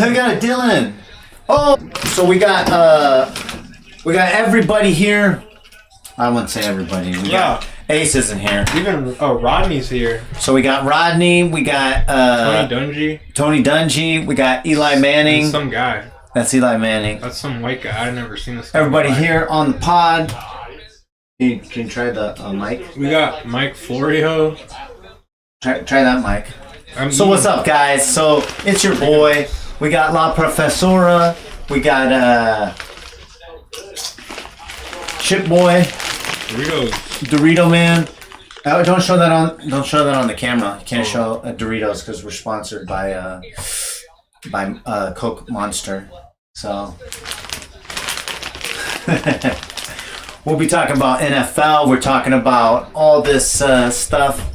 I got it, Dylan. Oh, so we got everybody here. I wouldn't say everybody. We got Ace isn't here. Even Rodney's here. So we got Rodney. We got Tony Dungy. We got Eli Manning. And some guy. That's Eli Manning. That's some white guy. I've never seen this guy. Everybody here on the pod. Can you try the mic? We got Mike Florio. Try that mic. So what's up, guys? So it's your boy. We got La Professora. We got Chip Boy. Dorito Man. Don't show that on the camera. You can't show Doritos because we're sponsored by Coke Monster. So we'll be talking about NFL. We're talking about all this stuff.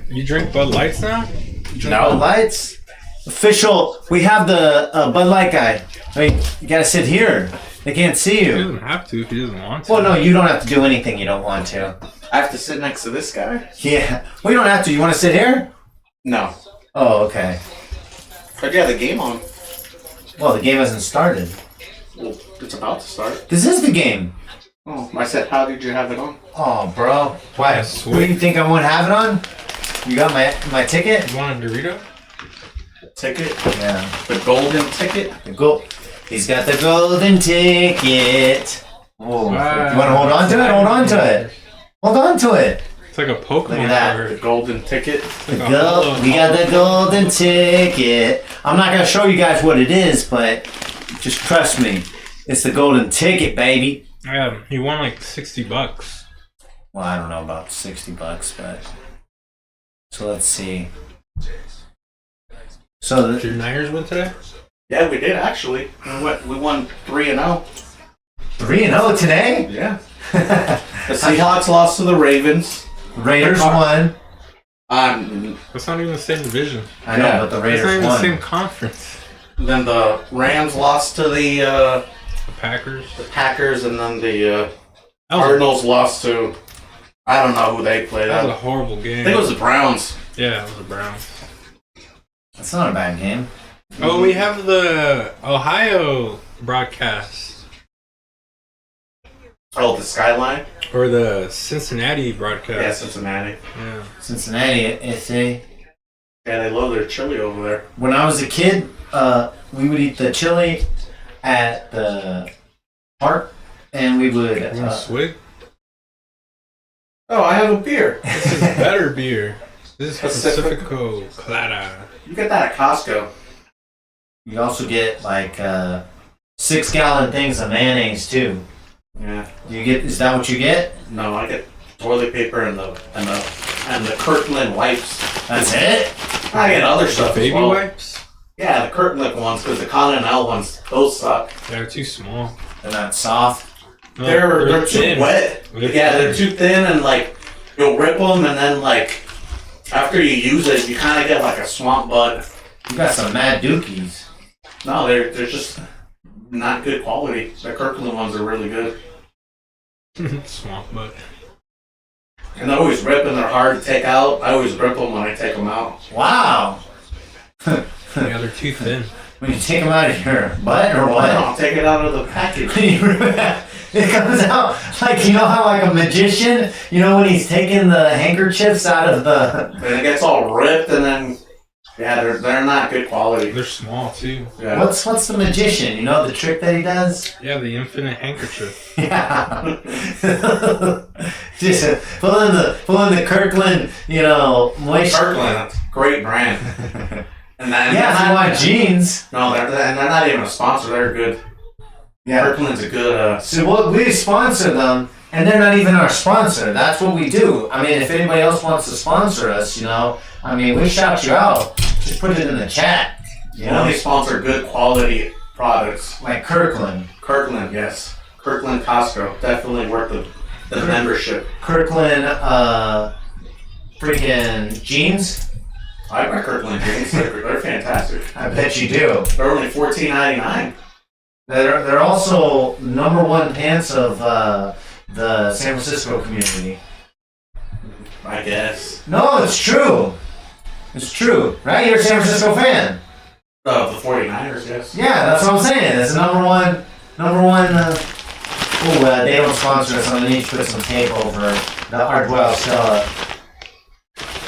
You drink Bud Lights now? Bud Lights? Official. We have the Bud Light guy. I mean, you gotta sit here. They can't see you. He doesn't have to if he doesn't want to. Well, no, you don't have to do anything you don't want to. I have to sit next to this guy? Yeah. Well, you don't have to. You want to sit here? No. Oh, okay. But yeah, the game on. Well, the game hasn't started. Well, it's about to start. This is the game. Oh, I said, how did you have it on? Oh, bro. Why? What do you think I won't have it on? You got my ticket? You want a Dorito? Ticket? Yeah. The golden ticket? He's got the golden ticket. Oh, wow. You want to hold on to it? Hold on to it. Hold on to it. It's like a Pokemon Look at that. card. The golden ticket? We got the golden ticket. I'm not going to show you guys what it is, but just trust me. It's the golden ticket, baby. Yeah, he won like $60. Well, I don't know about $60, but... So let's see. So Did your Niners win today? Yeah, we did actually. We won 3-0. 3-0 today? Yeah. The Seahawks lost to the Ravens. Raiders won. That's not even the same division. I know, but the Raiders won. It's not even won. the same conference. Then the Rams lost to the Packers, and then the Cardinals lost to, I don't know who they played. That was a horrible game. I think it was the Browns. Yeah, it was the Browns. That's not a bad game. Oh, we have the Ohio broadcast. Oh, the Skyline? Or the Cincinnati broadcast. Yeah, Cincinnati. Yeah. Cincinnati, SA. Yeah, they love their chili over there. When I was a kid, we would eat the chili at the park, and we would... You want a swig? Oh, I have a beer. This is better beer. This is Pacifico Clara. You get that at Costco. You also get like 6-gallon things of mayonnaise too. Yeah. Is that what you get? No, I get toilet paper and the Kirkland wipes. That's it? I get other stuff Baby as well. wipes? Yeah, the Kirkland ones, because the Continental ones, those suck. They're too small. They're not soft. No, They're too thin. wet. They're too thin, and like you'll rip them, and then like after you use it, you kind of get like a swamp bug. You got some mad dookies. No, they're just not good quality. The Kirkland ones are really good. Swamp bug. And they always rip, and they're hard to take out. I always rip them when I take them out. Wow. Yeah, they're too thin. When you take them out of your butt or what? I'll take it out of the package. It comes out like, you know how like a magician, you know when he's taking the handkerchiefs out of the... And it gets all ripped, and then yeah, they're not good quality. They're small too. Yeah. What's the magician? You know the trick that he does? Yeah, the infinite handkerchief. Yeah. Just pull in the Kirkland, you know, moisture. Kirkland, great brand. And Yeah, if you want jeans. No, they're not even a sponsor. They're good. Yeah. Kirkland's a good. So we sponsor them, and they're not even our sponsor. That's what we do. I mean, if anybody else wants to sponsor us, you know, I mean, we shout you out. Just put it in the chat. You know, they sponsor good quality products. like Kirkland. Kirkland, yes. Kirkland Costco. Definitely worth the membership. Kirkland, freaking jeans. I buy Kirkland jeans. They're fantastic. I bet you do. They're only $14.99. They're also #1 pants of the San Francisco community. I guess. No, it's true. It's true, right? You're a San Francisco fan. The 49ers, yes. Yeah, that's what I'm saying. It's number one. They don't sponsor us, so I need to put some tape over the Ardwell Stella.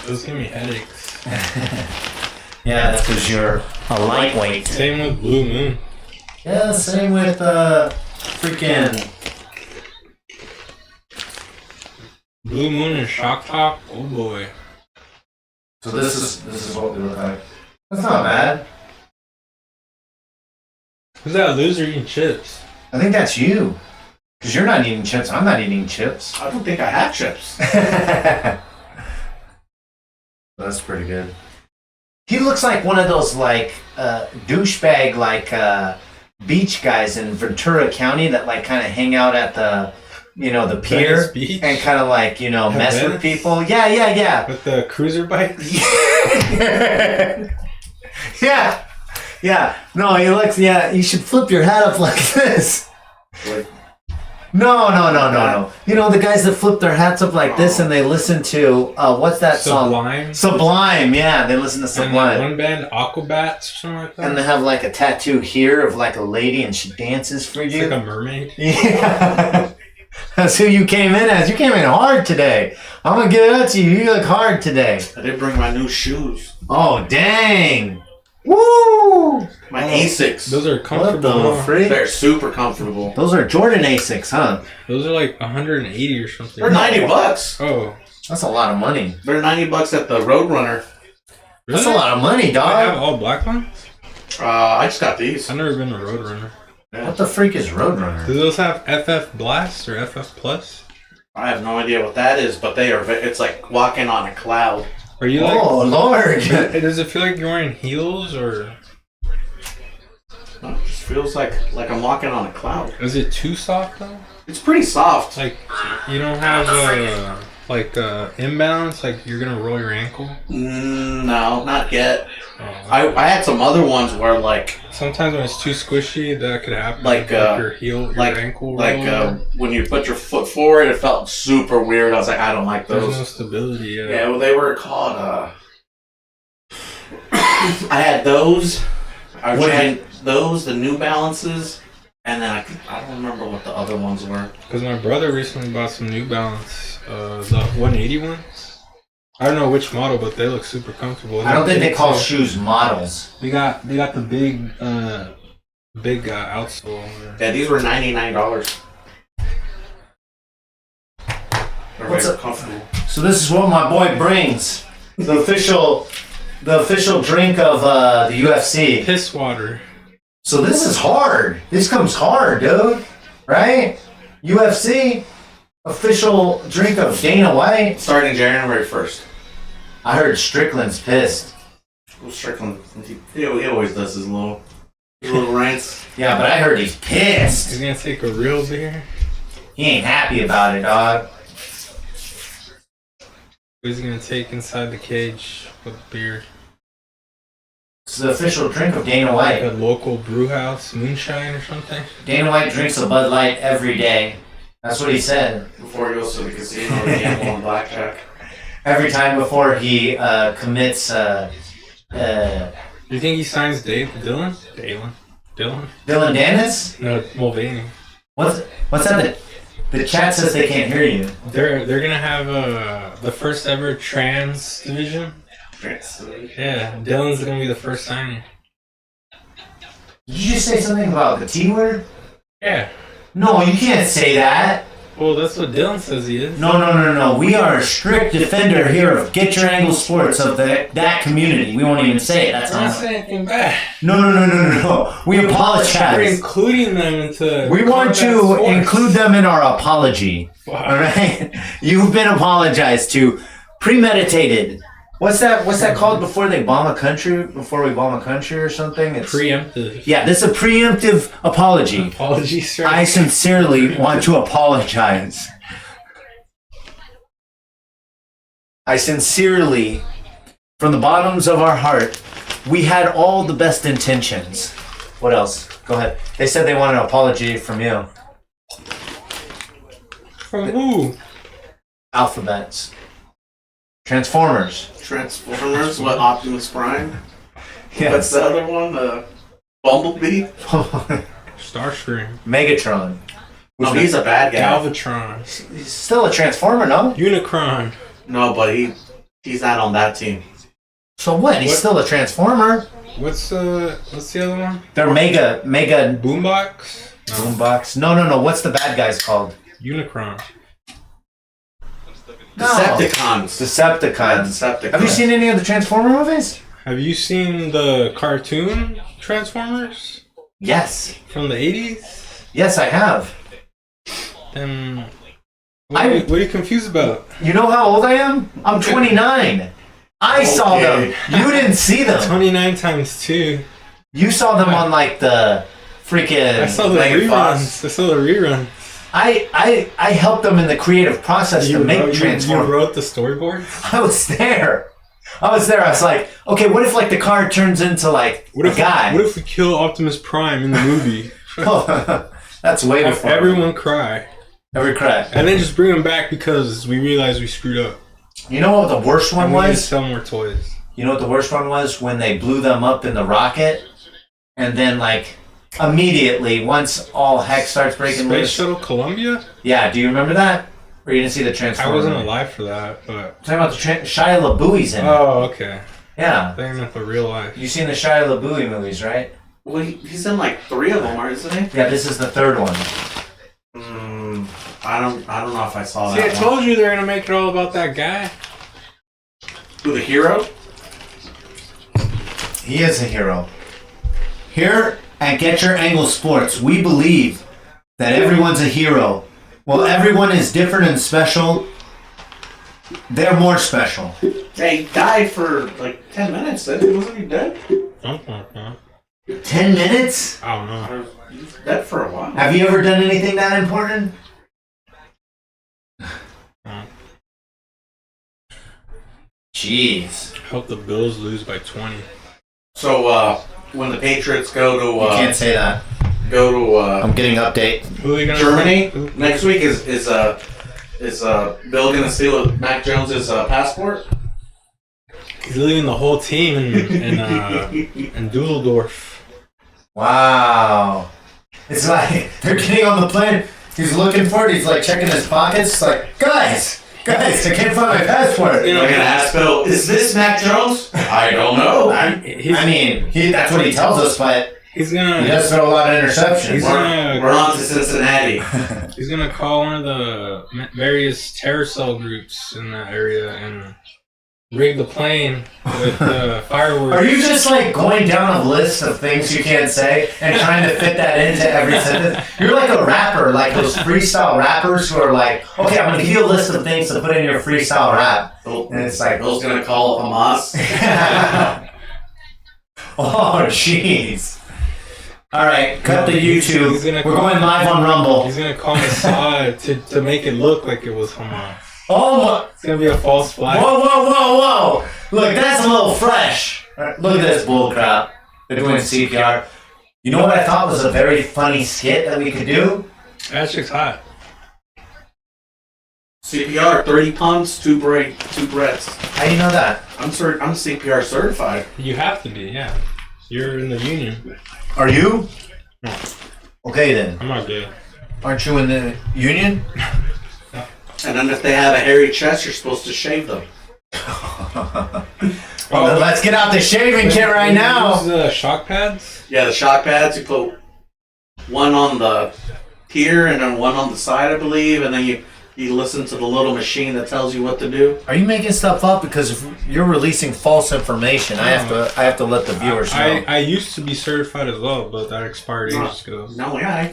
Those give me headaches. Yeah, that's because you're a lightweight. Same with Blue Moon. Yeah, same with freaking. Blue Moon and Shock Top. Oh boy. So this is what we look like. That's not bad. Who's that loser eating chips? I think that's you. Because you're not eating chips. I'm not eating chips. I don't think I have chips. That's pretty good. He looks like one of those like douchebag like beach guys in Ventura County that like kind of hang out at the the pier and kind of like mess with people. Yeah. With the cruiser bikes. Yeah. No, he looks. Yeah, you should flip your hat up like this. Like, No. You know the guys that flip their hats up like this and they listen to what's that Sublime? song? Sublime. Yeah, they listen to Sublime. And one band, Aquabats or something like that. And they have like a tattoo here of like a lady and she dances for you. It's like a mermaid. Yeah. That's who you came in as. You came in hard today. I'm gonna give it to you. You look hard today. I did bring my new shoes. Oh dang! Woo! My Asics. Those are What comfortable. the freak? They're super comfortable. Those are Jordan Asics, huh? Those are like 180 or something. They're $90. Oh. That's a lot of money. They're $90 at the Roadrunner. That's a lot of money, Do I have dog. all black ones? I just got these. I've never been a Roadrunner. What the freak is Roadrunner? Do those have FF Blast or FF Plus? I have no idea what that is, but they are. It's like walking on a cloud. Are you Oh Lord! Does it feel like you're wearing heels or It just feels like I'm walking on a cloud. is it too soft though? It's pretty soft. Like you don't have imbalance, like you're gonna roll your ankle? No, not yet. Oh, I had some other ones where like sometimes when it's too squishy, that could happen. Like, your heel, your ankle. roll. when you put your foot forward, it felt super weird. I was like, I don't like There's those. no stability. Yeah, well, they were called. I had those. I had those, the New Balances, and then I don't remember what the other ones were. Because my brother recently bought some New Balance, the 180 ones. I don't know which model, but they look super comfortable. I don't think they call shoes models. They got the big outsole. Yeah, these were $99. They're What's very up? comfortable. So this is what my boy brings. The official drink of the UFC. Piss water. So this is hard. This comes hard, dude. Right? UFC official drink of Dana White. Starting January 1st. I heard Strickland's pissed. Well, Strickland, he always does his little rants. Yeah, but I heard he's pissed. He's gonna take a real beer. He ain't happy about it, dog. He's gonna take inside the cage with beer. It's the official drink of Dana Like a White. local brew house, moonshine or something. Dana White drinks a Bud Light every day. That's what he said. Before he goes to the casino to gamble on blackjack. Every time before he commits Do you think he signs Dylan? Dylan? Dylan Dennis? No, Mulvaney. What's that? The chat says they can't hear you. They're gonna have the first ever trans division. Yeah, Dylan's gonna be the first signing. Did you just say something about the T word? Yeah. No, you can't say that. Well, that's what Dylan says he is. No. We are a strict defender here of Get Your Angle Sports of that community. We won't even say it. That's I'm not not. saying anything bad. No. We We're apologize. including them into. We want combat to sports. include them in our apology. Wow. All right? You've been apologized to. Premeditated. What's that called before they bomb a country? Before we bomb a country or something? It's Preemptive. Yeah, this is a preemptive apology. Apology, sir. I sincerely want to apologize. I sincerely, from the bottoms of our heart, we had all the best intentions. What else? Go ahead. They said they wanted an apology from you. From who? Alphabets. Transformers. Transformers, what, Optimus Prime? Yes. What's the other one? Bumblebee? Starscream. Megatron. No, he's a bad guy. Galvatron. He's still a Transformer, no? Unicron. No, but he's not on that team. So what? He's still a Transformer. What's the other one? They're Mega Boombox? No. Boombox. No. What's the bad guys called? Unicron. Decepticons. Decepticons. Have you seen any of the Transformer movies? Have you seen the cartoon Transformers? Yes. From the 80s? Yes, I have. Then what are you confused about? You know how old I am? I'm 29. I saw them. You didn't see them. 29 times 2. You saw them on like the freaking. I saw the reruns. I helped them in the creative process to make Transformers. You wrote the storyboards? I was there. I was like, okay, what if like the car turns into like a guy? What if we kill Optimus Prime in the movie? That's way before. Everyone cry. Every cry. And then just bring them back because we realized we screwed up. You know what the worst one was? We was? sell more toys. You know what the worst one was? When they blew them up in the rocket, and then like immediately, once all heck starts breaking loose. Space Shuttle Columbia? Yeah, do you remember that? Or you didn't see the Transformers? I wasn't alive for that, but... I'm talking about the Shia LaBeouf's in it. Oh, okay. Yeah. They meant the real life. You've seen the Shia LaBeouf movies, right? Well, he's in like 3 of them, isn't he? Yeah, this is the 3rd one. I don't know if I saw See, that. I told you they're gonna make it all about that guy. Who, the hero? He is a hero. Here at Get Your Angle Sports, we believe that everyone's a hero. Well, everyone is different and special. They're more special. Hey, he died for like 10 minutes. Wasn't he dead? Something like that. 10 minutes? I don't know. He was dead for a while. Have you ever done anything that important? Jeez. Hope the Bills lose by 20. So, when the Patriots go to... You can't say that. Go to... I'm getting an update. Who are they gonna Germany next week. Is Bill gonna steal Mac Jones's passport? He's leaving the whole team in Dusseldorf. Wow. It's like they're getting on the plane. He's looking for it. He's like checking his pockets. It's like, guys, I can't find my passport. They're gonna ask Bill, is this Mac Jones? I don't know. That's what he tells us, but he does throw a lot of interceptions. We're on to Cincinnati. He's gonna call one of the various terror cell groups in that area and rig the plane with fireworks. Are you just like going down a list of things you can't say and trying to fit that into every sentence? You're like a rapper, like those freestyle rappers who are like, okay, I'm gonna give you a list of things to put in your freestyle rap. And it's like, Bill's gonna call Hamas. Oh, jeez. Alright, cut the YouTube. We're going live on Rumble. He's gonna call Mossad to make it look like it was Hamas. Oh my! It's gonna be a false flag. Whoa! Look, that's a little fresh. Look at this bullcrap. They're doing CPR. You know what I thought was a very funny skit that we could do? That shit's hot. CPR, 30 punts, 2 breaths. How do you know that? I'm CPR certified. You have to be, yeah. You're in the union. Are you? No. Okay then. I'm not gay. Aren't you in the union? And then if they have a hairy chest, you're supposed to shave them. Well, let's get out the shaving kit right now. Use the shock pads? Yeah, the shock pads, you put one on the here and then one on the side, I believe, and then you listen to the little machine that tells you what to do. Are you making stuff up? Because if you're releasing false information, I have to let the viewers know. I used to be certified as well, but that expired ages ago. No, yeah,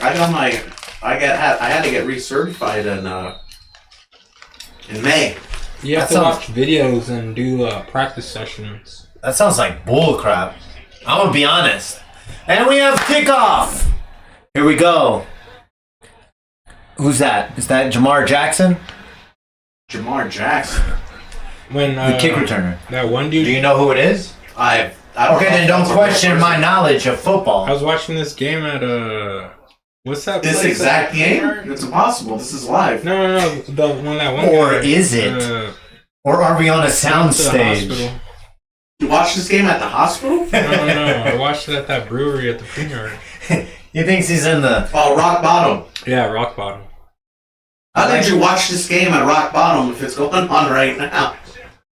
I had to get recertified in May. You have to watch videos and do practice sessions. That sounds like bull crap. I'm gonna be honest. And we have kickoff. Here we go. Who's that? Is that Jamar Jackson? Jamar Jackson. When the kick returner. That one dude. Do you know who it is? I don't okay, then don't question my knowledge of football. I was watching this game at what's that? This exact game? It's impossible. This is live. No. The one that one. Or guy, is it? Or are we on a sound stage? You watched this game at the hospital? No. I watched it at that brewery at the Vineyard. He thinks he's in the. Oh, rock bottom. Yeah, rock bottom. How did you watch this game at rock bottom if it's going on right now?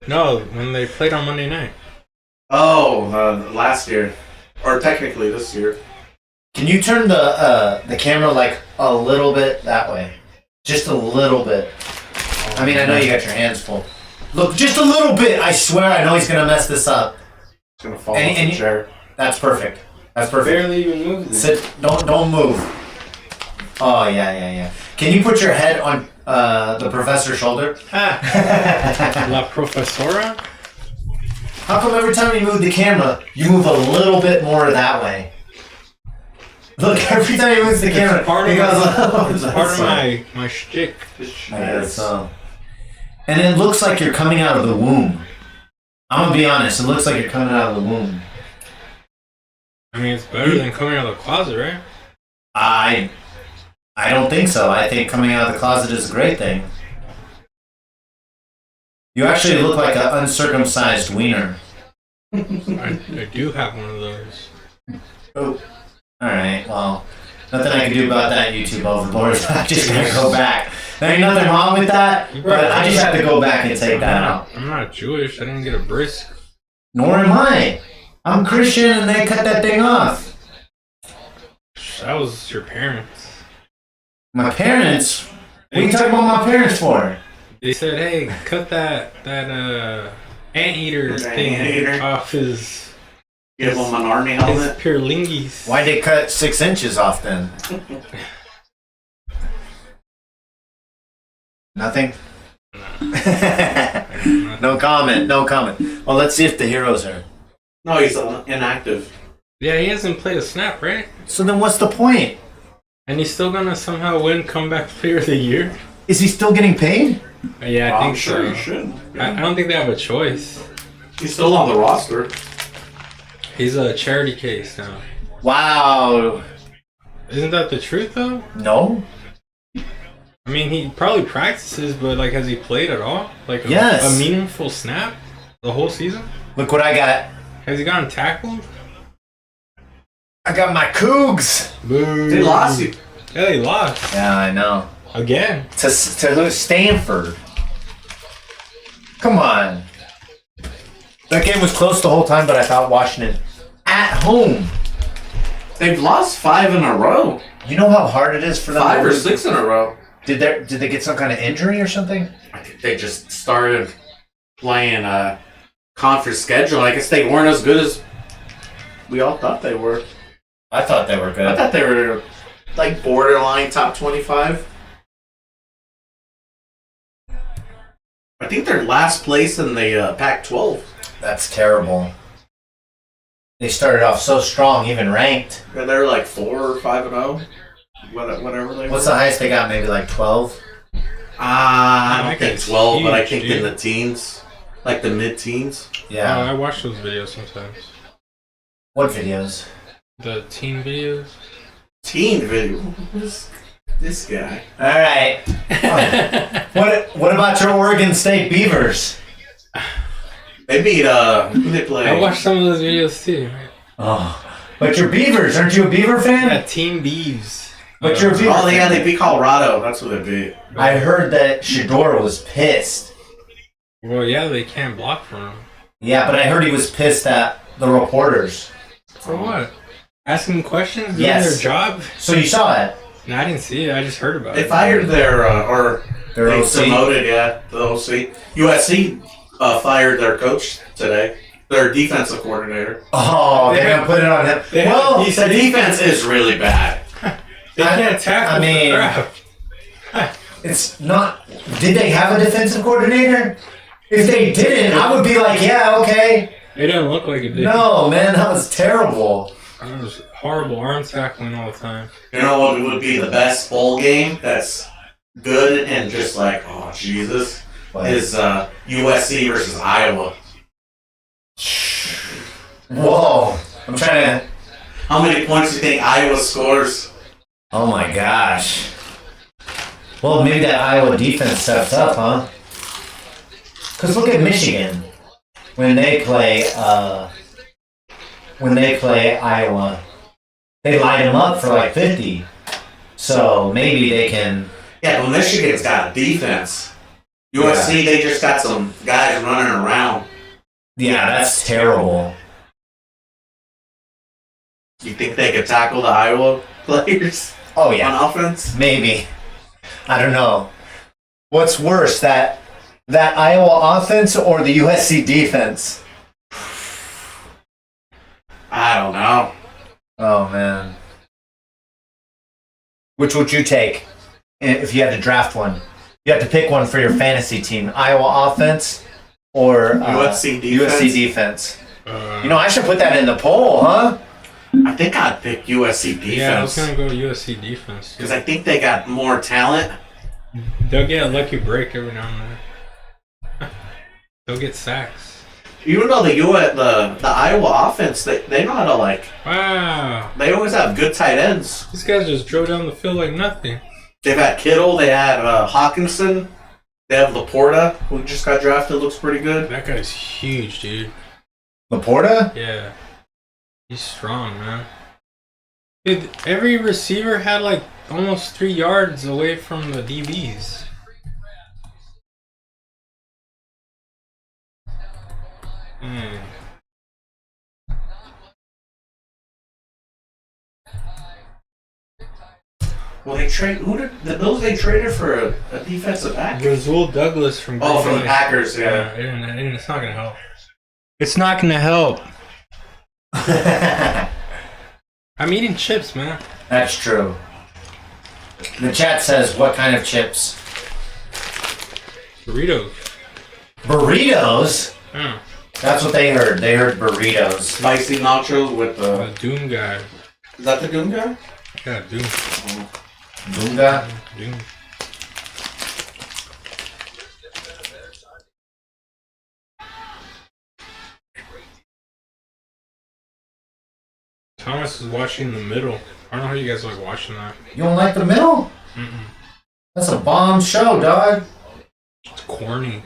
No, when they played on Monday night. Oh, last year. Or technically this year. Can you turn the camera like a little bit that way? Just a little bit. I mean, I know you got your hands full. Look, just a little bit. I swear, I know he's gonna mess this up. It's gonna fall off the chair. That's perfect. That's perfect. Barely even moved. Sit. Don't move. Oh yeah. Can you put your head on the professor's shoulder? La Profesora? How come every time you move the camera, you move a little bit more that way? Look, every time he moves the camera, Part he of goes, it's part of my shtick. I guess so. And it looks like you're coming out of the womb. I'm gonna be honest, it looks like you're coming out of the womb. I mean, it's better than coming out of the closet, right? I don't think so. I think coming out of the closet is a great thing. You actually look like an uncircumcised wiener. I do have one of those. Oh. Alright, well, nothing I can do about that, YouTube overboard. I'm just gonna go back. There ain't nothing wrong with that, but I just have to go back and take that out. I'm not Jewish. I didn't get a brisk. Nor am I. I'm Christian and they cut that thing off. That was your parents. My parents? What are you talking about my parents for? They said, "Hey, cut that anteater thing off his Give him an army his helmet. pirlingis." Why'd they cut 6 inches off then? Nothing? No comment. Well, let's see if the heroes are. No, he's inactive. Yeah, he hasn't played a snap, right? So then what's the point? And he's still gonna somehow win comeback player of the year. Is he still getting paid? Yeah, I think I'm sure so. he should. I don't think they have a choice. He's still on the roster. He's a charity case now. Wow. Isn't that the truth though? No? I mean, he probably practices, but like, has he played at all? Like, Yes. a meaningful snap the whole season? Look what I got. Has he gotten tackled? I got my Cougs. Boo. They lost you. Yeah, they lost Yeah, I know. again. To who? Stanford. Come on. That game was close the whole time, but I thought Washington at home. They've lost 5 in a row. You know how hard it is for them. 5 to or lose? 6 in a row. Did they get some kind of injury or something? I think they just started playing a conference schedule. I guess they weren't as good as we all thought they were. I thought they were I good. thought they were like borderline top 25. I think they're last place in the Pac-12. That's terrible. They started off so strong, even ranked. Yeah, they're like 4 or 5 and 0. Whatever they What's were. the highest they got? Maybe like 12? I don't think it's 12, but I huge, think dude. in the teens. Like the mid-teens. Oh, Yeah. I watch those videos sometimes. What videos? The team videos. Teen video. Who's this guy? All right. What about your Oregon State Beavers? They beat, who they play? I watch some of those videos too. Oh, but your Beavers, aren't you a Beaver fan? Yeah, Team Beeves. But you're a Beaver Oh, yeah, fan. they beat Colorado. That's who they beat. I heard that Shador was pissed. Well, yeah, they can't block for him. Yeah, but I heard he was pissed at the reporters. For what? Asking questions? Doing Yes. their job? So you saw it. No, I didn't see it. I just heard about They it. fired their, or Their they OC. demoted, yeah, the OC. USC fired their coach today, their defensive coordinator. Oh, they're going to put it on him. They Well, have- The defense is really bad. They can't tackle. I mean- crap. it's not... Did they have a defensive coordinator? If they didn't, I would be like, yeah, okay. It didn't look like it did. No, man, that was terrible. It was horrible arm tackling all the time. You know what would be the best bowl game that's good and just like, oh, Jesus, is USC versus Iowa. Whoa. I'm trying to... How many points do you think Iowa scores? Oh my gosh. Well, maybe that Iowa defense steps up, huh? Because look at Michigan. when they play Iowa, they light them up for like 50. So maybe they can. Yeah, but Michigan's got a defense. USC, they just got some guys running around. Yeah, that's terrible. You think they could tackle the Iowa players? Oh yeah, On offense? maybe. I don't know. What's worse, that Iowa offense or the USC defense? I don't know. Oh man. Which would you take if you had to draft one? You have to pick one for your fantasy team: Iowa offense or USC defense. USC defense. I should put that in the poll, huh? I think I'd pick USC defense. Yeah, I was gonna go USC defense. Because I think they got more talent. They'll get a lucky break every now and then. They'll get sacks. Even though the Iowa offense, they know how to Wow. They always have good tight ends. These guys just drove down the field like nothing. They've had Kittle. They had Hawkinson. They have Laporta, who just got drafted. Looks pretty good. That guy's huge, dude. Laporta? Yeah. He's strong, man. Dude, every receiver had like almost 3 yards away from the DBs. Mm. Well, the Bills they traded for a defensive back. Razul Douglas from Green From the Bay. Packers, yeah. It's not gonna help. It's not gonna help. I'm eating chips, man. That's true. The chat says, what kind of chips? Burritos. Burritos? Yeah. That's what they heard. They heard burritos. Spicy nachos with The Doom guy. Is that the Doom guy? Yeah, Doom. Bunga? Doom. Thomas is watching the middle. I don't know how you guys like watching that. You don't like the middle? Mm-mm. That's a bomb show, dog. It's corny.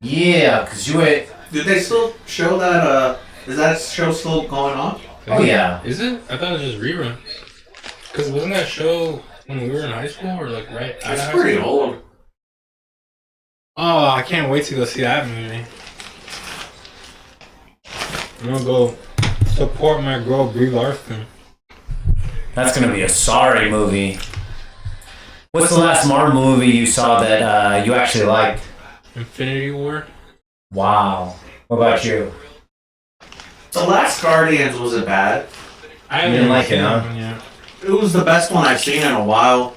Yeah, because you ate. Did they still show that? Is that show still going on? Oh, yeah. Is it? I thought it was just reruns. Because wasn't that show when we were in high school or like right out of It's high pretty school? old. Oh, I can't wait to go see that movie. I'm gonna go support my girl Brie Larson. That's going to be a sorry movie. What's the last Marvel movie you saw that you actually liked? Infinity War. Wow. What about you? The last Guardians wasn't bad. I You haven't didn't like seen it, huh? that one yet. It was the best one I've seen in a while.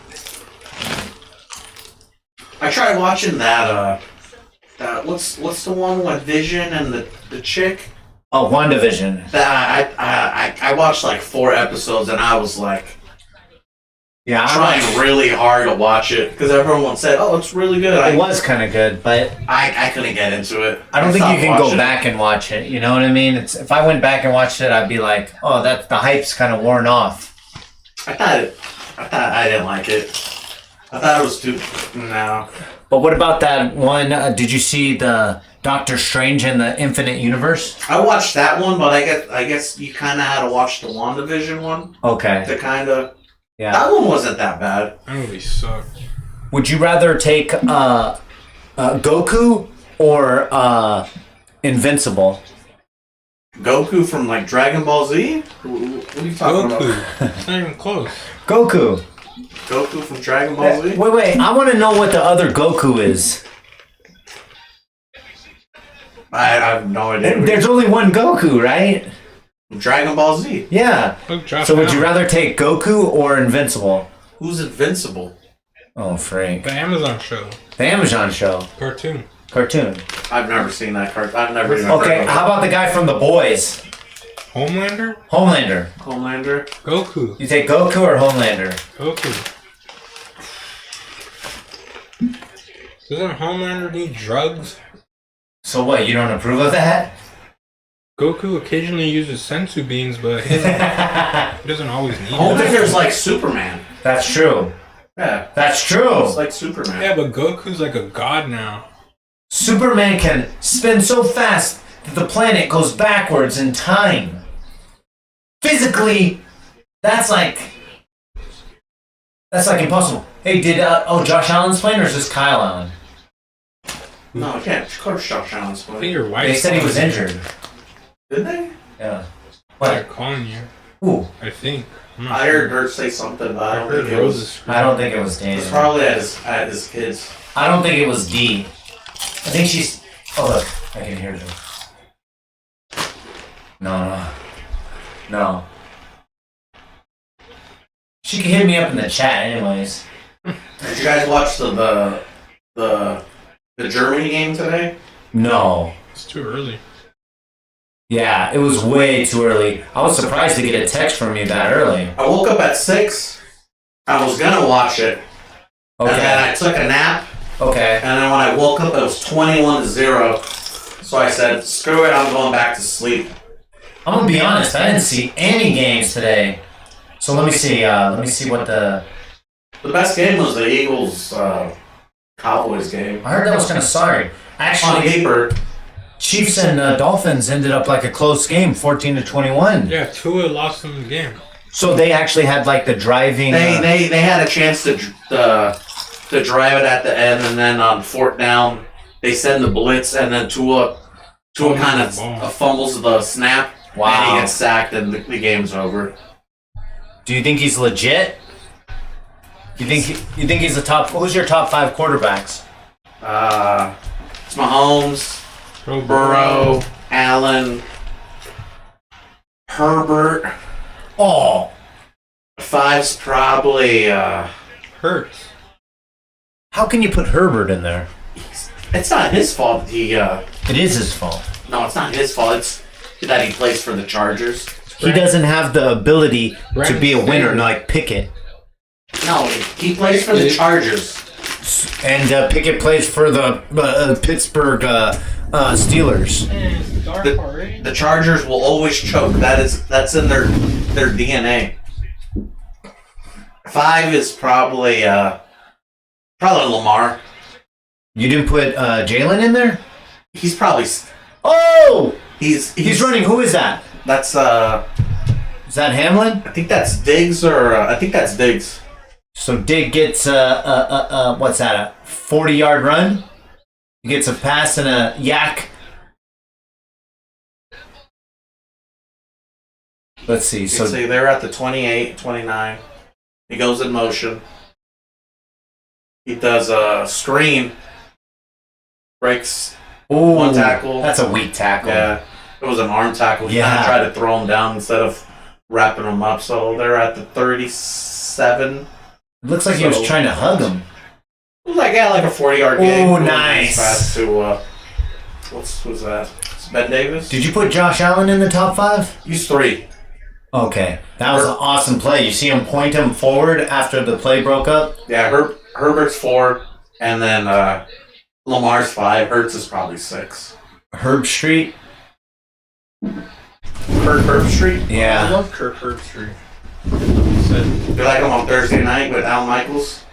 I tried watching that. What's the one with Vision and the chick? Oh, WandaVision. That I watched like 4 episodes and I was like Yeah, trying really hard to watch it because everyone said, "Oh, it's really good." It was kind of good, but I couldn't get into it. I don't think you stopped can go watching. back and watch it. You know what I mean? If I went back and watched it, I'd be like, oh, that the hype's kind of worn off. I thought I didn't like it. I thought it was too. No. But what about that one? Did you see the Doctor Strange in the Infinite Universe? I watched that one, but I guess you kind of had to watch the WandaVision one Okay. to kind of. Yeah. That one wasn't that bad. That movie sucked. Would you rather take Goku or Invincible? Goku from like Dragon Ball Z? What are you talking about? Goku. It's not even close. Goku. Goku from Dragon Ball Z? Wait. I want to know what the other Goku is. I have no idea. There's only one Goku, right? Dragon Ball Z. Yeah. Look, drop So would you down. rather take Goku or Invincible? Who's invincible? Oh, Frank. The Amazon show. The Amazon show. Cartoon. Cartoon. I've never seen that card. I've never even Okay, heard how about the guy from The Boys? Homelander? Homelander. Homelander. Goku. You take Goku or Homelander? Goku. Doesn't Homelander need drugs? So what, you don't approve of that? Goku occasionally uses sensu beans, but he doesn't always need them. Homelander's like Superman. That's true. Yeah. That's true. It's like Superman. Yeah, but Goku's like a god now. Superman can spin so fast that the planet goes backwards in time. Physically, that's like impossible. Hey, did Josh Allen's playing or is this Kyle Allen? No, I can't. Of course, Josh Allen's I think playing. your wife. They said he was injured. Did they? Yeah. They're What? calling you. Ooh, I think. I'm not I sure. heard her say something, but I I don't heard think it was. Roses. I don't think it was It's Daniel. probably at his kids. I don't think it was D. I think she's. Oh look, I can hear them. No. She can hit me up in the chat, anyways. Did you guys watch the Germany game today? No. It's too early. Yeah, it was way too early. I was surprised to get a text from you that early. I woke up at 6. I was gonna watch it, and then Okay. I took a nap, Okay. and then when I woke up, it was 21-0. So I said, "Screw it, I'm going back to sleep." I'm gonna be honest. I didn't see any games today. So let me see. Let me see what the. The best game was the Eagles Cowboys game. I heard that was kind of sorry. On Actually, paper, Chiefs and Dolphins ended up like a close game, 14-21. Yeah, Tua lost in the game. So they actually had like the driving. they had a chance to drive it at the end, and then on 4th down, they send the blitz, and then Tua kind of fumbles the snap, and Wow. he gets sacked, and the game's over. Do you think he's legit? You think he's the top? Who's your top 5 quarterbacks? It's Mahomes, Burrow, Allen, Herbert. Oh, 5's probably Hurts. how can you put Herbert in there? it's not his fault. It is his fault. No, it's not his fault. It's that he plays for the Chargers. He doesn't have the ability to Brandon be a winner Staley. like Pickett. No, he plays for the Chargers. And Pickett plays for the Pittsburgh Steelers. It's dark already. The Chargers will always choke. That's in their DNA. 5 is probably Lamar. You didn't put Jalen in there? He's probably Oh! he's running. Who is that? That's Is that Hamlin? I think that's Diggs or I think that's Diggs. So Dig gets what's that? A 40-yard run? He gets a pass and a yak. Let's see. So So they're at the 28, 29. He goes in motion. He does a screen. Breaks ooh, one tackle. That's a weak tackle. Yeah, it was an arm tackle. He Yeah. kind of tried to throw him down instead of wrapping him up. So they're at the 37. It looks like he was So- trying to hug him. It was like a 40-yard game. Ooh, Going nice. Fast to who's that? It's Ben Davis. Did you put Josh Allen in the top 5? He's 3. Okay, that was an awesome play. You see him point him forward after the play broke up? Yeah, Herbert's 4, and then Lamar's 5. Hurts is probably 6. Herb Street? Herb Street. I Yeah. love Kirk Herbstreit. Said, You like him on Thursday night with Al Michaels?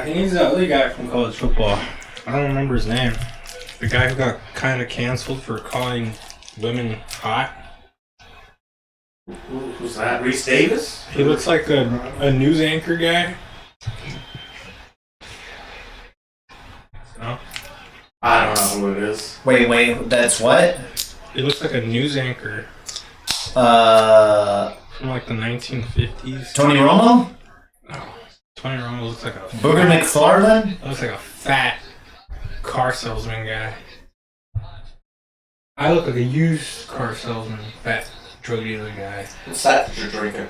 he needs that other guy from college football. I don't remember his name. The guy who got kind of canceled for calling women hot. Who's that? Reese Davis? He looks like a news anchor guy. No? I don't know who it is. Wait, that's what? He looks like a news anchor Uh, from like the 1950s. Tony Romo? No. Tony Romo looks like a Booger McFarland? looks like a fat car salesman guy. I look like a used car salesman, fat drug dealer guy. What's that you're drinking?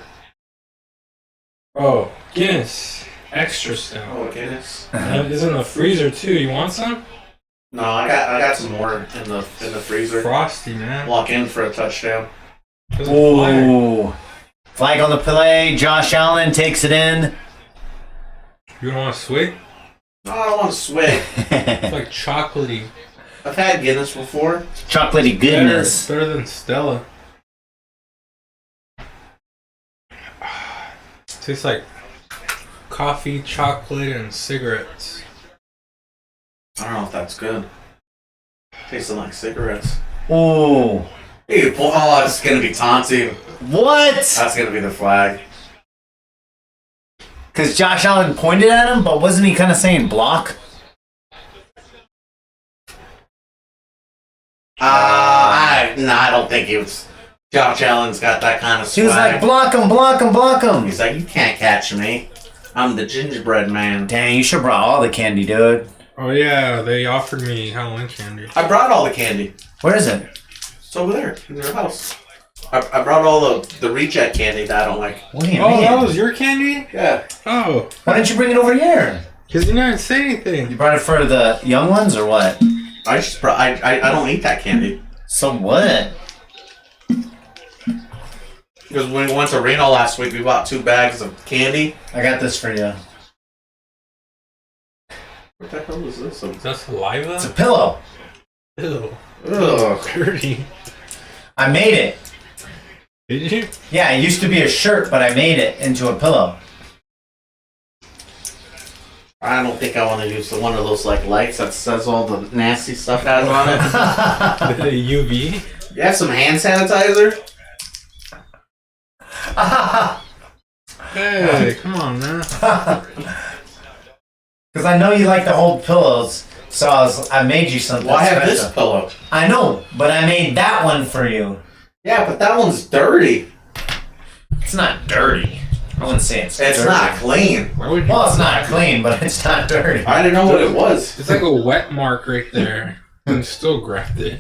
Oh, Guinness. Extra stout. Oh, Guinness. It's in the freezer too. You want some? No, I got some more in the freezer. Frosty, man. Walk in for a touchdown. There's a flag. Ooh. Flag on the play. Josh Allen takes it in. You don't want a swig? No, I don't want to swig. It's like chocolatey. I've had Guinness before. Chocolatey goodness. Better than Stella. Tastes like coffee, chocolate, and cigarettes. I don't know if that's good. Tasting like cigarettes. Ooh. Hey, oh, it's gonna be taunting. What? That's gonna be the flag. Because Josh Allen pointed at him, but wasn't he kind of saying block? I don't think he was. Josh Allen's got that kind of swag. He was like, block him, block him, block him. He's like, you can't catch me. I'm the gingerbread man. Dang, you should have brought all the candy, dude. Oh yeah, they offered me Halloween candy. I brought all the candy. Where is it? It's over there in your house. I brought all the reject candy that I don't like. What do you Oh, mean? that was your candy? Yeah. Oh. Why didn't you bring it over here? Because you didn't say anything. You brought it for the young ones or what? I just brought. I don't eat that candy. So what? Because when we went to Reno last week, we bought 2 bags of candy. I got this for you. What the hell is this? Is that saliva? It's a pillow. Ew. Ugh. Dirty. I made it. Did you? Yeah, it used to be a shirt, but I made it into a pillow. I don't think I want to use one of those like lights that says all the nasty stuff has on it. The UV? You have some hand sanitizer? Hey, come on, man. Because I know you like to hold pillows, so I made you something Well, I have special. this pillow. I know, but I made that one for you. Yeah, but that one's dirty. It's not dirty. I wouldn't say it's dirty. It's not clean. Why would you? Well, it's not clean, but it's not dirty. I didn't know what it was. It's like a wet mark right there. And still grabbed it.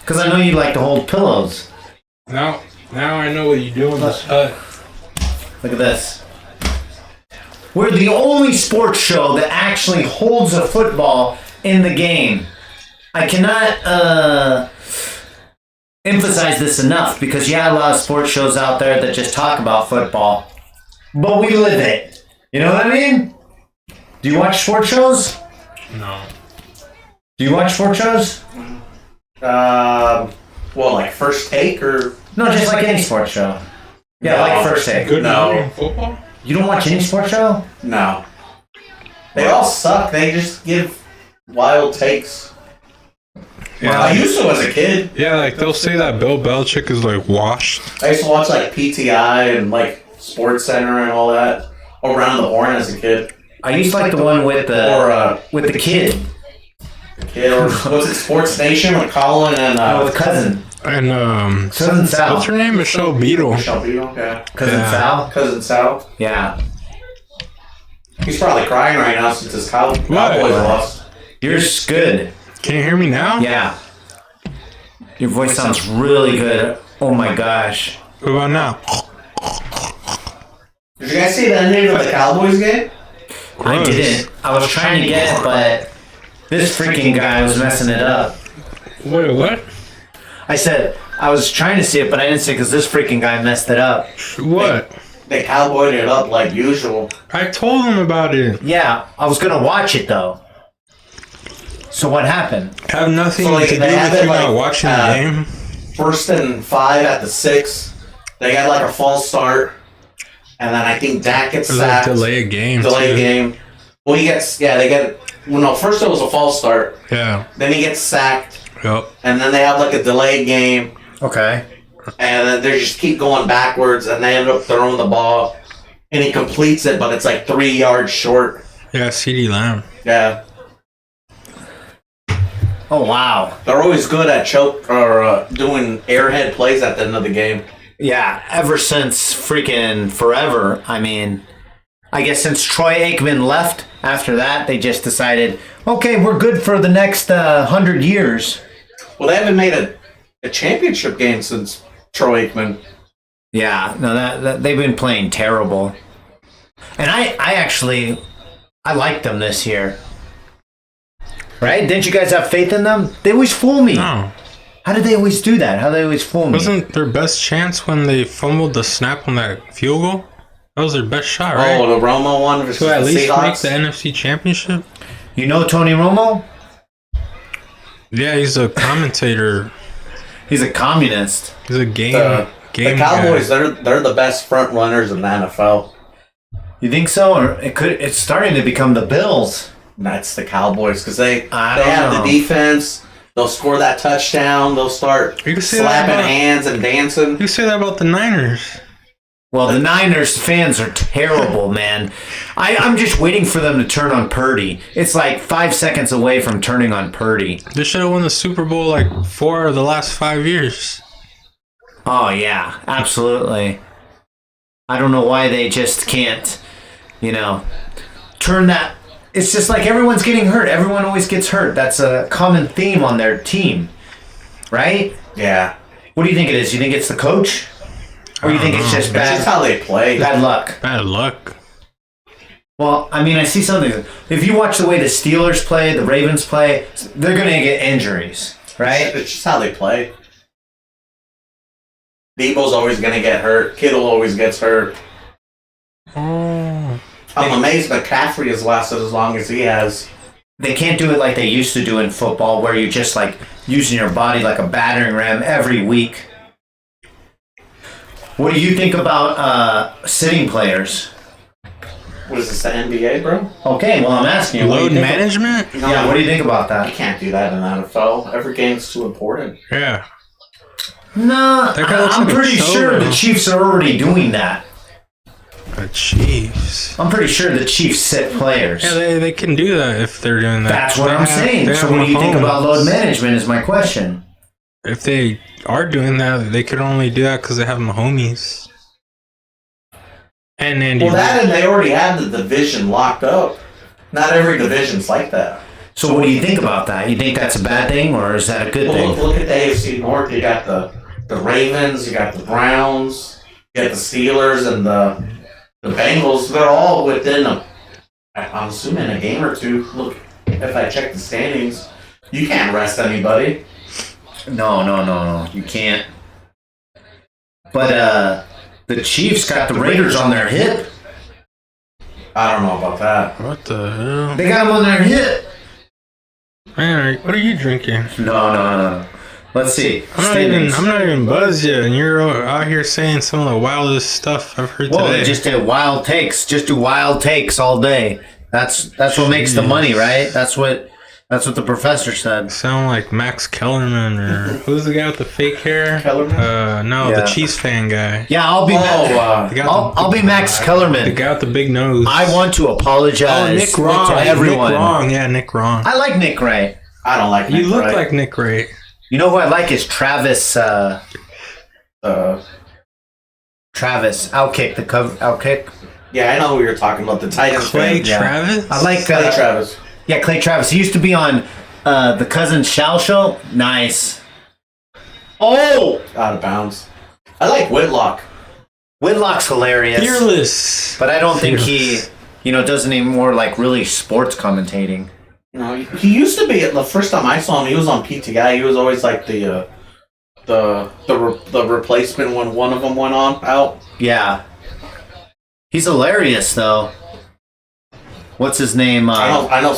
Because I know you like to hold pillows. Now I know what you do in this hut. Look at this. We're the only sports show that actually holds a football in the game. I cannot emphasize this enough because a lot of sports shows out there that just talk about football. But we live it. You know what I mean? Do you watch sports shows? No. Do you watch sports shows? Well, like First Take or... No, just like any sports show. Yeah, No. like First Take. Good No. morning football? You don't watch any sports show? No. They all suck. They just give wild takes. Yeah. I used to as a kid. Yeah, like they'll say that Bill Belichick is like washed. I used to watch like PTI and like Sports Center and all that. Around the Horn as a kid. I used to like the one with the kid. Or was it Sports Nation with Colin and With cousin. And Cousin Sal. what's her name? Michelle Beadle. Shelby? Okay. Cousin Yeah. Sal? Cousin Sal. Yeah. He's probably crying right now since his Cowboys What? lost. Yours good. Can you hear me now? Yeah. Your voice sounds really good. Oh my gosh. What about now? Did you guys see the ending of the Cowboys game? I Gross. didn't. I was trying to get it, but this freaking guy was messing it up. Wait, what? I said, I was trying to see it, but I didn't see it because this freaking guy messed it up. What? They cowboyed it up like usual. I told him about it. Yeah, I was going to watch it though. So what happened? Have nothing So, like, to do they have with it, you like, not watching the game. 1st and 5 at the 6. They got like a false start. And then I think Dak gets Or like sacked. delay a game. Delay too. game. Well, he gets, they get, well, no, first it was a false start. Yeah. Then he gets sacked. Yep. And then they have like a delayed game. Okay. And then they just keep going backwards. And they end up throwing the ball. And he completes it, but it's like 3 yards short. Yeah, CD Lamb. Yeah. Oh wow. They're always good at doing airhead plays at the end of the game. Yeah, ever since freaking forever. I mean, I guess since Troy Aikman left, after that, they just decided, okay, we're good for the next 100 years. Well, they haven't made a championship game since Troy Aikman. Yeah, no, that they've been playing terrible. And I actually, I liked them this year. Right? Didn't you guys have faith in them? They always fool me. No. How did they always do that? How do they always fool me? Wasn't their best chance when they fumbled the snap on that field goal? That was their best shot, right? Oh, the Romo one versus To at the least make Seahawks. the NFC Championship? You know Tony Romo? Yeah, he's a commentator. He's a communist. He's a game The Cowboys, guy. they're the best front runners in the NFL. You think so? Or it's starting to become the Bills. That's the Cowboys because they I don't have know. the defense. They'll score that touchdown. They'll start You can say slapping that about, hands and dancing. you can say that about the Niners. Well, the Niners fans are terrible, man. I'm just waiting for them to turn on Purdy. It's like 5 seconds away from turning on Purdy. They should have won the Super Bowl like 4 of the last 5 years. Oh, yeah, absolutely. I don't know why they just can't, turn that. It's just like everyone's getting hurt. Everyone always gets hurt. That's a common theme on their team, right? Yeah. What do you think it is? You think it's the coach? Or you think it's just That's just how they play. bad luck? Bad luck. Well, I mean, I see something. If you watch the way the Steelers play, the Ravens play, they're going to get injuries, right? It's just how they play. Debo's always going to get hurt. Kittle always gets hurt. Oh. I'm amazed McCaffrey has lasted as long as he has. They can't do it like they used to do in football, where you're just like using your body like a battering ram every week. What do you think about sitting players? What is this, the NBA, bro? Okay, well, I'm asking you. Load management? Yeah, what do you think about You that? can't do that in the NFL. Every game's too important. Yeah. No, That guy looks I'm like a pretty sure showman. the Chiefs are already doing that. The Chiefs. I'm pretty sure the Chiefs sit players. Yeah, they can do that if they're doing that. That's what They I'm have- saying. they So have what do you think about Mahomes. load management is my question. If they are doing that, they could only do that because they have Mahomes. And Andy Well, that Reid. and they already have the division locked up. Not every division's like that. So what do you think about that? You think that's a bad thing or is that a good Well, thing? look at the AFC North. You got the Ravens, you got the Browns, you got the Steelers, and the Bengals. They're all within I'm assuming a game or two. Look, if I check the standings, you can't rest anybody. No. You can't. But the Chiefs got the Raiders on their hip. I don't know about that. What the hell? They got them on their hip. Man, what are you drinking? No. Let's see. I'm not even buzzed yet, and you're out here saying some of the wildest stuff I've heard Whoa, today. they just did wild takes. Just do wild takes all day. That's what makes the money, right? That's what the professor said. Sound like Max Kellerman, or who's the guy with the fake hair? Kellerman? No, Yeah. the Chiefs fan guy. Yeah, I'll be. Oh, The guy with I'll be Max the Kellerman. guy with the big nose. I want to apologize Oh, Nick Wrong. to everyone. Nick Wrong. Yeah, Nick Wrong. I like Nick Ray. I don't like You Nick look Wright. like Nick Ray. You know who I like is Travis. Travis Outkick. Outkick. Yeah, I know who you're talking about. The Titans Clay fan. yeah. Travis? I like Clay Travis. Yeah, Clay Travis. He used to be on the Cousin Shal show. Nice. Oh, Out of bounds. I like Whitlock. Whitlock's hilarious. Fearless. But I don't think he, Fearless. does any more like really sports commentating. No, he used to be. The first time I saw him, he was on PTI. He was always like the replacement when one of them went on out. Yeah. He's hilarious though. What's his name? I know.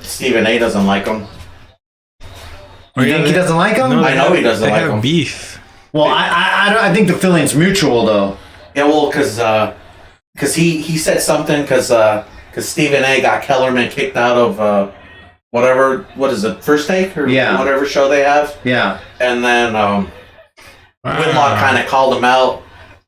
Stephen A. doesn't like him. You think he doesn't like him? I know he doesn't they like have him. beef. Well, I think the feeling's mutual though. Yeah, well, because he said something because Stephen A. got Kellerman kicked out of what is it, First Take or Yeah. whatever show they have, Yeah. and then Whitlock kind of called him out,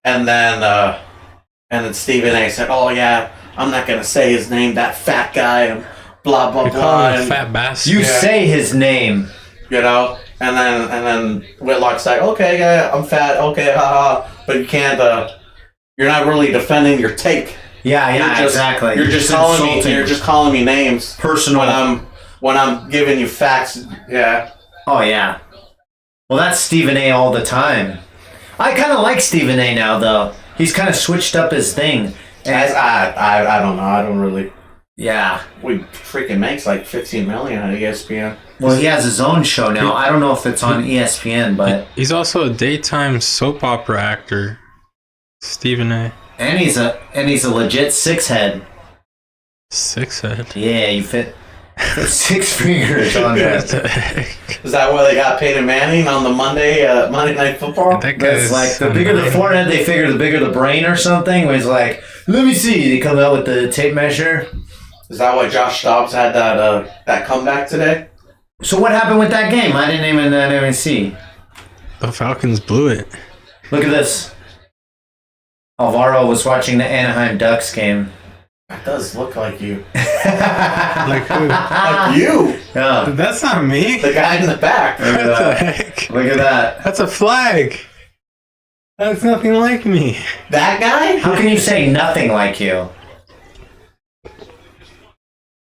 and then Stephen A. said, "Oh yeah, I'm not gonna say his name, that fat guy, and blah blah You blah." call him a and- fat bastard. You Yeah. say his name. You know, and then Whitlock's like, "Okay, yeah, I'm fat, okay, haha," but you can't. You're not really defending your take. Yeah, You're just- exactly. You're just calling me. insulting. You're just calling me names personal. when I'm giving you facts. Yeah. Oh yeah. Well, that's Stephen A. all the time. I kind of like Stephen A. now though. He's kind of switched up his thing. And, I don't know. I don't really. yeah. We freaking makes like 15 million at ESPN. Well, he has his own show now. I don't know if it's on ESPN, but He's also a daytime soap opera actor. Stephen A. and he's a legit six head. Six head. Yeah, you fit 6 fingers on there. What the heck? Is that why they got Peyton Manning on the Monday Night Football? That It's guy's like the bigger the forehead, they figure the bigger the brain or something. Where he's like, let me see. They come out with the tape measure. Is that why Josh Dobbs had that comeback today? So what happened with that game? I didn't even see. The Falcons blew it. Look at this. Alvaro was watching the Anaheim Ducks game. That does look like you. Like who? Like you. Yeah. That's not me. The guy in the back. Look at What the that. heck? Look at that. That's a flag. That's nothing like me. That guy? How can you say nothing like you?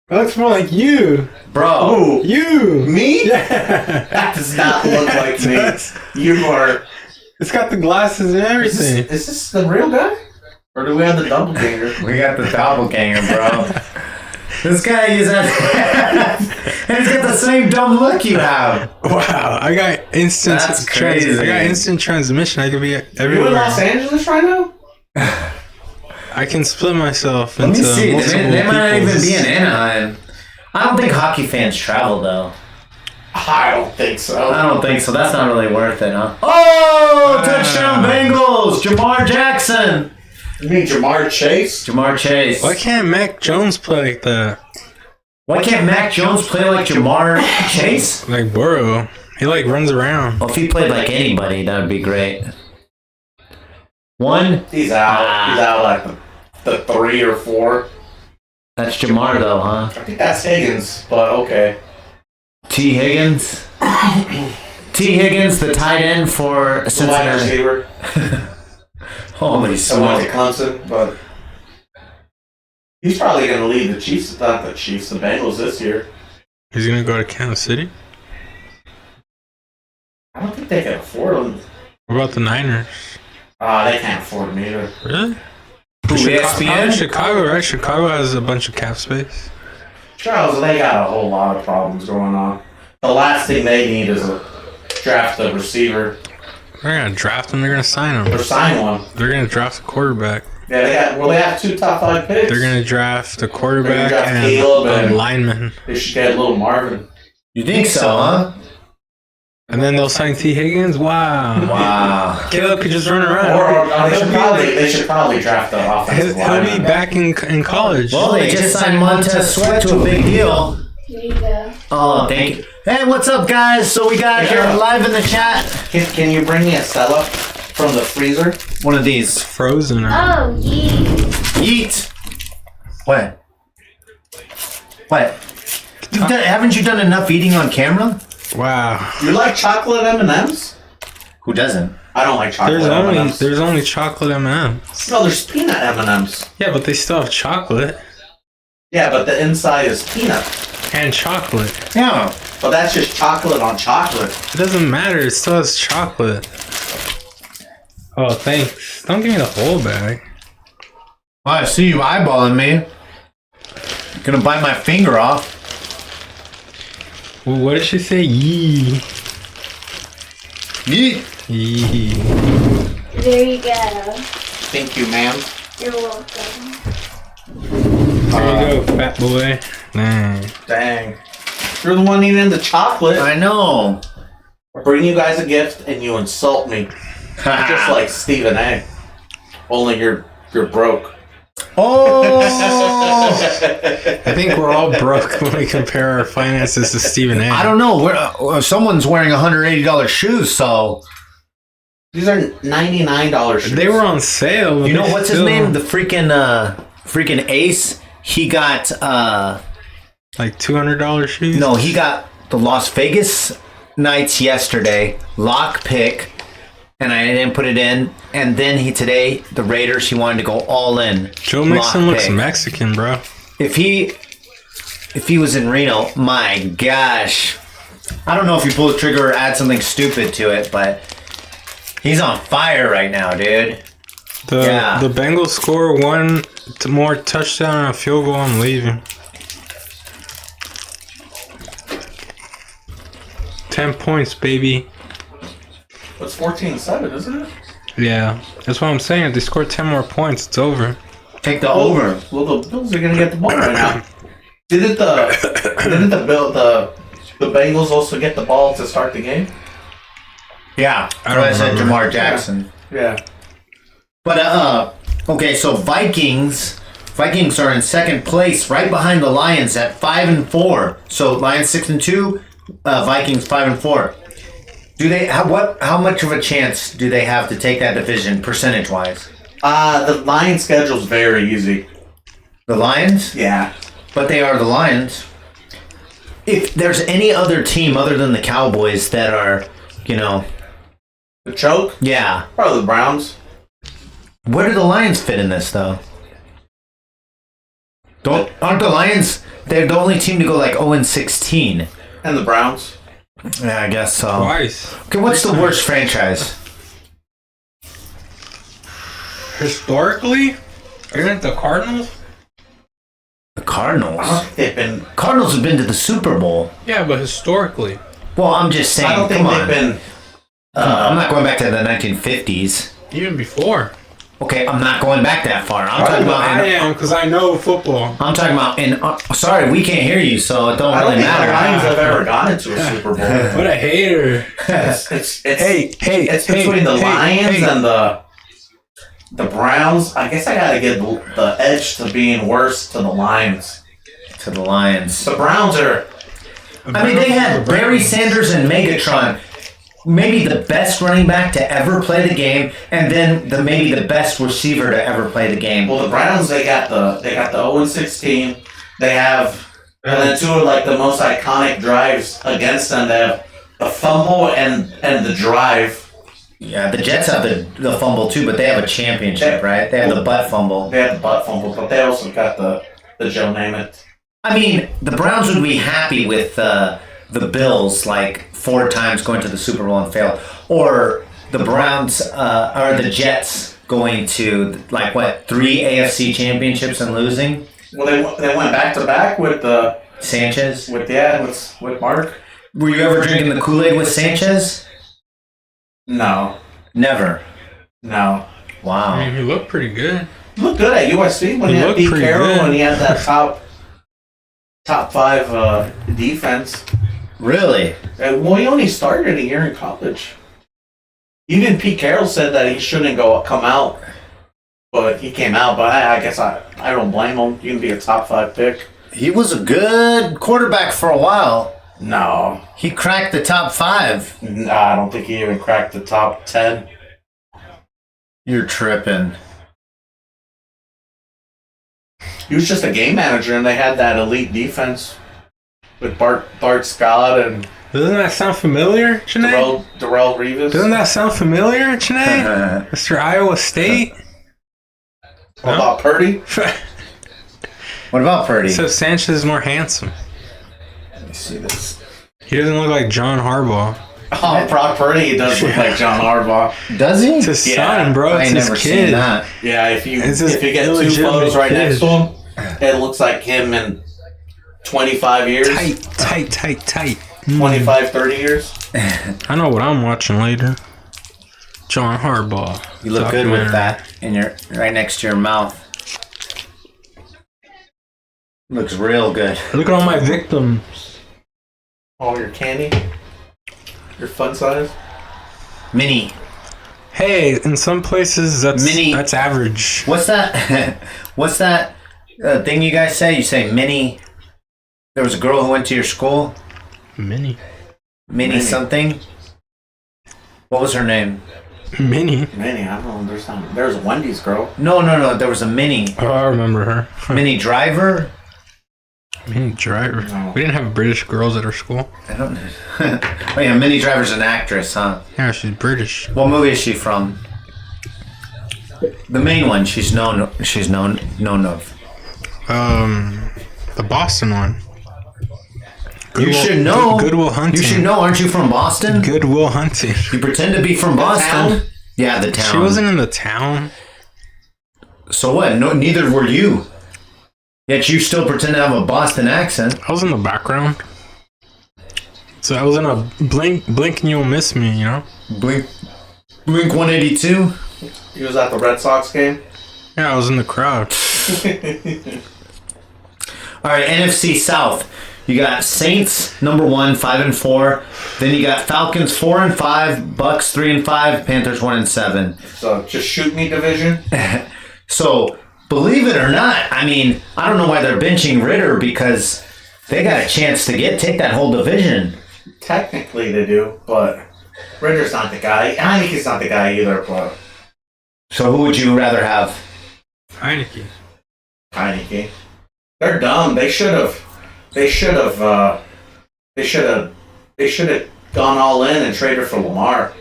That looks more like you. Bro. Ooh. You. Me? Yeah. That does not look like It me. does. You are. It's got the glasses and everything. Is this the real guy? Or do we have the doppelganger? We got the doppelganger, bro. This guy is and he's got the same dumb look you have. Wow, I got instant. That's crazy. I got instant transmission. I can be Are you in everywhere. Los Angeles right now? I can split myself Let me into see. multiple They might not even peoples. be in Anaheim. I don't think hockey fans travel though. I don't think so. I don't think so. That's not really worth it, huh? Oh, touchdown Bengals! Jamar Jackson. You mean Jamar Chase? Jamar Chase. Why can't Mac Jones play like that? Why can't Mac Jones play like Jamar Chase? Like Burrow. He like runs around. Well, if he played like anybody, that would be great. One. He's out. He's out like the 3 or 4. That's Jamar though, huh? I think that's Higgins, but okay. T. Higgins. T. Higgins, the tight end for The wide Cincinnati. receiver. Holy I went smoke. to Clemson, but he's probably going to lead the Chiefs, not the Chiefs, the Bengals this year. He's gonna go to Kansas City. I don't think they can afford him. What about the Niners? They can't afford him either. Really? Who, ESPN? Chicago, right? Chicago has a bunch of cap space. Charles, they got a whole lot of problems going on. The last thing they need is a draft a receiver They're gonna draft him. They're gonna sign him. or sign one. They're gonna draft a quarterback. Yeah, they have 2 top 5 picks. They're gonna draft a quarterback draft and Caleb a and- lineman, They should get little Marvin. You think so, huh? and then they'll sign T. Higgins. Wow. Wow. Caleb could just run Or around. they should probably draft the He'll offensive be lineman. back in college. Well, they just signed Montez Sweat to a big deal. There you go. Oh, thank you. Hey, what's up, guys? So we got here live in the chat. Can you bring me a Stella from the freezer? One of these. Frozen. Oh, yee. Yeet. What? What? Haven't you done enough eating on camera? Wow. You like chocolate M&Ms? Who doesn't? I don't like chocolate M&Ms. There's only chocolate M&Ms. No, there's peanut M&Ms. Yeah, but they still have chocolate Yeah, but the inside is peanut. and chocolate. Yeah. But that's just chocolate on chocolate. It doesn't matter. It still has chocolate. Oh, thanks. Don't give me the whole bag. Oh, I see you eyeballing me. Gonna bite my finger off. Well, what did she say? Yee. Yeet. Yee. There you go. Thank you, ma'am. You're welcome. There you go, fat boy. Nah. Dang. You're the one eating the chocolate. I know. I bring you guys a gift and you insult me. Just like Stephen A. Only you're broke. Oh. I think we're all broke when we compare our finances to Stephen A. I don't know. Someone's wearing $180 shoes, so These are $99 shoes. They were on sale. you know but what's his still- name? The freaking Ace. He got Like $200 shoes? no, he got the Las Vegas Knights yesterday, lock pick, and I didn't put it in. And then today the Raiders, he wanted to go all in. Joe Mixon lock looks pick. Mexican, bro. If he was in Reno, my gosh. I don't know if you pull the trigger or add something stupid to it, but he's on fire right now, dude. Yeah. The Bengals score one more touchdown and a field goal. I'm leaving. 10 points, baby. It's 14-7, isn't it? Yeah, that's what I'm saying. If they score 10 more points, it's over. Take the over. Well, the Bills are gonna get the ball right now. Didn't the Bengals also get the ball to start the game? Yeah. I don't I said remember. Jamar Jackson. Yeah. But okay, so Vikings Vikings are in second place, right behind the Lions at 5-4. So Lions 6-2, Vikings 5-4. Do they how much of a chance do they have to take that division percentage wise? The Lions' schedule's very easy. The Lions? Yeah. But they are the Lions. If there's any other team other than the Cowboys that are, The choke? yeah. Probably the Browns. Where do the Lions fit in this, though? Aren't the Lions? They're the only team to go like 0-16. And the Browns. Yeah, I guess so. Twice. Okay, what's the worst franchise? Historically, isn't it the Cardinals? The Cardinals. They've been. Cardinals have been to the Super Bowl. Yeah, but historically. Well, I'm just saying. I don't think come they've on. been. I'm not going back to the 1950s. Even before. Okay, I'm not going back that far. I'm talking about. I am, because I know football. I'm talking about. Sorry, we can't hear you, so it don't I don't really think the matter. Lions have ever gone into a Super Bowl. What a hater. It's It's between the Lions and the Browns. I guess I gotta give the edge to being worse to the Lions. To the Lions. The Browns are. I mean, they had Barry Sanders and Megatron, maybe the best running back to ever play the game, and then maybe the best receiver to ever play the game. Well, the Browns they got the 0-16. They have and then two of like the most iconic drives against them. They have the fumble and the drive. Yeah, the Jets have the fumble too, but they have a championship, right? They have the butt fumble. They have the butt fumble, but they also got the Joe Namath. I mean, the Browns would be happy with the Bills like 4 times going to the Super Bowl and fail, or the Browns or the Jets going to like 3 AFC championships and losing. Well, they went back to back with Sanchez. with Mark. Were you ever drinking the Kool-Aid with Sanchez? No, Never. no. I Wow. mean, he looked pretty good. He looked good at USC when he had looked Pete pretty Carroll good. and he had that top 5 defense. Really? Well, he only started a year in college. Even Pete Carroll said that he shouldn't come out, but he came out. But I guess I don't blame him. You can be a top 5 pick. He was a good quarterback for a while. No, He cracked the top 5. I don't think he even cracked the top 10. You're tripping. He was just a game manager, and they had that elite defense with Bart Scott and Doesn't that sound familiar, Janae? Darrell Revis. Doesn't that sound familiar, Janae? Mr. Iowa State? What about Purdy? What about Purdy? Except Sanchez is more handsome. Let me see this. He doesn't look like John Harbaugh. Oh, Brock Purdy does look like John Harbaugh. Does he? It's his Yeah, son, bro. I It's ain't his never kid. seen that. Yeah, if you It's his get 2 illegitimate photos right kid. next to him, it looks like him in 25 years. Tight. 25, 30 years. I know what I'm watching later. John Harbaugh. You look good with Documentary. that in your right next to your mouth. Looks real good. Look at all my victims. Oh, your candy? Your fun size? Mini. Hey, in some places Mini- that's average. What's that? What's that thing you guys say? You say mini. There was a girl who went to your school. Mini. Mini something. What was her name? Mini. Manny, I don't know. There's a Wendy's girl. No. There was a mini. Oh, I remember her. Mini driver. Mini Driver. No. We didn't have British girls at our school. I don't know. Oh yeah, Mini Driver's an actress, huh? Yeah, she's British. What movie is she from? The main one she's known of. The Boston one. You should know. Good Will Hunting. You should know. Aren't you from Boston? Good Will Hunting. You pretend to be from Boston. town? Yeah, the town. She wasn't in the town. So what? No, neither were you. Yet you still pretend to have a Boston accent. I was in the background. So I was in a blink and you'll miss me, you know? Blink 182. He was at the Red Sox game. Yeah, I was in the crowd. All right, NFC South. You got Saints #1, 5-4. Then you got Falcons 4-5, Bucks 3-5, Panthers 1-7. So just shoot me division. So believe it or not, I mean, I don't know why they're benching Ritter because they got a chance to take that whole division. Technically they do, but Ritter's not the guy. Heineke's not the guy either, but So who would you rather have? Heineke. Heineke. They're dumb. They should have gone all in and traded for Lamar.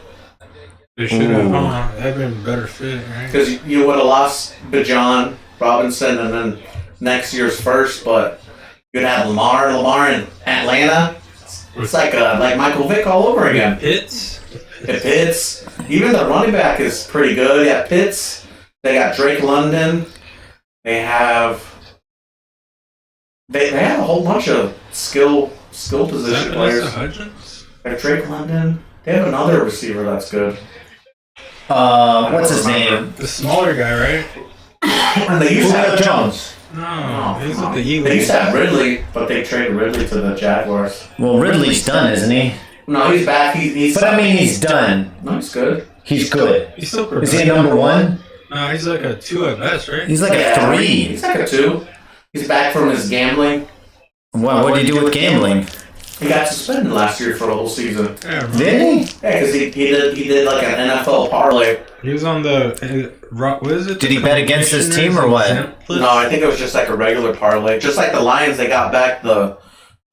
They should have. That'd been a better fit, right? Because you would have lost Bajan, Robinson, and then next year's first, but you'd have Lamar in Atlanta. It's like Michael Vick all over again. Pitts. Pitts. Even the running back is pretty good. Yeah, Pitts. They got Drake London. They have a whole bunch of skill position players. Hudgens? They have Drake London. They have another receiver that's good. What's his name? The smaller guy, right? And they used to have Jones. No, he's with the They Eagles. used to have Ridley, but they traded Ridley to the Jaguars. Well, Ridley's done, isn't he? No, he's back. He's He's done. No, he's good. He's good. He's still Is he a number one? No, he's like a 2 at best, right? He's like a 3. He's like a 2. He's back from his gambling. Wow, what did he do with gambling? He got suspended last year for the whole season. Yeah, Did he? Yeah, because he did like an NFL parlay. he was on the what is it? Did he bet against his team or what? No, I think it was just like a regular parlay. Just like the Lions, they got back the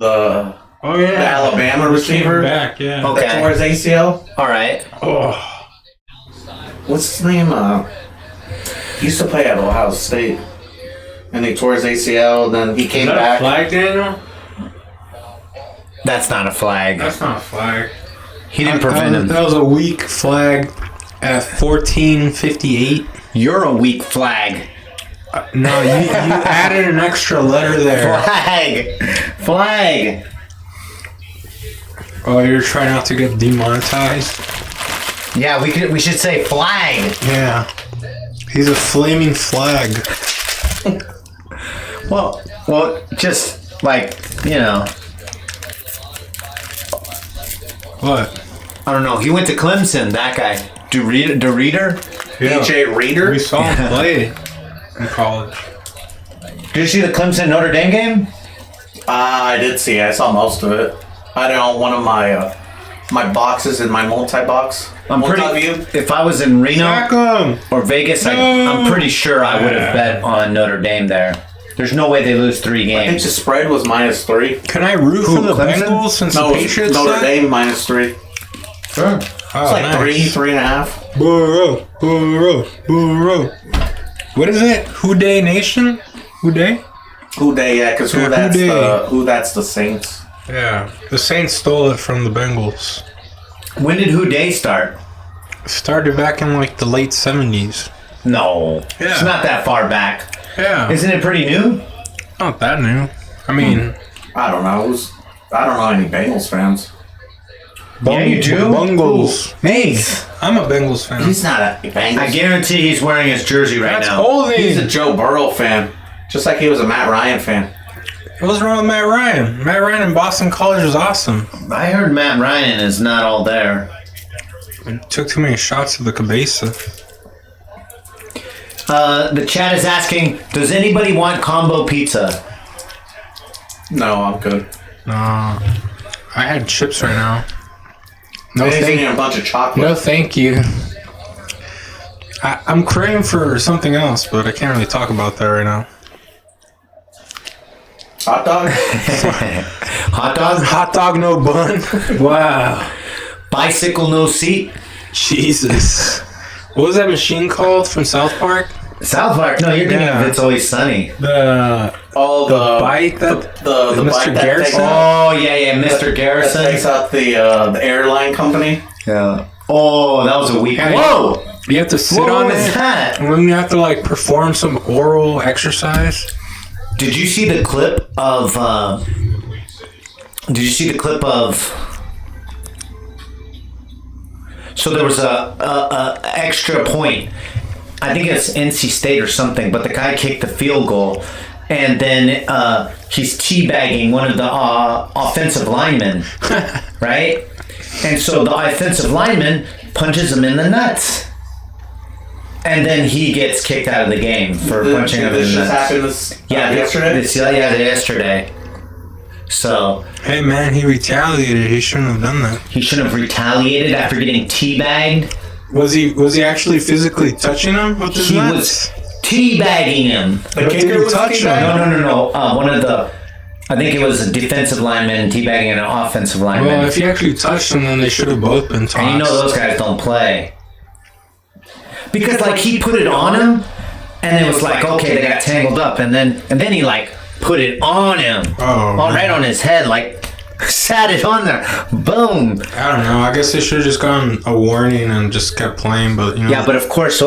Oh yeah, the Alabama He receiver. came back, yeah. Okay. That tore his ACL. All right. Oh, What's his name? He used to play at Ohio State, and he tore his ACL. Then he came is that back. a flag, Daniel? That's not a flag. That's not a flag. He didn't prevent him. That was a weak flag at 14:58. You're a weak flag. No, you added an extra letter there. Flag. Oh, you're trying not to get demonetized? Yeah, we should say flag. Yeah. He's a flaming flag. Well, just like, What? I don't know. He went to Clemson. That guy, DeReader. Yeah. DJ Reader. We saw him play in college. Did you see the Clemson Notre Dame game? I did see. I saw most of it. I had it on one of my my boxes in my multi-box. Multi-view. If I was in Reno Sack him! or Vegas, I'm pretty sure I would have bet on Notre Dame there. There's no way they lose 3 I think games. the spread was -3. Can I root Who, for the Clemson? Bengals since No, the Patriots? Notre suck? Dame -3. Sure. Oh, It's like nice. 3.5. Burrow. What is it? Who Day Nation? Who Day? Who Day? Yeah, because Yeah, that's the Saints. Yeah, the Saints stole it from the Bengals. When did Who Day start? Started back in like the late 70s. No. Yeah. It's not that far back. Yeah, Isn't it pretty new? not that new. I mean, I don't know. I don't know any Bengals fans. Yeah, you do? Bengals. Hey, I'm a Bengals fan. He's not a Bengals. I guarantee he's wearing his jersey right That's now. He's a holding. Joe Burrow fan, just like he was a Matt Ryan fan. What's wrong with Matt Ryan? Matt Ryan in Boston College was awesome. I heard Matt Ryan is not all there. It took too many shots of the cabeza. The chat is asking, does anybody want combo pizza? No, I'm good. I had chips right now. No, Anything in thank a bunch of chocolate. No, thank you. I'm craving for something else, but I can't really talk about that right now. Hot dog. Hot dog? Hot dog, no bun. Wow. Bicycle, no seat? Jesus. What was that machine called from South Park? South Park? No, you're thinking Yeah. of It's Always Sunny. The bike that the Mr. bike that Garrison? takes- Oh, yeah, Mr. that Garrison. takes out the airline company. Yeah. Oh, that was a weak. Hey. Whoa! you have to sit What on was it, that? and then you have to like perform some oral exercise. Did you see the clip of? Did you see the clip of? So there was a extra point. I think it's NC State or something, but the guy kicked the field goal, and then he's teabagging one of the offensive linemen, right? And so the offensive lineman punches him in the nuts. And then he gets kicked out of the game for punching him in This the just nuts. happened yesterday? Yesterday. So Hey man, he retaliated. He shouldn't have done that. he shouldn't have retaliated after getting teabagged. Was he actually physically touching him with his He nuts? was teabagging him. The kicker was touch him? No. One of the, I think it was a defensive lineman teabagging an offensive lineman. Well, if he actually touched him, then they should have both been tossed. And you know those guys don't play. Because like he put it on him, and it was like, okay, they got tangled up, and then he like put it on him, right on his head, like sat it on there, boom. I don't know. I guess they should have just gotten a warning and just kept playing. But you know, Yeah, but of course, they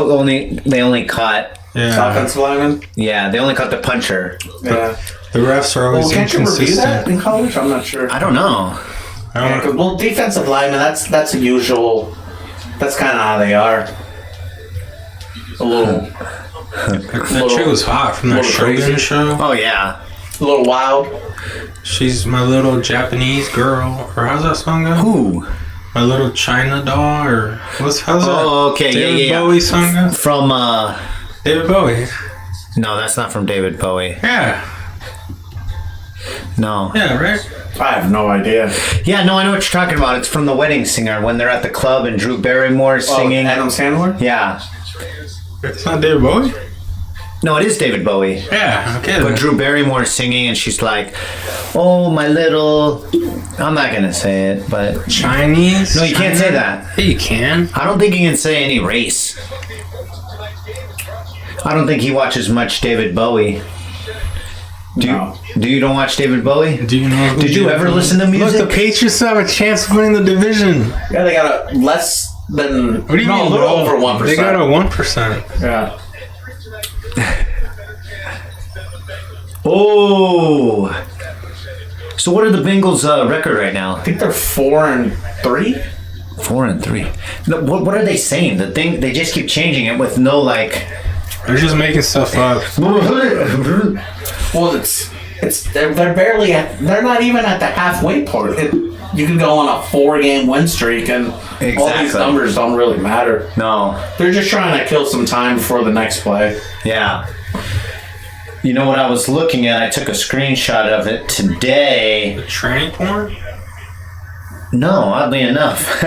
only caught. Offensive lineman? Yeah, they only caught the puncher. Yeah. the refs are always Can't you review that inconsistent. in college? I'm not sure. I don't know. I don't know. Defensive lineman, that's a usual. That's kind of how they are. A little That chick was hot from that little Shogun crazy. show. Oh yeah. wild. She's my little Japanese girl, or how's that song go? Who? My little China doll, or how's that? Oh, okay, David yeah. Bowie song go? From David Bowie. no, that's not from David Bowie. Yeah, No. yeah, right. I have no idea. Yeah, no, I know what you're talking about. It's from The Wedding Singer when they're at the club and Drew Barrymore is singing. Adam Sandler? Yeah. It's not David Bowie. No, it is David Bowie. Yeah, okay. But then. Drew Barrymore is singing and she's like, "Oh, my little," I'm not gonna say it, but Chinese. no, you can't say that. Yeah, you can. I don't think you can say any race. I don't think he watches much David Bowie. No. Do you don't watch David Bowie? Do you know? Did you ever listen to music? Look, the Patriots have a chance of winning the division. Yeah, they got a less than. What do you mean? A little over 1%. They got a 1%. Yeah. Oh. So what are the Bengals' record right now? I think they're 4-3. 4-3. No, what are they saying? The thing they just keep changing it with no like. They're just making stuff up. Well, they're barely at. They're not even at the halfway part. You can go on a 4-game win streak, and all these Exactly. numbers don't really matter. No. They're just trying to kill some time before the next play. Yeah. You know what I was looking at? I took a screenshot of it today. Tranny porn? No, oddly enough.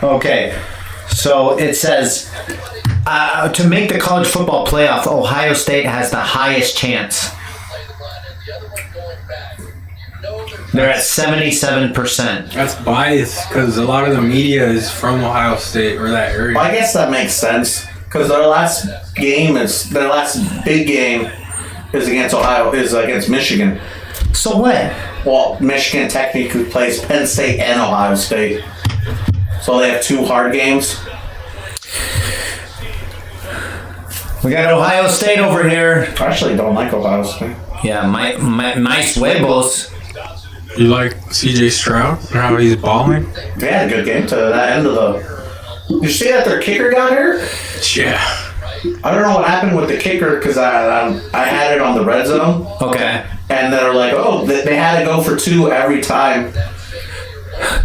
Okay. So it says to make the college football playoff, Ohio State has the highest chance. They're at 77%. That's biased because a lot of the media is from Ohio State or that area. Well, I guess that makes sense because their last big game is against Michigan. So what? Well, Michigan technically plays Penn State and Ohio State, so they have 2 hard games. We got Ohio State over here. I actually don't like Ohio State. Yeah, my nice huevos. You like CJ Stroud and how he's balling? They had a good game to that end of the. Did you see that their kicker got hurt? Yeah. I don't know what happened with the kicker because I had it on the red zone, Okay. and they were like, oh, they had to go for 2 every time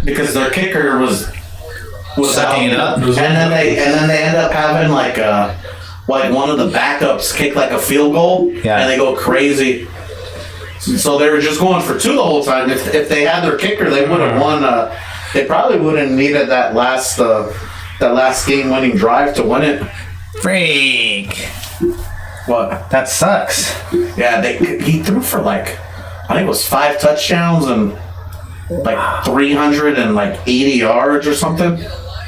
because their kicker was Sucking out. it up. And then they end up having like one of the backups kick like a field goal, Yeah. and they go crazy. So they were just going for 2 the whole time. If they had their kicker, they would have won. They probably wouldn't have needed that last game-winning drive to win it. Freak. What? That sucks. Yeah, he threw for I think it was 5 touchdowns and 380 yards or something.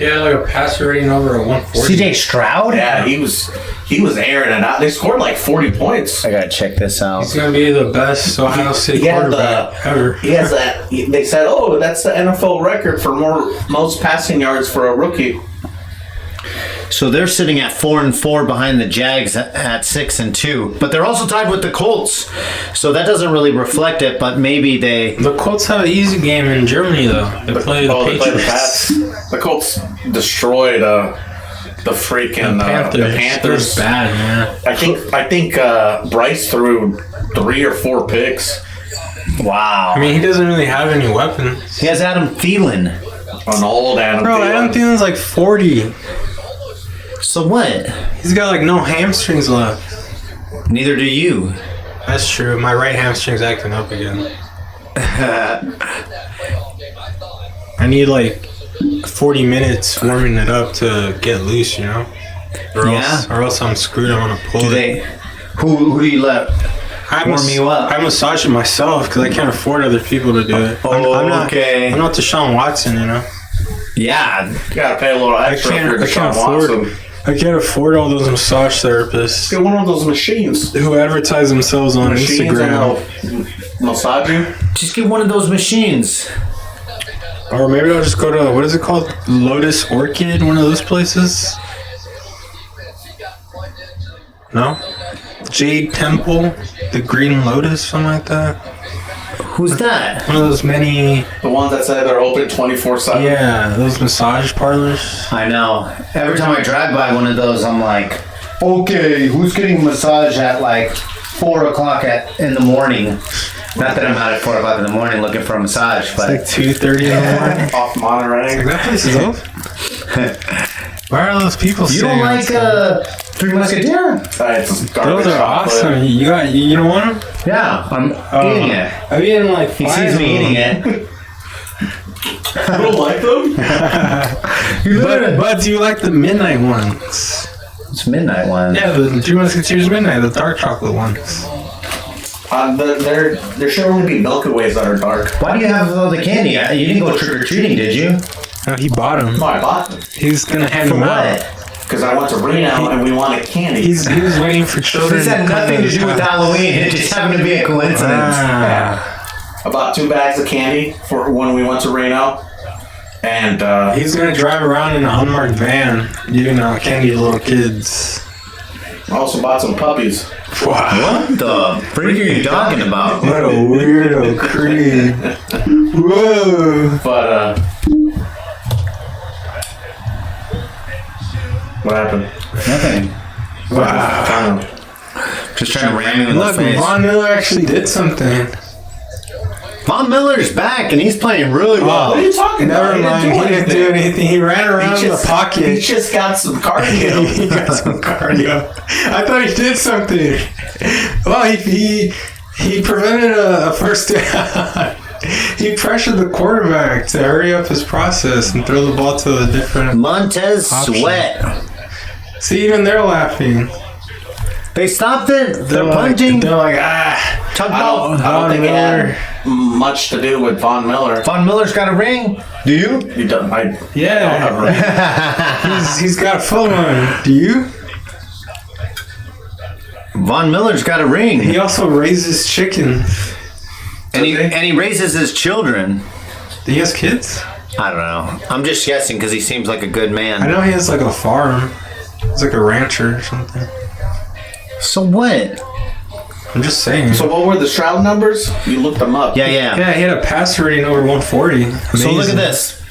Yeah, like a passer rating over a 140. CJ Stroud? Yeah, he was airing it out. They scored 40 points. I gotta check this out. He's gonna be the best Ohio State He had quarterback ever. He has that. They said, "Oh, that's the NFL record for most passing yards for a rookie." So they're sitting at 4-4 behind the Jags at 6-2, but they're also tied with the Colts. So that doesn't really reflect it, but maybe they. The Colts have an easy game in Germany though. They play the They played the Patriots. Pats. The Colts destroyed the freaking Panthers. the Panthers. They're bad, man. I think Bryce threw 3 or 4 picks. Wow. I mean, he doesn't really have any weapons. He has Adam Thielen. An old Adam. Bro, Thielen. Adam Thielen's like 40. So what? He's got like no hamstrings left. Neither do you. That's true. My right hamstring's acting up again. I need like 40 minutes warming it up to get loose, you know? Or else I'm screwed. I'm gonna pull it. Who do you let warm you up? I massage it myself because I can't afford other people to do it. I'm not, okay. I'm not Deshaun Watson, you know? Yeah. You gotta pay a little extra if you're Deshaun Watson. I can't afford all those massage therapists Get one of those machines. who advertise themselves on Instagram. Massage you? Just get one of those machines. Or maybe I'll just go to, what is it called? Lotus Orchid, one of those places? No? Jade Temple, the Green Lotus, something like that. Who's that? One of those many, The ones that say they're open 24/7. yeah, those massage parlors. I know. Every time I drive by one of those, I'm like, okay, who's getting a massage at like 4 o'clock in the morning? Not that I'm out at 4 o'clock in the morning looking for a massage, but Like 2:30 in the morning. Off Monterey. That place is open. Why are all those people you staying don't like outside? Three Musketeers? It's garbage Those are chocolate. awesome. You don't want them? Yeah, I'm eating it. I've eaten like He 5 sees of me eating them. it. You don't like them? But do you like the midnight ones? It's midnight one. Yeah, the Three Musketeers midnight, the dark chocolate ones. There should only be Milky Ways that are dark. Why do you have all the candy? You didn't go trick or treating, did you? No, he bought them. No, I bought them. He's gonna hand For them out. what? Because I went to Reno and we wanted candy. He was waiting for children. This had nothing to do with Halloween. It just happened to be a coincidence. I bought 2 bags of candy for when we went to Reno. And He's gonna drive around in an unmarked van, giving out candy to little kids. I also bought some puppies. Wow. What the freak are you talking about? What a weirdo creed. Whoa. But what happened? Nothing. Wow. Just trying to ram you in the Look, face. Von Miller actually did something. Von Miller's back and he's playing really well. What are you talking about? Never mind. He didn't do anything. He ran around in the He pocket. just got some cardio. He got some cardio. I thought he did something. Well, he prevented a first down. He pressured the quarterback to hurry up his process and throw the ball to a different Montez option. Sweat. See, even they're laughing. They stopped it. They're like, punting. They're like, I Tug don't think it had much to do with Von Miller. Von Miller's got a ring. Do you? He doesn't. Yeah. He's got a full one. Do you? Von Miller's got a ring. He also raises chickens. And he raises his children. He has kids? I don't know. I'm just guessing because he seems like a good I man. know he has like a farm. He's like a rancher or something. So what? I'm just saying. So what were the Stroud numbers? You looked them up. Yeah. Yeah, he had a passer rating over 140. Amazing. So look at this.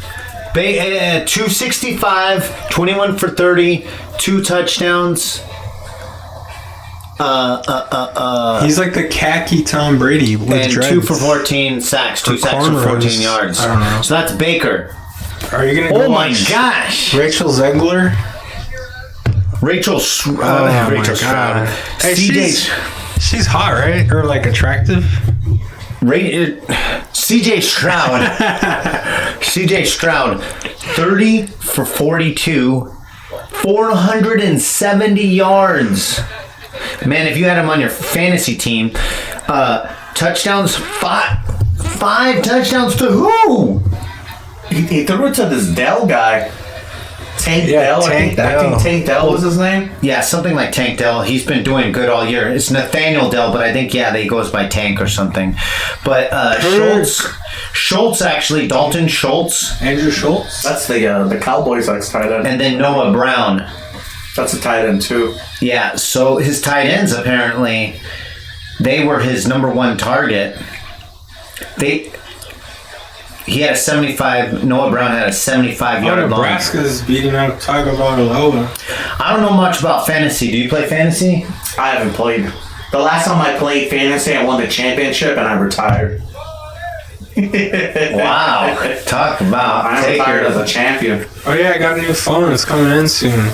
265, 21 for 30, 2 touchdowns. He's like the khaki Tom Brady with And dreads. 2 for 14 sacks. 2 sacks for 14 yards. I don't know. So that's Baker. Are you gonna go Oh my watch gosh. Rachel Zegler? Rachel Stroud. Rachel Stroud. Hey, CJ she's hot, right? Or like attractive? CJ Stroud. CJ Stroud. 30 for 42. 470 yards. Man, if you had him on your fantasy team, touchdowns, five touchdowns to who? He threw it to this Dell guy. Tank Yeah, Dell. Tank I Dell. think Tank Dell was his name. Yeah, something like Tank Dell. He's been doing good all year. It's Nathaniel Dell, but I think, he goes by Tank or something. But Schultz actually, Dalton Schultz, Andrew Schultz? That's the Cowboys tight end. and then Noah Brown. That's a tight end too. Yeah, so his tight ends, apparently, they were his number one target. He had a 75, Noah Brown had a 75-yard long. Nebraska's beating out Tagovailoa. I don't know much about fantasy. Do you play fantasy? I haven't played. The last time I played fantasy, I won the championship and I retired. Wow. Talk about I retired as a champion. Oh yeah, I got a new phone. It's coming in soon.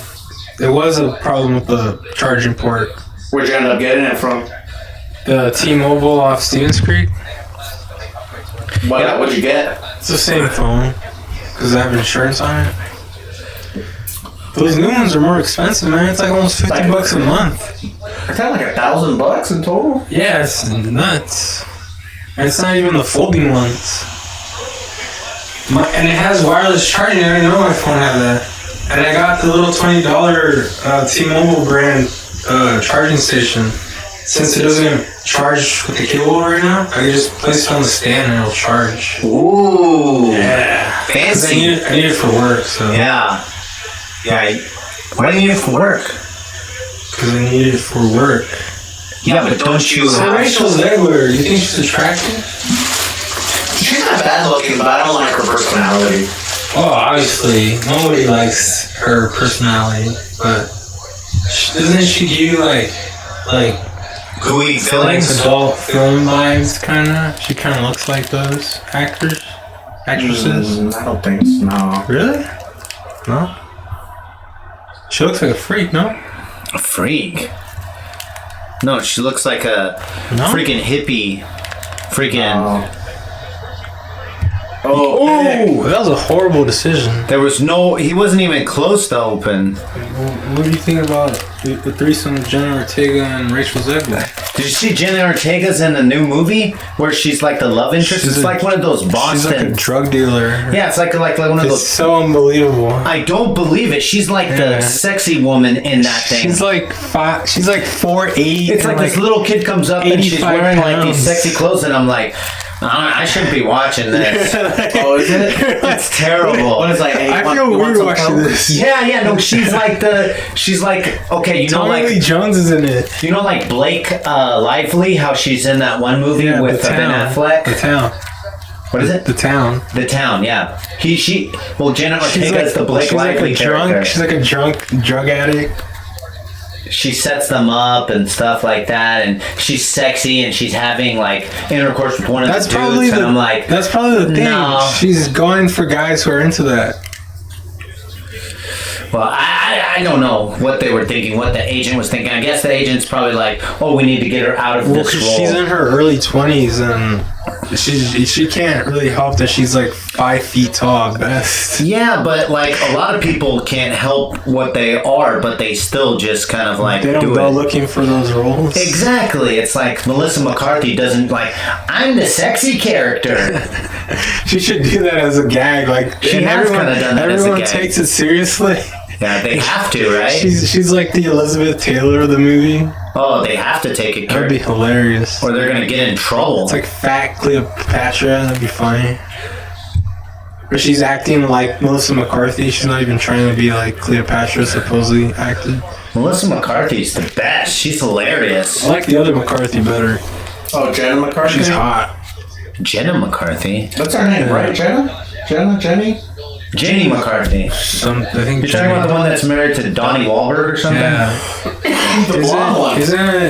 There was a problem with the charging port. Where'd you end up getting it from? The T-Mobile off Stevens Creek. What'd you get? It's the same phone because I have insurance on it. Those new ones are more expensive, man. It's like almost $50 a month. Is that like $1,000 in total? Yeah, it's nuts. And it's not even the folding ones. And it has wireless charging. I didn't know my phone had that. And I got the little $20 T-Mobile brand charging station. Since it doesn't charge with the cable right now, I can just place it on the stand and it'll charge. Ooh. Yeah. Fancy. I need it for work, so. Yeah. Yeah. Why do you need it for work? Because I need it for work. Yeah, but don't you... So Rachel Zegler, you think she's attractive? She's not bad looking, but I don't like her personality. Oh, obviously, nobody likes her personality, but doesn't she give you like gooey feelings? adult film vibes, kind of? She kind of looks like those actresses. I don't think so. No. Really? No? She looks like a freak, no? A freak? No, she looks like a freaking hippie. Freaking... Oh, that was a horrible decision. There was no... He wasn't even close to open. What do you think about the threesome with Jenna Ortega and Rachel Zegler? Did you see Jenna Ortega's in the new movie where she's like the love interest? It's like one of those Boston... She's like a drug dealer. Yeah, it's like one of those... It's so unbelievable. I don't believe it. She's like the sexy woman in that thing. She's like 4'8". It's like this little kid comes up and she's wearing like these sexy clothes, and I'm like, I shouldn't be watching this. Oh, is it? It's terrible. What is like? Hey, I feel weird watching this. Yeah, no, she's like okay, you know, Tommy like Lee Jones is in it. you know, like Blake Lively, how she's in that one movie with Ben Affleck. The Town. What is it? The Town. The Town. Yeah. Jenna Ortega's the Blake Lively character. She's like a drunk drug addict. She sets them up and stuff like that, and she's sexy, and she's having like intercourse with one of the dudes, and I'm like, that's probably the thing. No. She's going for guys who are into that. Well, I don't know what they were thinking, what the agent was thinking. I guess the agent's probably like, oh, we need to get her out of this role. She's in her early 20s, and she can't really help that she's like 5 feet tall at best. Yeah, but like a lot of people can't help what they are, but they still just kind of like they don't go looking for those roles. Exactly. It's like Melissa McCarthy doesn't like, I'm the sexy character. She should do that as a gag. Like she has kind of done that as a gag. Everyone takes it seriously. Yeah, they have to, right? She's like the Elizabeth Taylor of the movie. Oh, they have to take it. That'd be hilarious. Or they're gonna get in trouble. It's like fat Cleopatra. That'd be funny. Or she's acting like Melissa McCarthy. She's not even trying to be like Cleopatra supposedly acted. Melissa McCarthy's the best. She's hilarious. I like the other McCarthy better. Oh, Jenna McCarthy? She's hot. Jenna McCarthy? That's her name, right? Jenny? Jenny McCarthy. I think you're talking about the one that's married to Donnie Wahlberg or something? Yeah. The blonde one.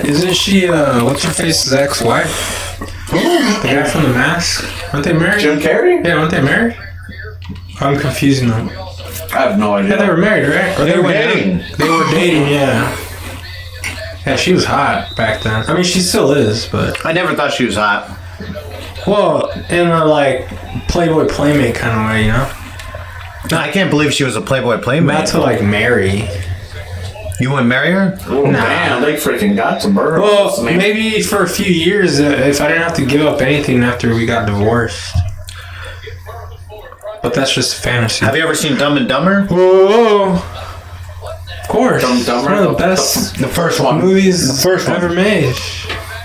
Isn't she, what's her face's ex-wife? The guy from The Mask? Aren't they married? Jim Carrey? Yeah, aren't they married? I'm confusing them. I have no idea. Yeah, they were married, right? Or They were dating. They were dating, yeah. Yeah, she was hot back then. I mean, she still is, but... I never thought she was hot. Well, in a, like, Playboy Playmate kind of way, you know? No, I can't believe she was a Playboy Playmate. Not to, like, marry. You want to marry her? Oh, Nah. damn, they freaking got some burgers. Well, maybe for a few years, if I didn't have to give up anything after we got divorced. But that's just a fantasy. Have you ever seen Dumb and Dumber? Whoa! Of course. Dumb and Dumber? One of the best The first one. movies The first one. ever made.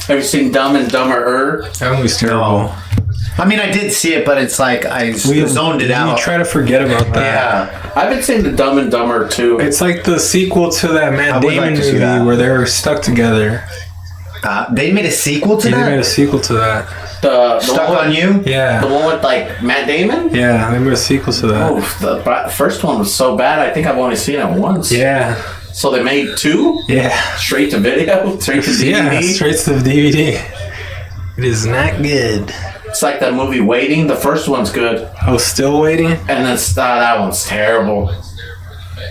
Have you seen Dumb and Dumber? That movie's terrible. I mean, I did see it, but it's like I zoned it out. You try to forget about that. Yeah. I've been seeing the Dumb and Dumber 2. It's like the sequel to that Matt would Damon like to see movie that. where they were stuck together. They made a sequel to They made that? a sequel to that. The Stuck one on with, You? The Yeah. one with, like, Matt Damon? Yeah, they made a sequel to that. Oh, the first one was so bad, I think I've only seen it once. Yeah. So they made 2? Yeah. Straight to video? Straight to DVD? Yeah, straight to the DVD. It is not good. It's like that movie Waiting. The first one's good. I was still waiting. And then that one's terrible.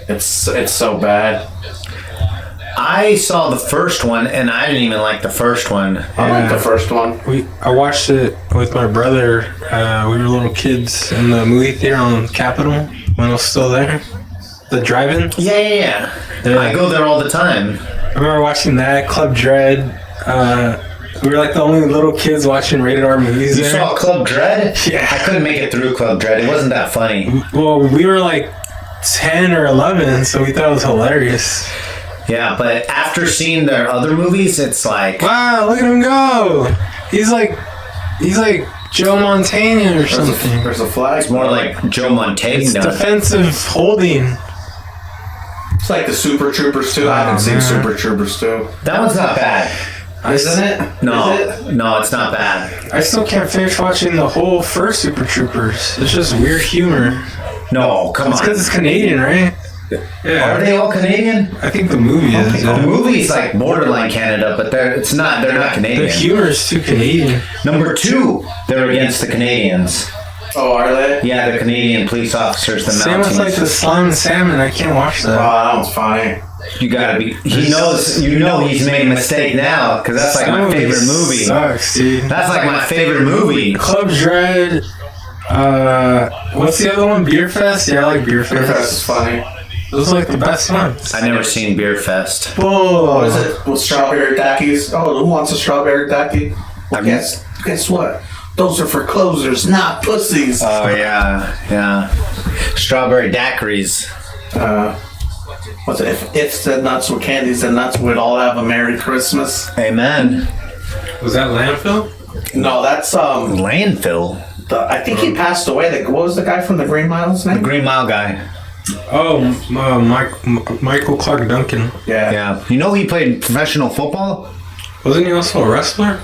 It's so bad. I saw the first one, and I didn't even like the first one. I like the first one. I watched it with my brother. We were little kids in the movie theater on Capitol when it was still there. The drive-in. Yeah. I go there all the time. I remember watching that, Club Dread. We were like the only little kids watching rated R movies You there. saw Club Dread? Yeah. I couldn't make it through Club Dread. It wasn't that funny. Well, we were like 10 or 11, so we thought it was hilarious. Yeah, but after seeing their other movies, it's like... Wow, look at him go! He's like Joe Montana or something. There's a flag. It's more like Joe Montana. It's defensive holding. It's like the Super Troopers 2. I haven't seen Super Troopers 2. That one's not bad. Isn't it? No, Is it? no, it's not bad. I still can't finish watching the whole first Super Troopers. It's just weird humor. No, come It's on. because it's Canadian, right? Yeah. Are they all Canadian? I think the movie is. The movie's like borderline Canada, but they're not The Canadian. humor is too Canadian. Number 2, they're against the Canadians. Oh, are they? Yeah, the Canadian police officers, the Same with like Mounties. the Slime and Salmon. I can't watch Oh, that. that one's funny. You gotta be. He knows. You know he's made a mistake now because that's like That my movie favorite movie. Sucks, dude. That's like my favorite movie. Club Dread. What's the other one? Beer Fest? Yeah, I like Beer Beer Fest is Fest. funny. Those are like the best ones. I never seen Beer Fest. What is Whoa. it? With strawberry dackies? Oh, who wants a strawberry dacky? Well, guess what? Those are for closers, not pussies. Oh yeah. Strawberry daiquiris. What's it? If the nuts were candies, the nuts would all have a Merry Christmas. Amen. Was that Landfill? No, that's Landfill. I think he passed away. What was the guy from the Green Mile's name? Green Mile guy. Oh, Michael Clark Duncan. Yeah. Yeah. You know he played professional football? Wasn't he also a wrestler?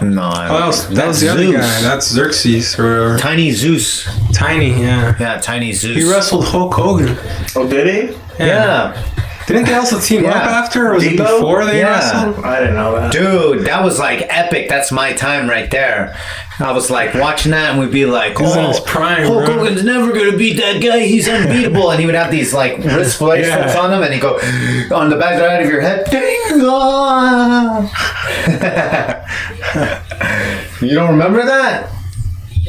No. Oh, that was the other guy. That's Xerxes or whatever. Tiny Zeus. Tiny, yeah. Yeah, Tiny Zeus. He wrestled Hulk Hogan. Oh, did he? Yeah. Didn't they also team up Yeah. after, or was it Debo? before they Yeah. wrestled? I didn't know that. Dude, that was like epic. That's my time right there. I was like watching that, and we'd be like, He's in "Oh, his prime, Hulk bro." Hogan's never gonna beat that guy. He's unbeatable." And he would have these like wrist bracelets Yeah. on him, and he'd go on the back side of your head. Ding dong. You don't remember that?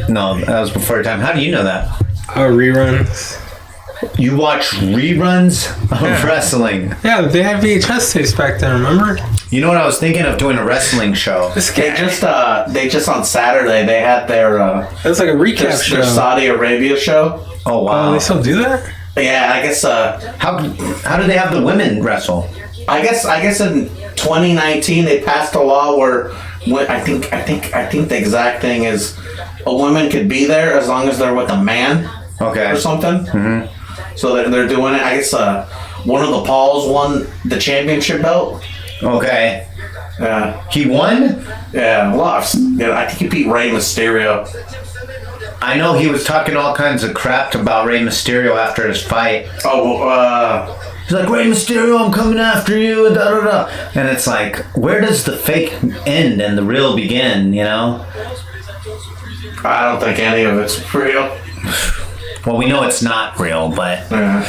No, that was before your time. How do you know that? Reruns. You watch reruns of Yeah. wrestling. Yeah, they had VHS tapes back then, remember? You know what I was thinking of doing a wrestling show. This They guy. just on Saturday they had their It was like a recap show. their Saudi Arabia show. Oh Oh, wow! they still do that? Yeah, I guess How do they have the women wrestle? I guess in 2019 they passed a law where I think the exact thing is a woman could be there as long as they're with a man Okay. or something. Mm-hmm. So they're doing it. I guess one of the Pauls won the championship belt. Okay. Yeah, He won? yeah. I think he beat Rey Mysterio. I know he was talking all kinds of crap about Rey Mysterio after his fight. Oh, He's like, Rey Mysterio, I'm coming after you, and da da da. And it's like, where does the fake end and the real begin, you know? I don't think any of it's real. Well, we know it's not real, but Yeah.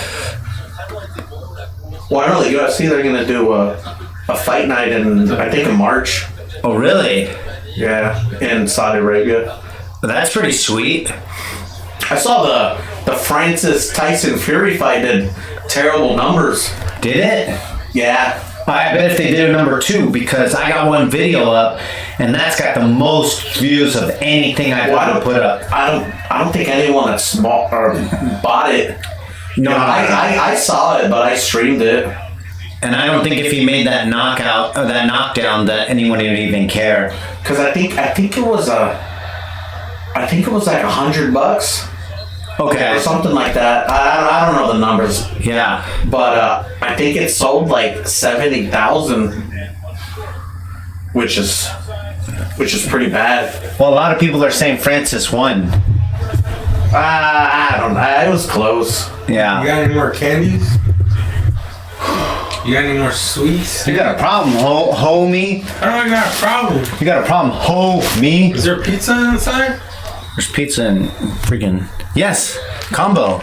Well, I know the UFC, they're going to do a fight night I think in March. oh really? Yeah, in Saudi Arabia. That's pretty sweet. I saw the Francis Tyson Fury fight did terrible numbers. Did it? Yeah. I bet if they did a number 2, because I got one video up, and that's got the most views of anything I've ever put up. I don't think anyone that small or bought it. No, You know, I saw it, but I streamed it. and I don't think if he made that knockout or that knockdown that anyone would even care. Because I think it was like $100 Okay. or something like that. I don't know the numbers, Yeah. but I think it sold like 70,000, which is pretty bad. Well, a lot of people are saying Francis won. I don't know. It was close. You Yeah. got any more candies? You got any more sweets? You got a problem, homie. I don't got a problem. You got a problem, homie. Is there pizza inside? There's pizza and freaking yes, combo.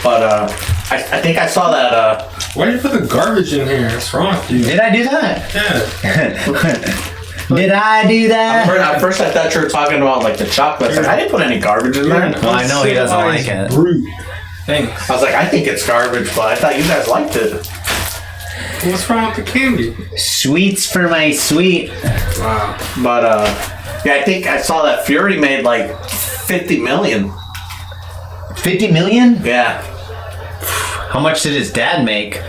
But I think I saw that. Why did you put the garbage in here? What's wrong with you? Did I do that? Yeah. Did I do that? At first, I thought you were talking about like the chocolates. Like, I didn't put any garbage in there. Well, I know he doesn't like it. Brute. Thanks. I was like, I think it's garbage, but I thought you guys liked it. What's wrong with the candy? Sweets for my sweet. Wow. But yeah, I think I saw that Fury made like 50 million. 50 million? Yeah, How much did his dad make?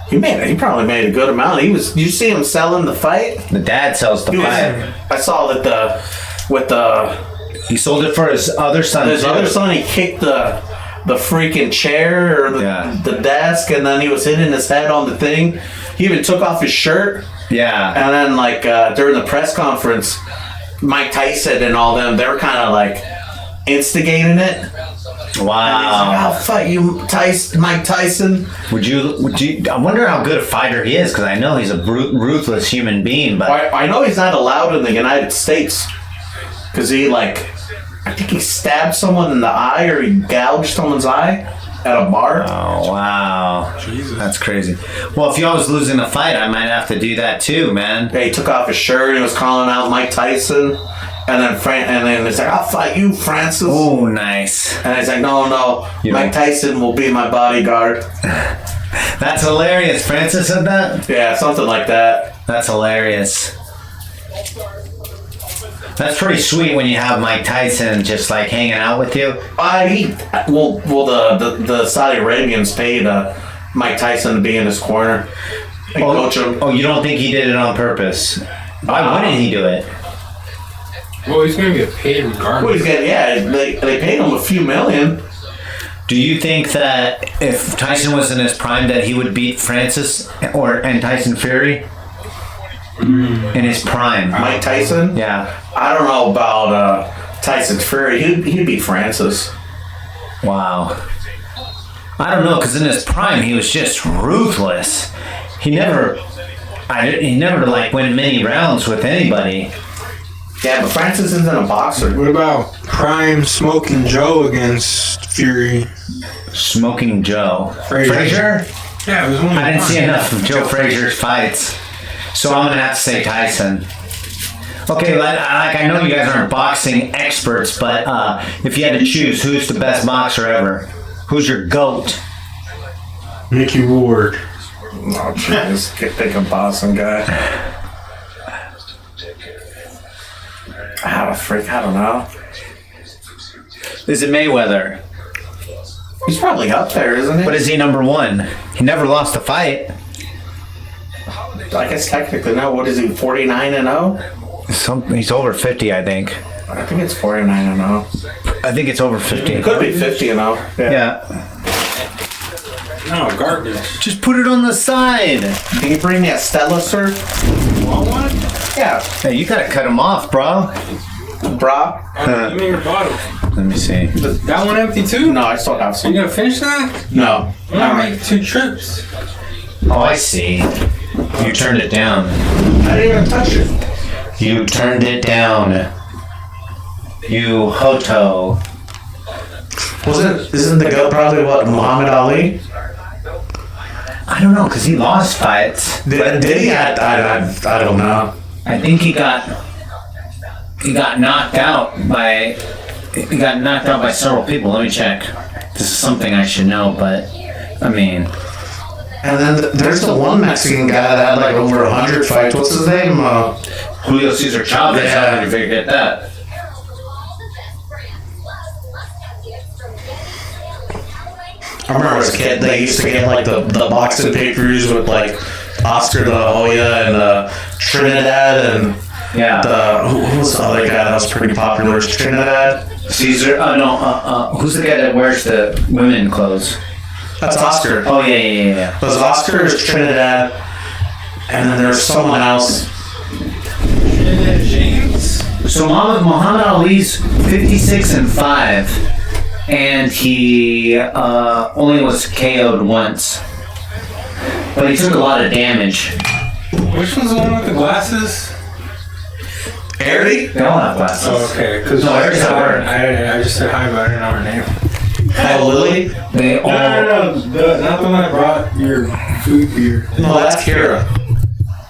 he probably made a good amount. Did you see him selling the fight? The dad sells the fight. I saw that He sold it for his other son. his too. other son, he kicked the freaking chair or the desk, and then he was hitting his head on the thing. He even took off his shirt. Yeah. And then, like, during the press conference, Mike Tyson and all them, they were kind of like instigating it. Wow. I'll fight you, Mike Tyson. Would you? I wonder how good a fighter he is, because I know he's a ruthless human being. But I know he's not allowed in the United States because I think he stabbed someone in the eye or he gouged someone's eye at a bar. oh wow, Jesus. that's crazy. Well, if y'all was losing a fight, I might have to do that too, man. Yeah, he took off his shirt and he was calling out Mike Tyson. And then it's like, I'll fight you, Francis. Oh, nice. And he's like, no, Mike Tyson will be my bodyguard. That's hilarious. Francis said that? Yeah, something like that. That's hilarious. That's pretty sweet when you have Mike Tyson just like hanging out with you. The Saudi Arabians paid Mike Tyson to be in his corner and coach him. Oh, you don't think he did it on purpose? Why wouldn't he do it? Well, he's gonna get paid regardless. Well, they paid him a few million. Do you think that if Tyson was in his prime that he would beat Francis and Tyson Fury? In his prime. Mike Tyson? Yeah. I don't know about Tyson Fury. He'd beat Francis. Wow. I don't know, because in his prime he was just ruthless. He never like went many rounds with anybody. Yeah, but Francis isn't a boxer. What about Prime Smoking Joe against Fury? Smoking Joe. Frazier? Frazier? Yeah, it was only I didn't one. see enough of Joe Frazier's fights, so I'm gonna have to say Tyson. Okay, I know you guys aren't boxing experts, but if you had to choose, who's the best boxer ever? Who's your GOAT? Mickey Ward. Oh, jeez. Pick a boxing guy. I don't know. Is it Mayweather? He's probably up there, isn't he? But is he number one? He never lost a fight. I guess technically now, what is he, 49-0? He's over 50, I think. I think it's 49-0. I think it's over 50. It could be 50-0. Yeah. No, garbage. Just put it on the side. Can you bring me a Stella, sir? Want one? Yeah. Hey, you gotta cut him off, bro. Bra? Give me your bottle. Let me see. That one empty too? No, I still have You some. gonna finish that? No. I'm gonna make 2 trips. Oh, I see. You turned it down. I didn't even touch it. You turned it down. You hoto. Isn't the GOAT probably what, Muhammad Ali? I don't know, because he lost fights. Did he? I don't know. I think he got knocked out by several people. Let me check. This is something I should know, but I mean, And then there's the one Mexican guy that had like over 100 fights. What's his name? Julio Cesar Chavez. Yeah. How did you forget that? I remember as a kid, they used to get like the boxing pay-per-views with like Oscar De La Hoya and Trinidad and Yeah. who was the other guy that was pretty popular? Trinidad? Caesar. Who's the guy that wears the women clothes? That's Oscar. Oh yeah. There's Oscar, there's Trinidad, and then there's someone else. James. So Muhammad Ali's 56-5. And he only was KO'd once. But he took a lot of damage. Which one's the one with the glasses? Harry? They all have glasses. Oh, okay. Because No, Eric's at work. I just said hi, but I didn't know her name. Oh, Lily? They all. No. Not the one that brought your food here. No, that's Kira. Oh,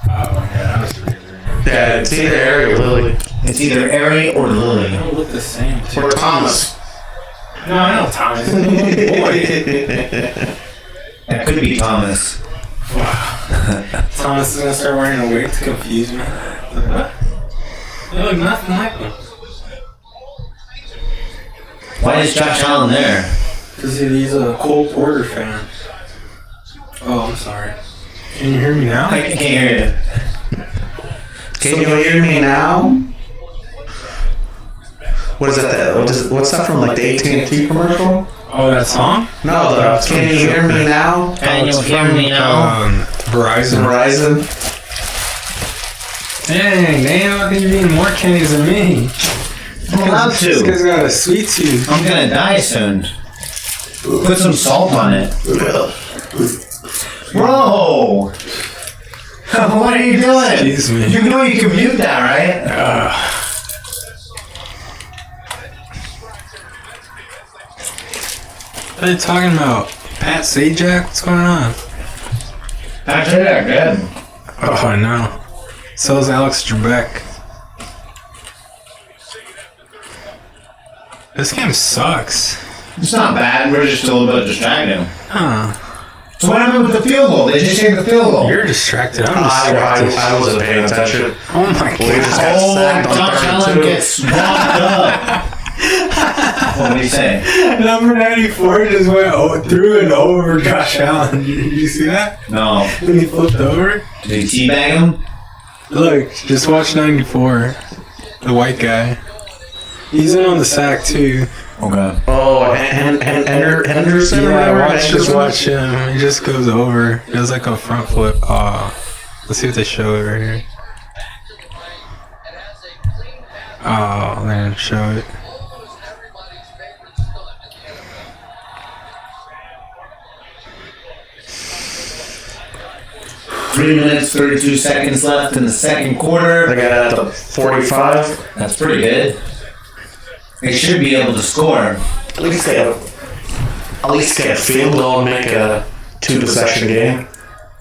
yeah, that was weird. Yeah, it's either Harry or Lily. It's either Ari or Lily. They all look the same. Or Thomas. No, I know Thomas. He's a little boy. That could be Thomas. Thomas is gonna start wearing a wig to confuse me. What? They look nothing like him. Why is Josh Allen there? Because he's a Cole Porter fan. Oh, I'm sorry. Can you hear me now? I can't hear you. Can you hear me now? What is that? What's that from? Like the AT&T commercial? Oh, that song? No, the Can you hear me now? Can you hear me now? Verizon. Verizon. Dang, I think you're eating more candies than me. I'm allowed This to. guy's got a sweet tooth. I'm gonna die soon. Put some salt on it. Bro! What are you doing? Excuse me. You know you can mute that, right? What are you talking about? Pat Sajak? What's going on? Actually, they're good. Oh, I know. So is Alex Trebek. This game sucks. It's not bad, we're just a little bit distracted. Huh. So what happened with the field goal? They just saved the field goal. You're distracted. I'm distracted. I wasn't paying attention. Oh my We just god. got sacked on Josh Allen 32. gets walked up. What did he say? Number 94 just went through and over Josh Allen. Did you see that? No. When he flipped over? Did he teabag him? Look, just watch 94. The white guy. He's in on the sack too. Okay. Oh, Henderson or Yeah, whatever? just watch him. He just goes over. He does like a front flip. Let's see if they show it right here. Oh, they didn't show it. Three minutes, 32 seconds left in the second quarter. They got at the 45. That's pretty good. They should be able to score. At least get a field goal and make a 2-possession game.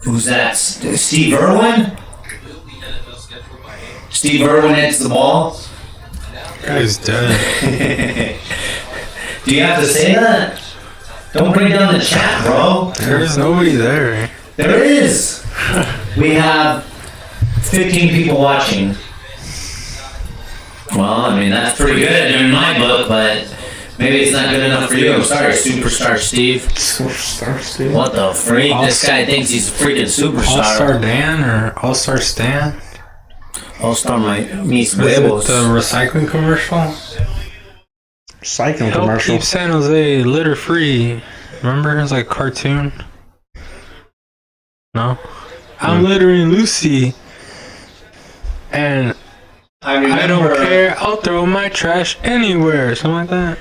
Who's that? Steve Irwin? Steve Irwin hits the ball. Guy's dead. Do you have to say that? Don't bring down the chat, bro. There's nobody there. There is. We have 15 people watching. Well, I mean, that's pretty good in my book, but maybe it's not good enough for you. Sorry, Superstar Steve. Superstar Steve. What the freak? This guy thinks he's a freaking superstar. All-Star Dan or All-Star Stan? All-Star mis Is it huevos. the recycling commercial? Cycling Help commercial. keep San Jose litter free. Remember? It was like a cartoon. No? I'm littering Lucy. And I don't care. I'll throw my trash anywhere. Something like that.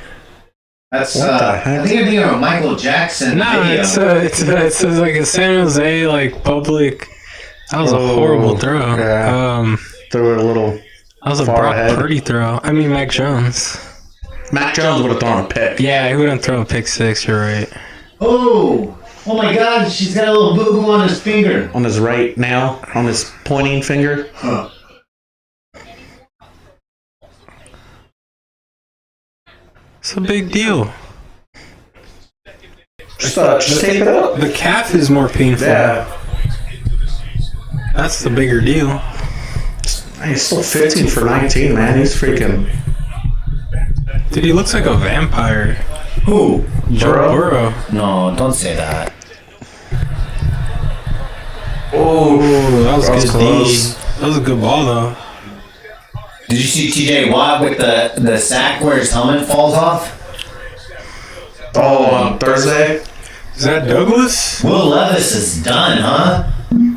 That's, What the heck? I think I'm thinking of a Michael Jackson No, video. it says like a San Jose like public. That was a horrible throw. yeah. Threw it a little. That was a Far Brock ahead. Purdy throw. I mean, Mac Jones. Mac Jones would have thrown a pick. Yeah, he wouldn't throw a pick six. You're right. Oh my God! She's got a little boo boo on his finger. On his right nail, on his pointing finger. Huh. It's a big deal. Just tape it up. The calf is more painful. Yeah. That's the bigger deal. Man, he's still 15 for 19, man. He's freaking. Dude, he looks like a vampire. Who? Joe Burrow. No, don't say that. Oh, that was That was good close. D. That was a good ball though. Did you see T.J. Watt with the sack where his helmet falls off? Oh, on Thursday? Is that Douglas? Will Levis is done, huh?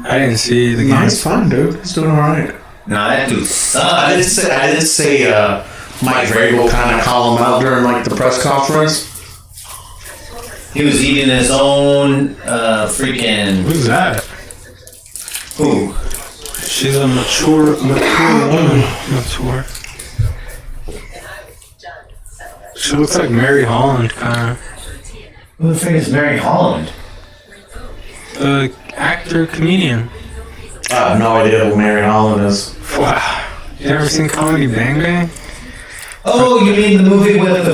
I didn't see the game. No, he's fine, dude. He's doing alright. Nah, that dude I sucks. did say Mike Vrabel kind of call him out during like the press conference. He was eating his own freaking. Who's that? Who? She's a mature woman. Mature. She looks like Mary Holland, kind of. Who the frick is Mary Holland? Actor, comedian. I have no idea who Mary Holland is. Wow. You ever seen Comedy Bang Bang? Oh, you mean the movie with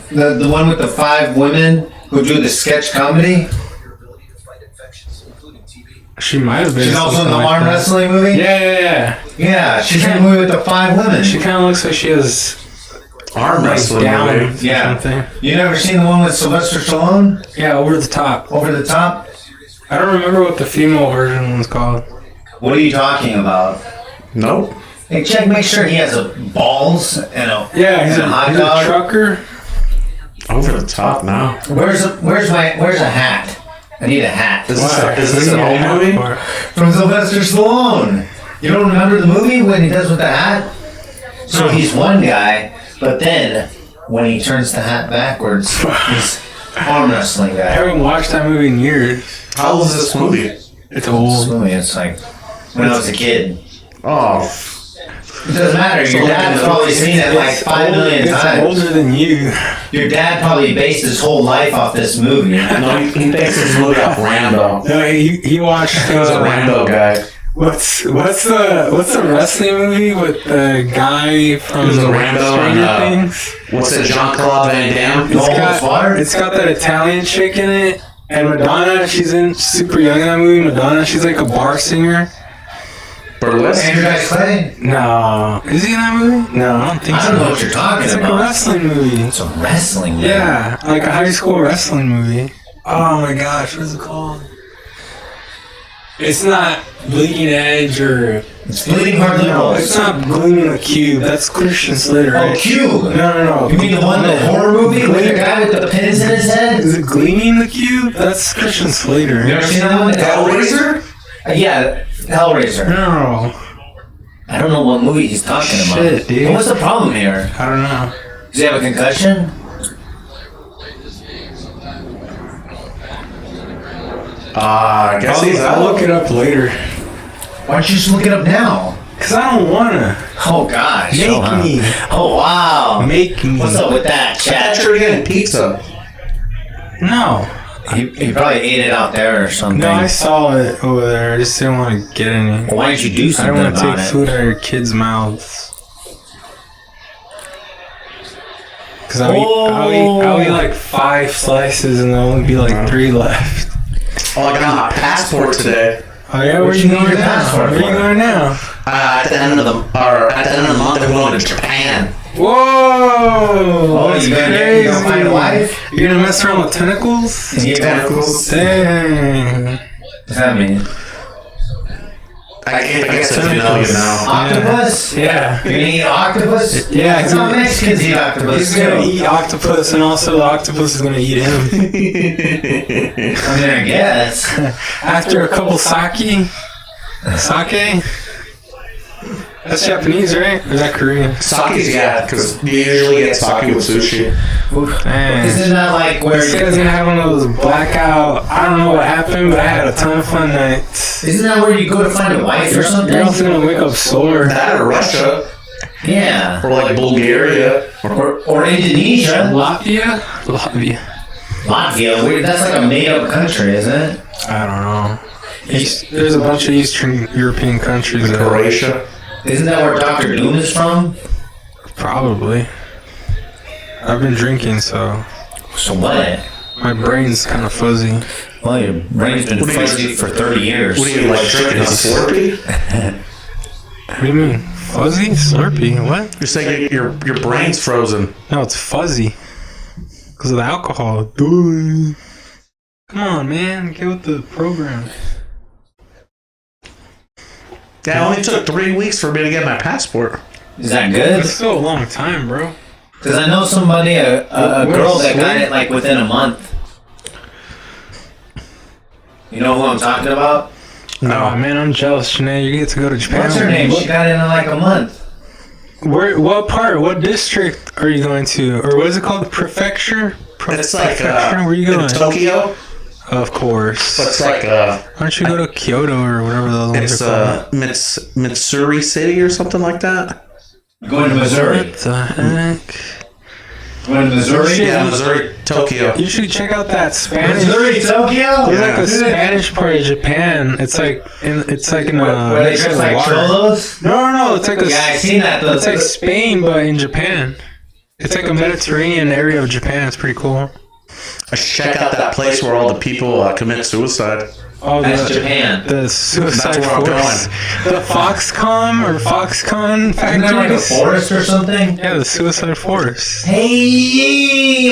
the one with the 5 women who do the sketch comedy? She might have been. She's also in the like arm that. wrestling movie? Yeah. Yeah, she's in the movie with the 5 women. She kind of looks like she has Arm wrestling down movie. Yeah. something. You never seen the one with Sylvester Stallone? Yeah, over the top. Over the top? I don't remember what the female version was called. What are you talking about? Nope. Hey, check, make sure he has balls and a, Yeah, he's and a, a hot he's dog. a trucker. Over the top now. Where's a hat? I need a hat. Is this an old movie? From Sylvester Stallone. You don't remember the movie when he does with the hat? So he's one guy, but then when he turns the hat backwards, he's arm wrestling I guy. haven't watched that movie in years. How old is this movie? It's This old. movie, it's like when I was a kid. Oh, It doesn't matter. Your dad's probably seen it like 5 million It's times. older than you. Your dad probably based his whole life off this movie. no, he thinks this movie off Rambo. No, he watched. He's a Rambo guy. What's the wrestling movie with the guy from There's a Rambo Stranger and, Things? What's that, Jean-Claude Van Damme? No Holds Barred? It's got that Italian chick in it, and Madonna. She's super young in that movie. Madonna. She's like a bar singer. Burlesque? Andrew Dice Clay? No, is he in that movie? No, I don't think I so. don't know what you're talking It's like a about. wrestling movie. It's a wrestling movie. Yeah, like a high school wrestling movie. Oh my gosh, what is it called? It's not Bleeding Edge or... It's Bleeding Heart Liberals. It's not Gleaming the Cube. That's Christian Slater, Oh, right? Cube. No. You mean the one, the horror movie with the guy with the pins in his head? Is it Gleaming the Cube? That's Christian Slater. You ever seen that one? Hellraiser? Yeah, Hellraiser. No. I don't know what movie he's talking about. Shit, dude. What's the problem here? I don't know. Does he have a concussion? I guess he's I'll out. look it up later. Why don't you just look it up now? Because I don't want to. Oh, gosh. Make me. Oh, wow. Make me. What's up with that, I chat? thought you were getting pizza. No. He probably ate it out there or something. No, I saw it over there. I just didn't want to get any. Well, why didn't you do I something don't want to about take it? food out of your kids' mouths. Because I'll eat like 5 slices and there'll only be like 3 left. Oh, I got my passport today. Oh yeah, where Where'd you you get going your now? passport Where you for? going now? At the end of the month, I'm going to Japan. Whoa! Oh, That's you crazy. gonna find a wife? You're gonna mess around with tentacles? Tentacles. Dang. What's that mean? I guess it's million now. Octopus? Yeah. You're gonna eat octopus? Yeah, It's not Mexicans eat octopus. He's gonna too. eat octopus, and also the octopus is gonna eat him. I mean, I guess. After a couple sake? Sake? That's Japanese, right? Or is that Korean? Sake's, yeah, because you usually get sake with sushi. Man. Isn't that like where This guy's gonna have one of those blackout. I don't know what happened, but I had a ton of fun nights. Isn't that where you go to find a wife or something? You're also gonna wake up sore. That or Russia, Yeah. or like Bulgaria. Or Indonesia. Latvia? Latvia. Weird. That's like a made up country, isn't it? I don't know. There's a bunch of Eastern European countries. that- Croatia. Isn't that where Dr. Doom is from? Probably. I've been drinking, so So what? my brain's kind of fuzzy. Well, your brain's been What do you- fuzzy for 30 years. What do you like drinking? A Slurpee? What do you mean? Fuzzy? Slurpee? What? You're saying your brain's frozen. No, it's fuzzy. Because of the alcohol. Duh. Come on, man. Get with the program. Yeah, it only took 3 weeks for me to get my passport. Is that good? It's still a long time, bro. Because I know somebody, a girl that got it like within a month. You know who I'm talking about? Oh, man, I'm jealous, Sinead. You get to go to Japan. What's her name? She got it in like a month. Where? What part? What district are you going to? Or what is it called? Prefecture? It's like Prefecture? Where are you in going? Tokyo, Of course. but it's like Why don't you go to Kyoto or whatever the other ones it's are called? Mitsuri City or something like that. Going to Missouri. What the heck? Going to Missouri? Shit. Yeah, Missouri. Tokyo. You should check out that Spanish. Missouri, Tokyo. There's like a Spanish part of Japan. It's like in Where they dress like water. cholos. No. It's like Yeah, I seen that. It's like Spain, but in Japan. It's like a Mediterranean area of Japan. It's pretty cool. I should check out that place where all the people commit suicide. Oh, That's Japan. The Suicide That's where I'm Force. The Foxconn Isn't that like a factories. forest or something? Yeah, the Suicide Force. Hey,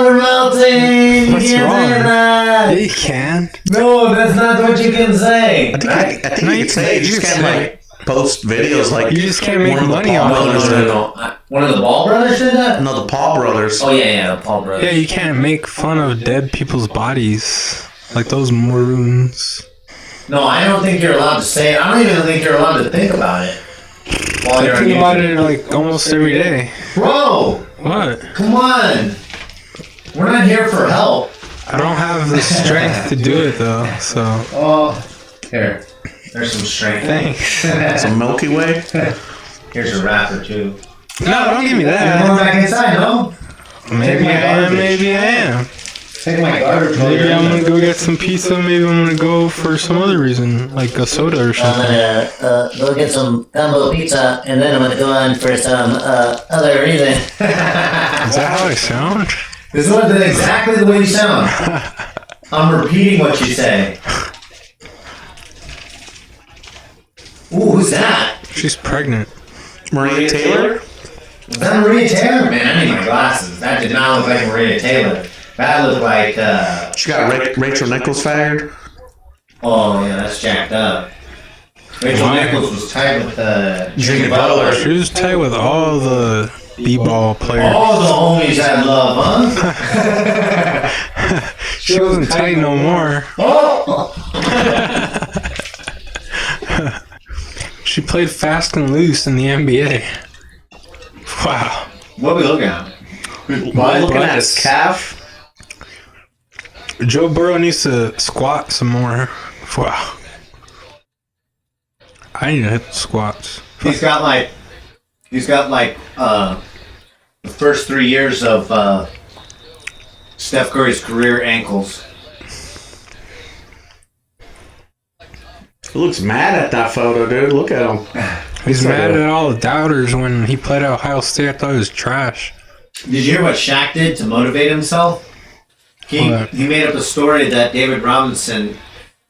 we're melting. What's You can't wrong? say that. Yeah, you can. No, that's not what you can say. I think No, you you can say you just can can't like post videos like You just can't make one of the money Paul off of brothers it. did. One of the Ball brothers did that? No, the Paul brothers. Oh, yeah, the Paul brothers. Yeah, you can't make fun of dead people's bodies. Like those maroons. No, I don't think you're allowed to say it. I don't even think you're allowed to think about it. While I you're on think about YouTube. it like almost every day. Bro, What? come on. We're not here for help. I don't have the strength to do it though, so Oh, here. There's some strength. thanks. Some Milky Way. Here's a wrapper, too. No, don't give me You're that. going back inside, no? Maybe I am, maybe I am. Take my garbage. while Maybe you're I'm in gonna there. go get some pizza, maybe I'm gonna go for some other reason, like a soda or I'm something. gonna go get some combo pizza, and then I'm gonna go on for some other reason. Is that how I sound? This is exactly the way you sound. I'm repeating what you say. Ooh, who's that? She's pregnant. Maria Taylor. Was that Maria Taylor? Man, I need my glasses. That did not look like Maria Taylor. That looked like, She got Rachel Nichols fired. oh yeah, that's jacked up. Rachel Why? Nichols was tied with, Jimmy Butler. Butler. She was tight with all the b-ball players. All the homies had love, huh? She wasn't tight no more. Oh! She played fast and loose in the NBA. Wow. What are we looking at? Why looking at his calf? Joe Burrow needs to squat some more. Wow. I need to hit the squats. He's got like the first 3 years of Steph Curry's career ankles. He looks mad at that photo, dude. Look at him. He's like mad a- at all the doubters when he played at Ohio State. I thought he was trash. Did you hear what Shaq did to motivate himself? He What? made up a story that David Robinson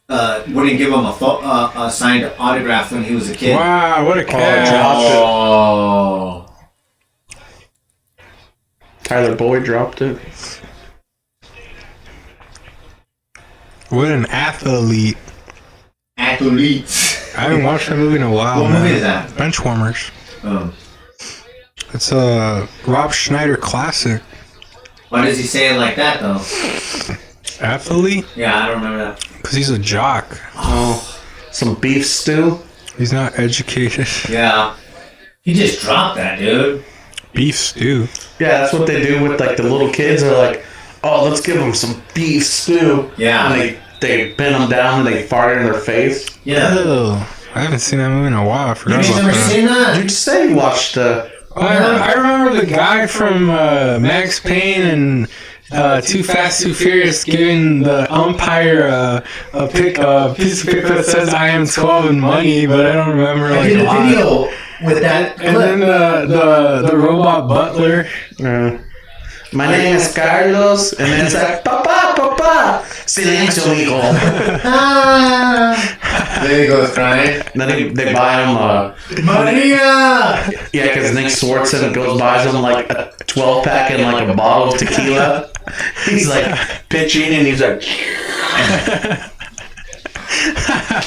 wouldn't give him a signed autograph when he was a kid. Wow, what a catch. Oh. Tyler Boyd dropped it. What an athlete. Athletes. I haven't watched that movie in a while. What man. movie is that? Benchwarmers. Oh. It's a Rob Schneider classic. Why does he say it like that though? Athlete? Yeah, I don't remember that. Because he's a jock. Oh, some beef stew. He's not educated. Yeah. He just dropped that, dude. Beef stew. Yeah, that's what they do with like the little kids. They're like, oh, let's give them some beef stew. Yeah. And they pin them down and they fart in their face. Yeah. Oh, I haven't seen that movie in a while. I forgot You've about never that. seen that? You just say you watched I remember the guy from Max Payne and Too Fast, Too Furious giving the umpire a piece of paper that says "I am 12" and money, but I don't remember I like did a a lot. video with that And then clip. the robot butler. my name is Carlos, and then it's like, Papa, silencio, hijo. There he goes crying. Then they buy him Maria! yeah, because Nick Swartzen goes buys him like a 12-pack and like a bottle of tequila. He's like pitching and he's like,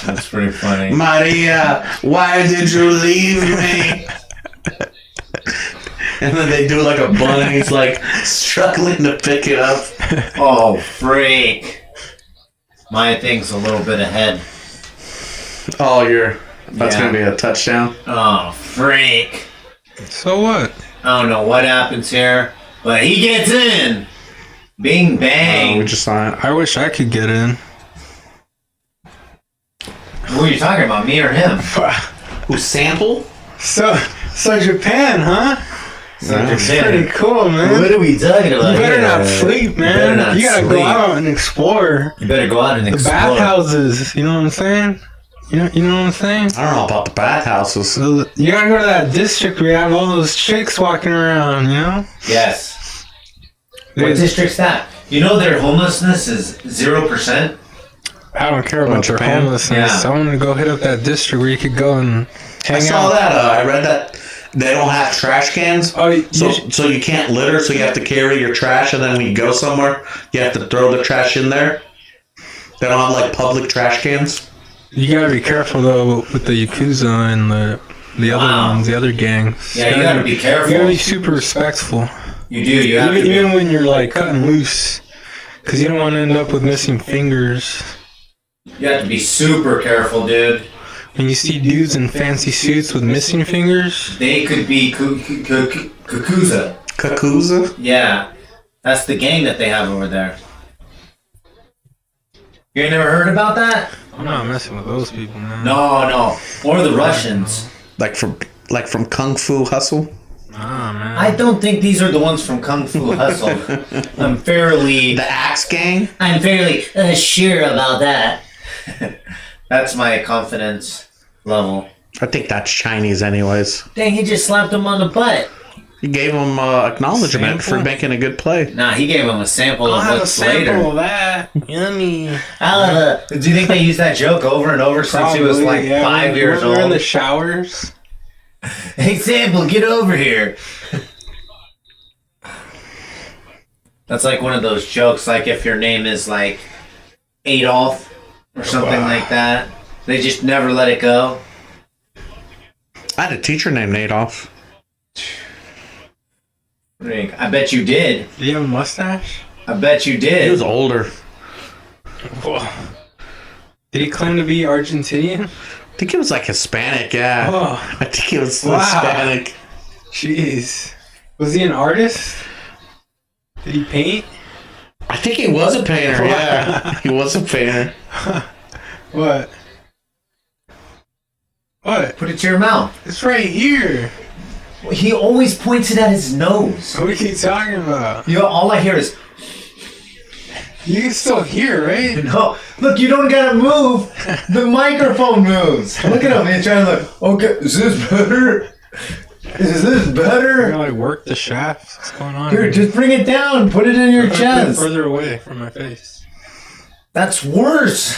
That's pretty funny. Maria, why did you leave me? And then they do like a bun and he's like struggling to pick it up. Oh, freak. My thing's a little bit ahead. Oh, that's Yeah. gonna be a touchdown. Oh, freak. So what? I don't know what happens here, but he gets in. Bing We bang. just saw it. I wish I could get in. Who are you talking about, me or him? Who sample? So Japan, huh? So you're That's saying, pretty cool, man. What are we talking You about better here? not sleep, man. better not You gotta sleep. go out and explore You better go out and the explore. bathhouses. You know what I'm saying? You know what I'm saying? I don't know about the bathhouses. So you gotta go to that district where you have all those chicks walking around. You know? yes. What There's- district's that? You know their homelessness is 0%. I don't care about your Japan? homelessness. Yeah. I want to go hit up that district where you could go and I hang saw out. that. I read that they don't have trash cans. Oh, So you can't litter, so you have to carry your trash, and then when you go somewhere, you have to throw the trash in there. They don't have like public trash cans. you gotta be careful though with the Yakuza and the other Wow. ones, the other gangs. Yeah, you gotta be careful. You gotta be super respectful. You do. You have to be. Even when you're like cutting loose, because you don't want to end up with missing fingers. You have to be super careful, dude. When you see dudes in fancy suits with missing fingers, They could be Kukuza. Kakuza? Yeah, that's the gang that they have over there. You ain't never heard about that? I'm not messing with those people, man. No. Or the Russians. Like from Kung Fu Hustle? Nah, man. I don't think these are the ones from Kung Fu Hustle. I'm fairly The Axe Gang? I'm fairly sure about that. That's my confidence level. I think that's Chinese, anyways. Dang, he just slapped him on the butt. You gave him acknowledgement for Sample? making a good play. Nah, he gave him a sample I'll of have a what's sample later. of that. Yummy. I'll have a. Do you think they used that joke over and over since he was like Probably, yeah. 5 years We're in old? the showers. Hey, Sample, get over here. That's like one of those jokes, like if your name is like Adolf or something like that. They just never let it go. I had a teacher named Adolf. I bet you did. Do you have a mustache? I bet you He did. was older. Whoa. Did he claim to be Argentinian? I think he was like Hispanic, yeah. Oh, I think he was Wow. Hispanic. jeez. Was he an artist? Did he paint? I think he was a painter, yeah. He was a painter. What? What? Put it to your mouth. It's right here. He always points it at his nose. What are you talking about? You know, all I hear is, You can still hear, right? no, look, you don't gotta move. The microphone moves. Look at him. He's trying to look, okay, is this better? Is this You better? gotta like work the shaft. What's going on? Dude, just bring it down. Put it in your Put it chest. further away from my face. That's worse.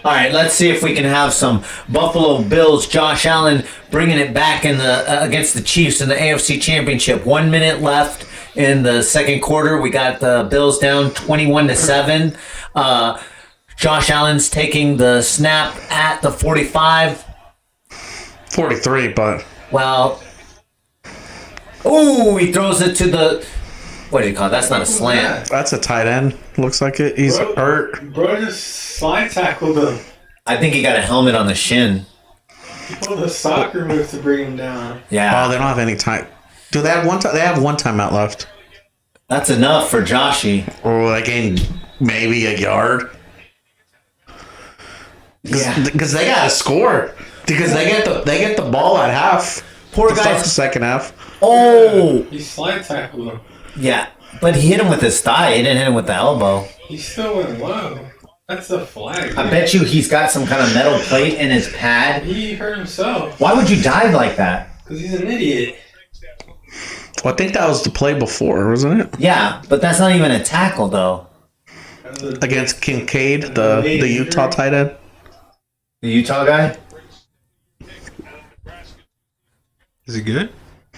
All right, let's see if we can have some Buffalo Bills. Josh Allen bringing it back in the against the Chiefs in the AFC Championship. 1 minute left in the second quarter. We got the Bills down 21-7. Josh Allen's taking the snap at the 45. 43, but Well, ooh, he throws it to the. What do you call it? That's not a slant. that's a tight end. Looks like it. He's Bro. hurt. Bro just slide tackled him. I think he got a helmet on the shin. He pulled a soccer move to bring him down. Yeah, Oh, they don't have any time. Do they have one time? They have one timeout left. that's enough for Joshy. Or they gain maybe a yard. Because they got to score. Because they get the ball at half. Poor To start guy. the second half. Oh, He slide tackled him. yeah, but he hit him with his thigh. He didn't hit him with the elbow. He still went low. That's a flag. I bet you he's got some kind of metal plate in his pad. He hurt himself Why would you dive like that? because he's an idiot. Well, I think that was the play before, wasn't it? Yeah, but that's not even a tackle though. Against Kincaid, the Utah tight end. The Utah guy? Is he good?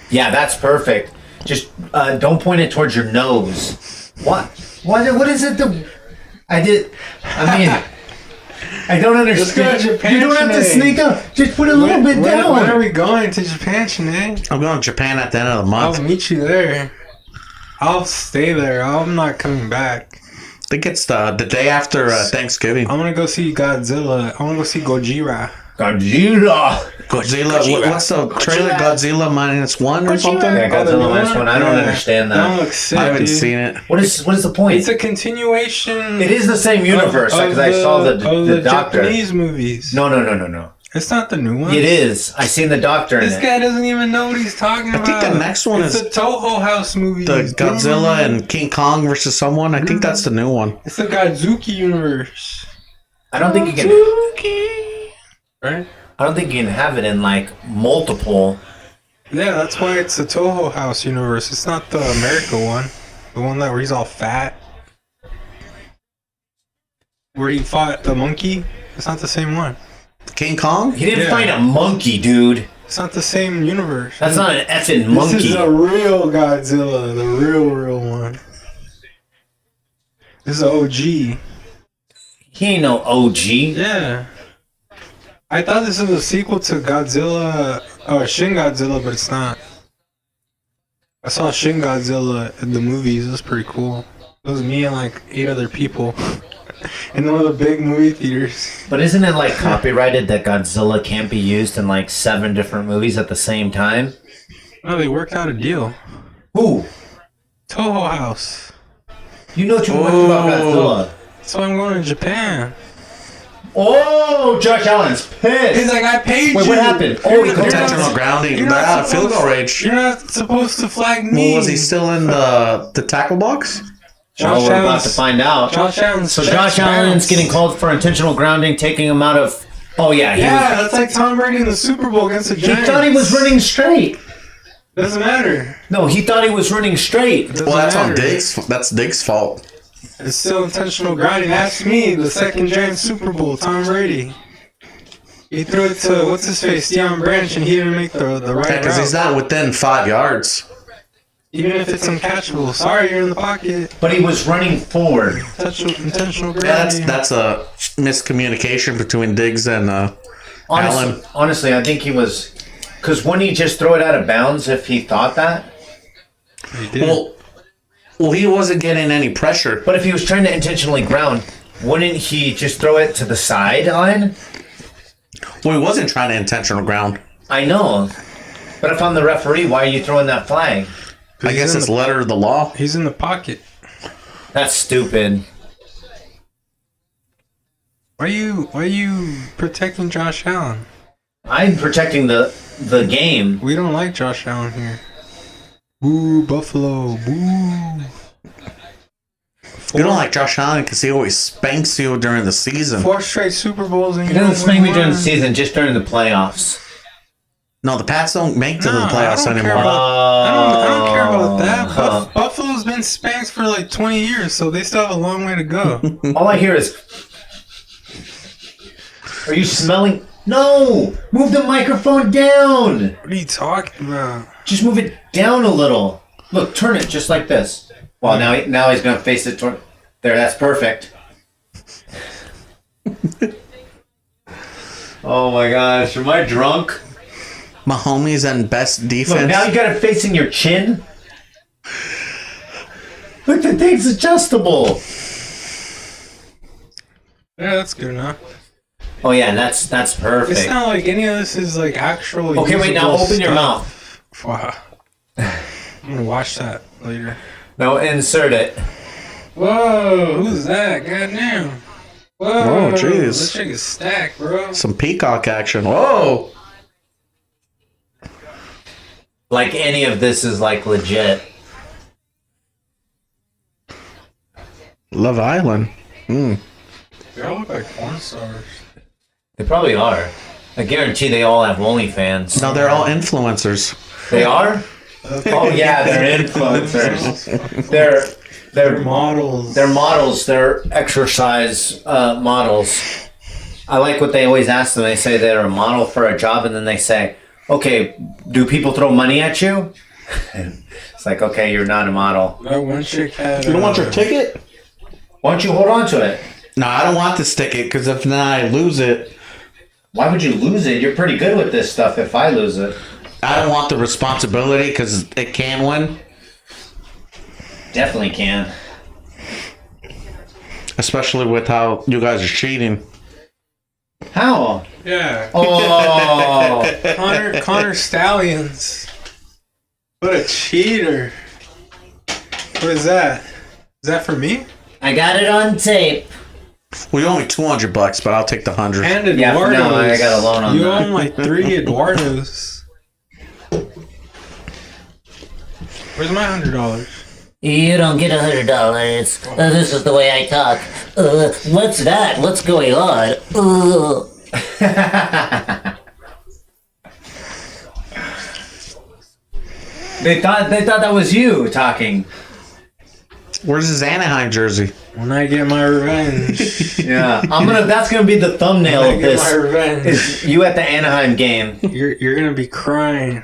Yeah, that's perfect. Just don't point it towards your nose. What? What is it? I mean, I don't Let's go to understand. Japan You don't have to today. sneak up. Just put it a little bit When are down. we going to Japan, Sinead? I'm going to Japan at the end of the month. I'll meet you there. I'll stay there. I'm not coming back. I think it's the day after Thanksgiving. I'm gonna go see Godzilla. I wanna go see Gojira. Godzilla. Godzilla. What's the trailer? Godzilla -1 or something? Yeah, Godzilla minus one. I don't Yeah. understand That that. looks sick, I haven't dude. seen it. What is the point? It's a continuation. It is the same universe because I saw the of the doctor. Japanese movies. No. It's not the new one. It is. I seen the doctor in This it. guy doesn't even know what he's talking about. I think the next one it's is the Toho House movie. the Godzilla and King Kong versus someone. I think that's the new one. It's the Godzuki universe. I don't think you can. Right? I don't think you can have it in like multiple. Yeah, that's why it's the Toho House universe. It's not the America one. The one that where he's all fat. Where he fought the monkey. It's not the same one. King Kong? He didn't Yeah. find a monkey, dude. It's not the same universe. That's not an effing This monkey. is the real Godzilla. The real one. This is the OG. He ain't no OG. Yeah. I thought this was a sequel to Godzilla, Shin Godzilla, but it's not. I saw Shin Godzilla in the movies. It was pretty cool. It was me and like 8 other people in one of the big movie theaters. But isn't it like copyrighted that Godzilla can't be used in like 7 different movies at the same time? No, they worked out a deal. Who? Toho House. You know too much about Godzilla. So I'm going to Japan. Oh, Josh Allen's pissed. He's like, I paid Wait, you. what happened? Oh, he called Intentional grounding. You're They're not out of field supposed- goal range. You're not supposed to flag me. Well, was he still in the tackle box? Well, we're about to find out. Josh Allen's So Josh Allen's getting called for intentional grounding, taking him out of. Oh yeah, Yeah, that's like Tom Brady in the Super Bowl against the He Giants. thought he was running straight. Doesn't matter. No, he thought he was running straight. Doesn't Well, that's on matter. Diggs. That's Diggs' fault. It's still intentional grounding. Ask me, the second Giants Super Bowl, Tom Brady. He threw it to what's his face, Deion Branch, and he didn't make the right Yeah, because he's route. not within 5 yards. Even if it's uncatchable. Sorry, you're in the pocket. But he was running forward. Intentional Yeah, grounding. that's a miscommunication between Diggs and Allen. Honestly, I think he was. Because wouldn't he just throw it out of bounds if he thought that? He did. Well, he wasn't getting any pressure. But if he was trying to intentionally ground, wouldn't he just throw it to the sideline? Well, he wasn't trying to intentional ground. I know. But if I'm the referee, why are you throwing that flag? I guess in it's letter of the law. He's in the pocket. That's stupid. Why are you protecting Josh Allen? I'm protecting the game. We don't like Josh Allen here. Boo, Buffalo, boo. You don't like Josh Allen because he always spanks you during the season. 4 straight Super Bowls and He you doesn't don't spank me win during the one. season, just during the playoffs. No, the Pats don't make to No, the playoffs I don't care anymore. I don't care about that. Huh. Buffalo's been spanked for like 20 years, so they still have a long way to go. All I hear is. Are you smelling? No! Move the microphone down! What are you talking about? Just move it down a little. Look, turn it just like this. Well, now he's gonna face it toward. There, that's perfect. Oh my gosh, am I drunk? Mahomes and best Look, defense. now you got it facing your chin. Look, the thing's adjustable. Yeah, that's good enough. Oh yeah, that's perfect. It's not like any of this is like actual. Okay, wait, now usable open your stuff. mouth. Wow. I'm gonna watch that later. No, insert it. Whoa, who's that? Goddamn. Whoa, Whoa, jeez. This chick is stacked, bro. Some peacock action. Whoa! Like any of this is like legit. Love Island. They all look like porn stars. They probably are. I guarantee they all have OnlyFans. No, they're all influencers. They are? Oh yeah, they're influencers. They're Models. They're models. They're exercise models. I like what they always ask them. They say they're a model for a job, and then they say, "Okay, do people throw money at you?" It's like, okay, you're not a model. That one chick had. You don't want your ticket? Why don't you hold on to it? No, I don't want this ticket because if not, I lose it. Why would you lose it? You're pretty good with this stuff. If I lose it, I don't want the responsibility because it can win. definitely can. Especially with how you guys are cheating. How? Yeah. Oh, Connor Stallions. What a cheater. What is that? Is that for me? I got it on tape. Well, you owe me $200, but I'll take the 100. And Yeah, Eduardo's. no, I got a loan on you that. own like 3 Eduardos. Where's my $100? You don't get $100. This is the way I talk. What's that? What's going on? They thought that was you talking. Where's his Anaheim jersey? When I get my revenge. Yeah, that's gonna be the thumbnail When I of get my this. revenge. Is you at the Anaheim game? You're gonna be crying.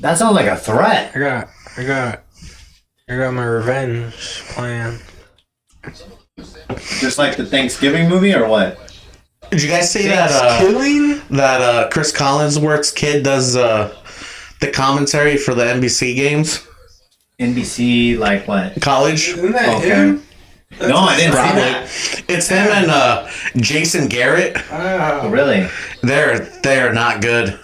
That sounds like a threat. I got my revenge plan. Just like the Thanksgiving movie, or what? Did you guys see that? Killing? That Chris Collinsworth's kid does the commentary for the NBC games. NBC, like what? College. Isn't that Okay. him? No, I didn't see Probably. that. It's him and Jason Garrett. Oh, really? They're not good.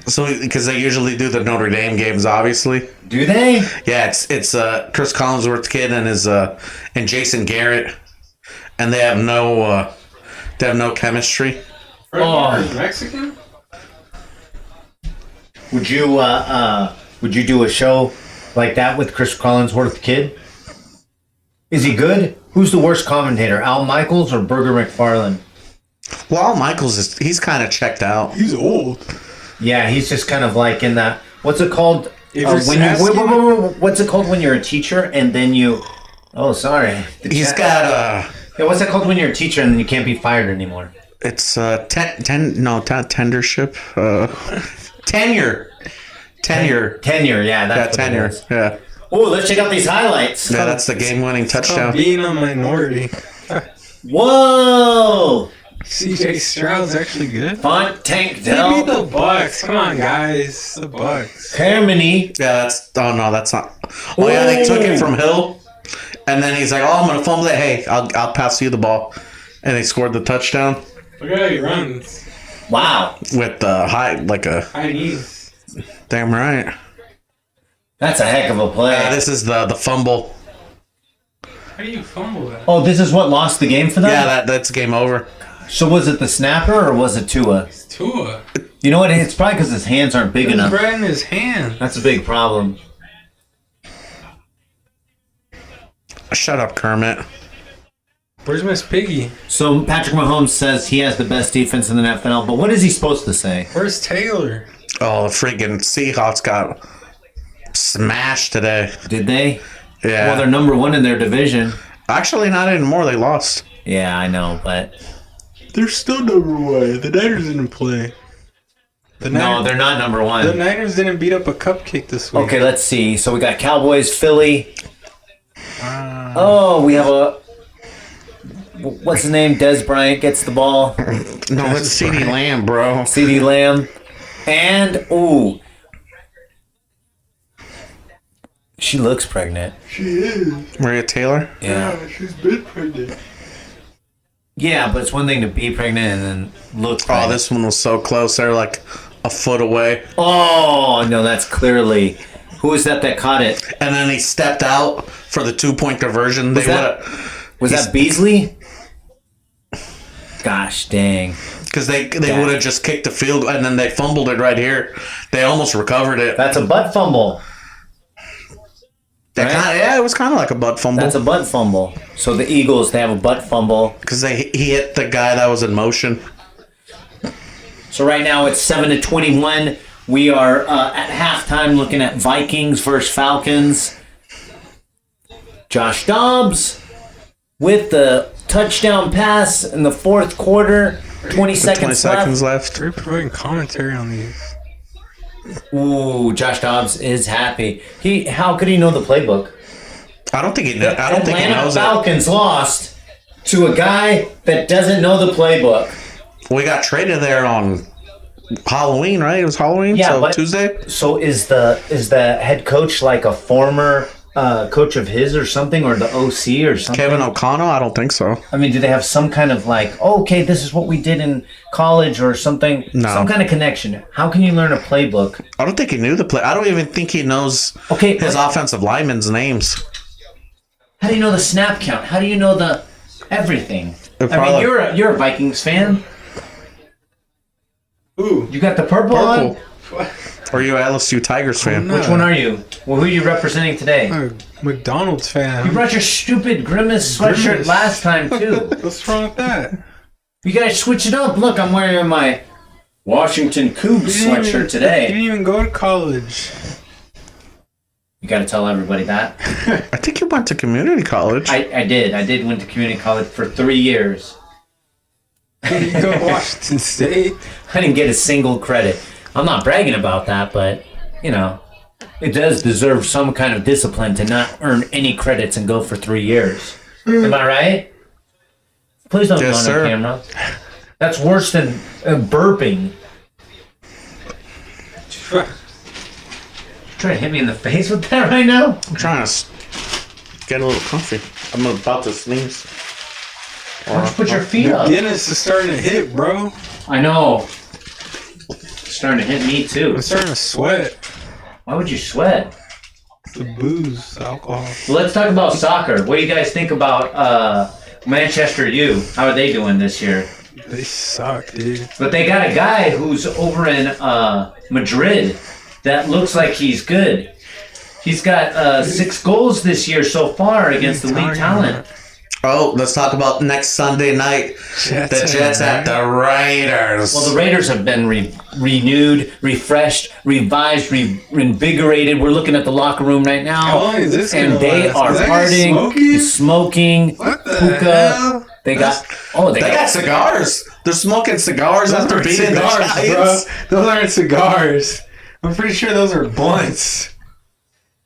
So because they usually do the Notre Dame games, obviously. Do they? Yeah, it's Chris Collinsworth's kid and his and Jason Garrett, and they have no chemistry. Oh. Mexican? Would you do a show like that with Chris Collinsworth kid? Is he good? Who's the worst commentator, Al Michaels or Burger McFarlane? Well, Al Michaels he's kind of checked out. He's old. Yeah, he's just kind of like in that. What's it called? What's it called when you're a teacher and then you? Oh, sorry. He's got Yeah, what's that called when you're a teacher and then you can't be fired anymore? it's tendership, tenure. Tenure. Yeah, that's what it Tenure. is. Yeah, Oh, let's check out these highlights. yeah, that's the game-winning touchdown. Being a minority. Whoa! CJ Stroud's actually good. Font Tank They beat the Bucks. Come on, guys. The Bucks. Harmony. Yeah, that's not. Oh yeah, they took it from Hill, and then he's like, "Oh, I'm gonna fumble it. Hey, I'll pass you the ball," and they scored the touchdown Look at how he runs. Wow. with the high High knees. Damn right. That's a heck of a play. This is the fumble. How do you fumble that? Oh, this is what lost the game for them? Yeah, that's game over. So was it the snapper or was it Tua? It's Tua. You know what? It's probably because his hands aren't big It's enough. right in his hand. That's a big problem. Shut up, Kermit. Where's Miss Piggy? So Patrick Mahomes says he has the best defense in the NFL, but what is he supposed to say? Where's Taylor? Oh, the freaking Seahawks got smashed today. Did they? Yeah. Well, they're number one in their division. Actually, not anymore. They lost. Yeah, I know, but They're still number one. The Niners didn't play. no, they're not number The one. Niners didn't beat up a cupcake this week. Okay, let's see. So we got Cowboys, Philly. Ah. Oh, we have a. What's his name? Des Bryant gets the ball. No, it's CeeDee Lamb, bro. CeeDee Lamb. And, ooh. She looks pregnant. She is. Maria Taylor. Yeah. She's been pregnant. Yeah, but it's one thing to be pregnant and then look pregnant. Oh, this one was so close. They're like a foot away. Oh, no, that's clearly. Who was that caught it? And then he stepped out for the 2-point conversion. Was They that- would've- Was that Beasley? Gosh dang. Because they would have just kicked the field and then they fumbled it right here. They almost recovered it. That's a butt fumble. Right? Yeah, it was kind of like a butt fumble. That's a butt fumble. So the Eagles, they have a butt fumble. Because he hit the guy that was in motion. So right now it's 7-21. We are at halftime looking at Vikings versus Falcons. Josh Dobbs with the touchdown pass in the fourth quarter. 20 seconds left. We're providing commentary on these. Ooh, Josh Dobbs is happy. How could he know the playbook? I don't think he knows. I don't think he Atlanta knows it. Falcons lost to a guy that doesn't know the playbook. We got traded there on Halloween, right? It was Halloween, Yeah, so but- Tuesday. So is the head coach like a former coach of his or something, or the OC or something? Kevin O'Connell? I don't think so. I mean, do they have some kind of like, oh, okay, this is what we did in college or something? No. Some kind of connection. How can you learn a playbook? I don't think he knew the play. I don't even think he knows Okay, his offensive linemen's names. How do you know the snap count? How do you know the everything? I mean, probably- you're a Vikings fan. Ooh. You got the purple, on? Purple. Or you LSU Tigers fan? No. Which one are you? Well, who are you representing today? I'm a McDonald's fan. You brought your stupid Grimace sweatshirt Grimace. last time, too. What's wrong with that? You guys switch it up. Look, I'm wearing my Washington Cougs You sweatshirt didn't today. even go to college. You got to tell everybody that. I think you went to community college. I did. I did went to community college for 3 years. You go to Washington State. I didn't get a single credit. I'm not bragging about that, but, you know, it does deserve some kind of discipline to not earn any credits and go for 3 years. Am I right? Please don't Yes, go on sir. the camera. That's worse than burping. Trying to hit me in the face with that right now? I'm trying to get a little comfy. I'm about to sneeze. Why don't you put your feet up? Guinness is starting to hit, bro. I know. It's starting to hit me too. I'm starting to sweat. Why would you sweat? The booze, alcohol. Well, let's talk about soccer. What do you guys think about Manchester U? How are they doing this year? They suck, dude. But they got a guy who's over in Madrid that looks like he's good. He's got 6 goals this year so far against the league talent. Oh, let's talk about next Sunday night. Jets The Jets at the Raiders. Well, the Raiders have been renewed, refreshed, revised, reinvigorated. We're looking at the locker room right now. How long is this And gonna they last? are Is that guy partying, smoking, What the hookah. hell? They got They got cigars. They're smoking cigars Those after aren't beating the cigars, bro. Giants. Those aren't cigars. I'm pretty sure those are blunts.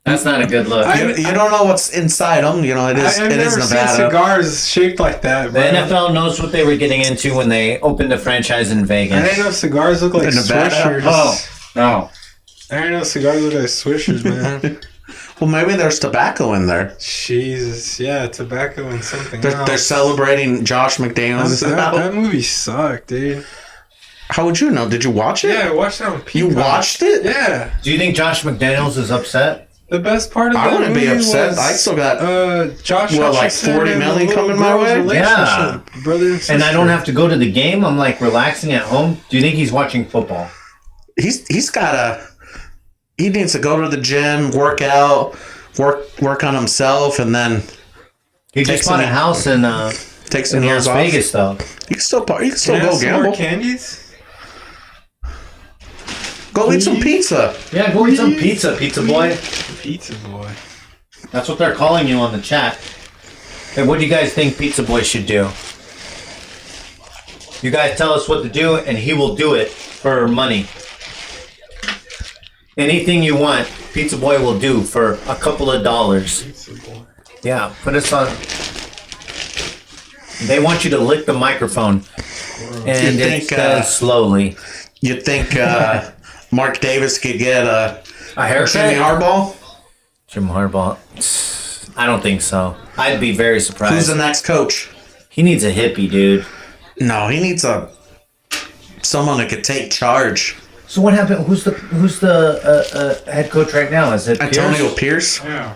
That's not a good look. You don't know what's inside them. You know, it is I've it is never seen Nevada. cigars shaped like that, The bro. NFL knows what they were getting into when they opened a franchise in I Vegas. didn't know cigars look like In Nevada? Swishers. Oh, no. I didn't know cigars look like Swishers, man. Well, maybe there's tobacco in there. Jesus, yeah, tobacco and something They're else. celebrating Josh McDaniels. that movie sucked, dude. How would you know? Did you watch it? Yeah, I watched it on You Peacock. watched it? Yeah. Do you think Josh McDaniels is upset? The best part of I that wouldn't be movie upset. was, I still got Josh what, like Hutcherson 40 and million the little coming my girl's way? relationship, brother and sister. And I don't have to go to the game. I'm like relaxing at home. Do you think he's watching football? he's got he needs to go to the gym, work out, work on himself, and then He Takes just bought a some- house in take some Las years off. Vegas, though. You can still Can I go have some more gamble. candies? Go eat some pizza. Yeah, go eat some pizza, pizza boy. Pizza boy. That's what they're calling you on the chat. Hey, what do you guys think Pizza Boy should do? You guys tell us what to do, and he will do it for money. Anything you want, Pizza Boy will do for a couple of dollars. Pizza boy. Yeah, put us on. They want you to lick the microphone, and You it think, says slowly. You think Mark Davis could get A Jimmy haircut? Harbaugh? Jim Harbaugh. I don't think so. I'd be very Who's surprised. the next coach? He needs a hippie, dude. No, he needs someone that could take charge. So what happened? Who's the head coach right now? Is it Antonio Pierce? Pierce? Yeah.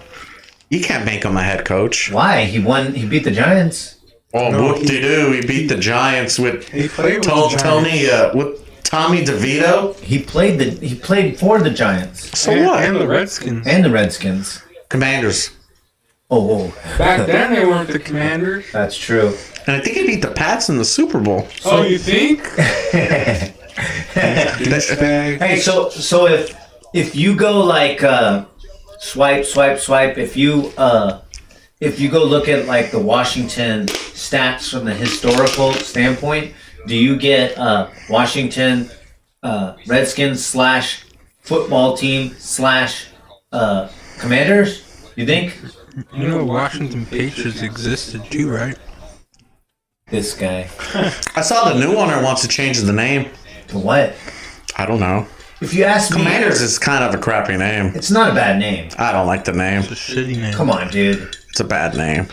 You can't make him a head coach. Why? He won. He beat the Giants. Oh, No, whoop-de-doo. He beat the Giants with He played with the Tony, with Tommy DeVito. He played for the Giants So and, what? and the Redskins. and the Redskins. Commanders. Oh, Back then, they weren't the Commanders. that's true. And I think he beat the Pats in the Super Bowl. Oh, you think? Douchebag. Hey, so if you go like swipe, if you go look at like the Washington stats from the historical standpoint, do you get Washington Redskins / football team / Commanders? You think? You know Washington Patriots existed too, right? This guy. I saw the new owner wants to change the name. To what? I don't know. If you ask me, Commanders is kind of a crappy name. it's not a bad name. I don't like the name. A shitty name. Come on, dude. It's a bad name.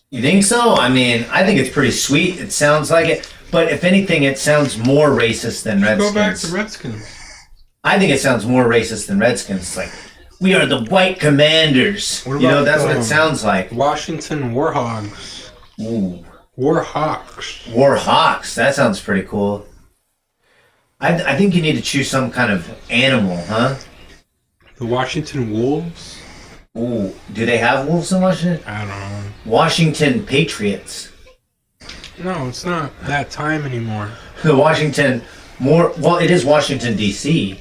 You think so? I mean, I think it's pretty sweet. It sounds like it. But if anything, it sounds more racist than Redskins. Go back to Redskins. I think it sounds more racist than Redskins. It's like, We are the White Commanders. What You know, about, that's what it sounds like. Washington Warhogs. Ooh. Warhawks. Warhawks. That sounds pretty cool. I think you need to choose some kind of animal, huh? The Washington Wolves? Ooh. Do they have wolves in Washington? I don't know. Washington Patriots. No, it's not that time anymore. The Washington well, it is Washington D.C.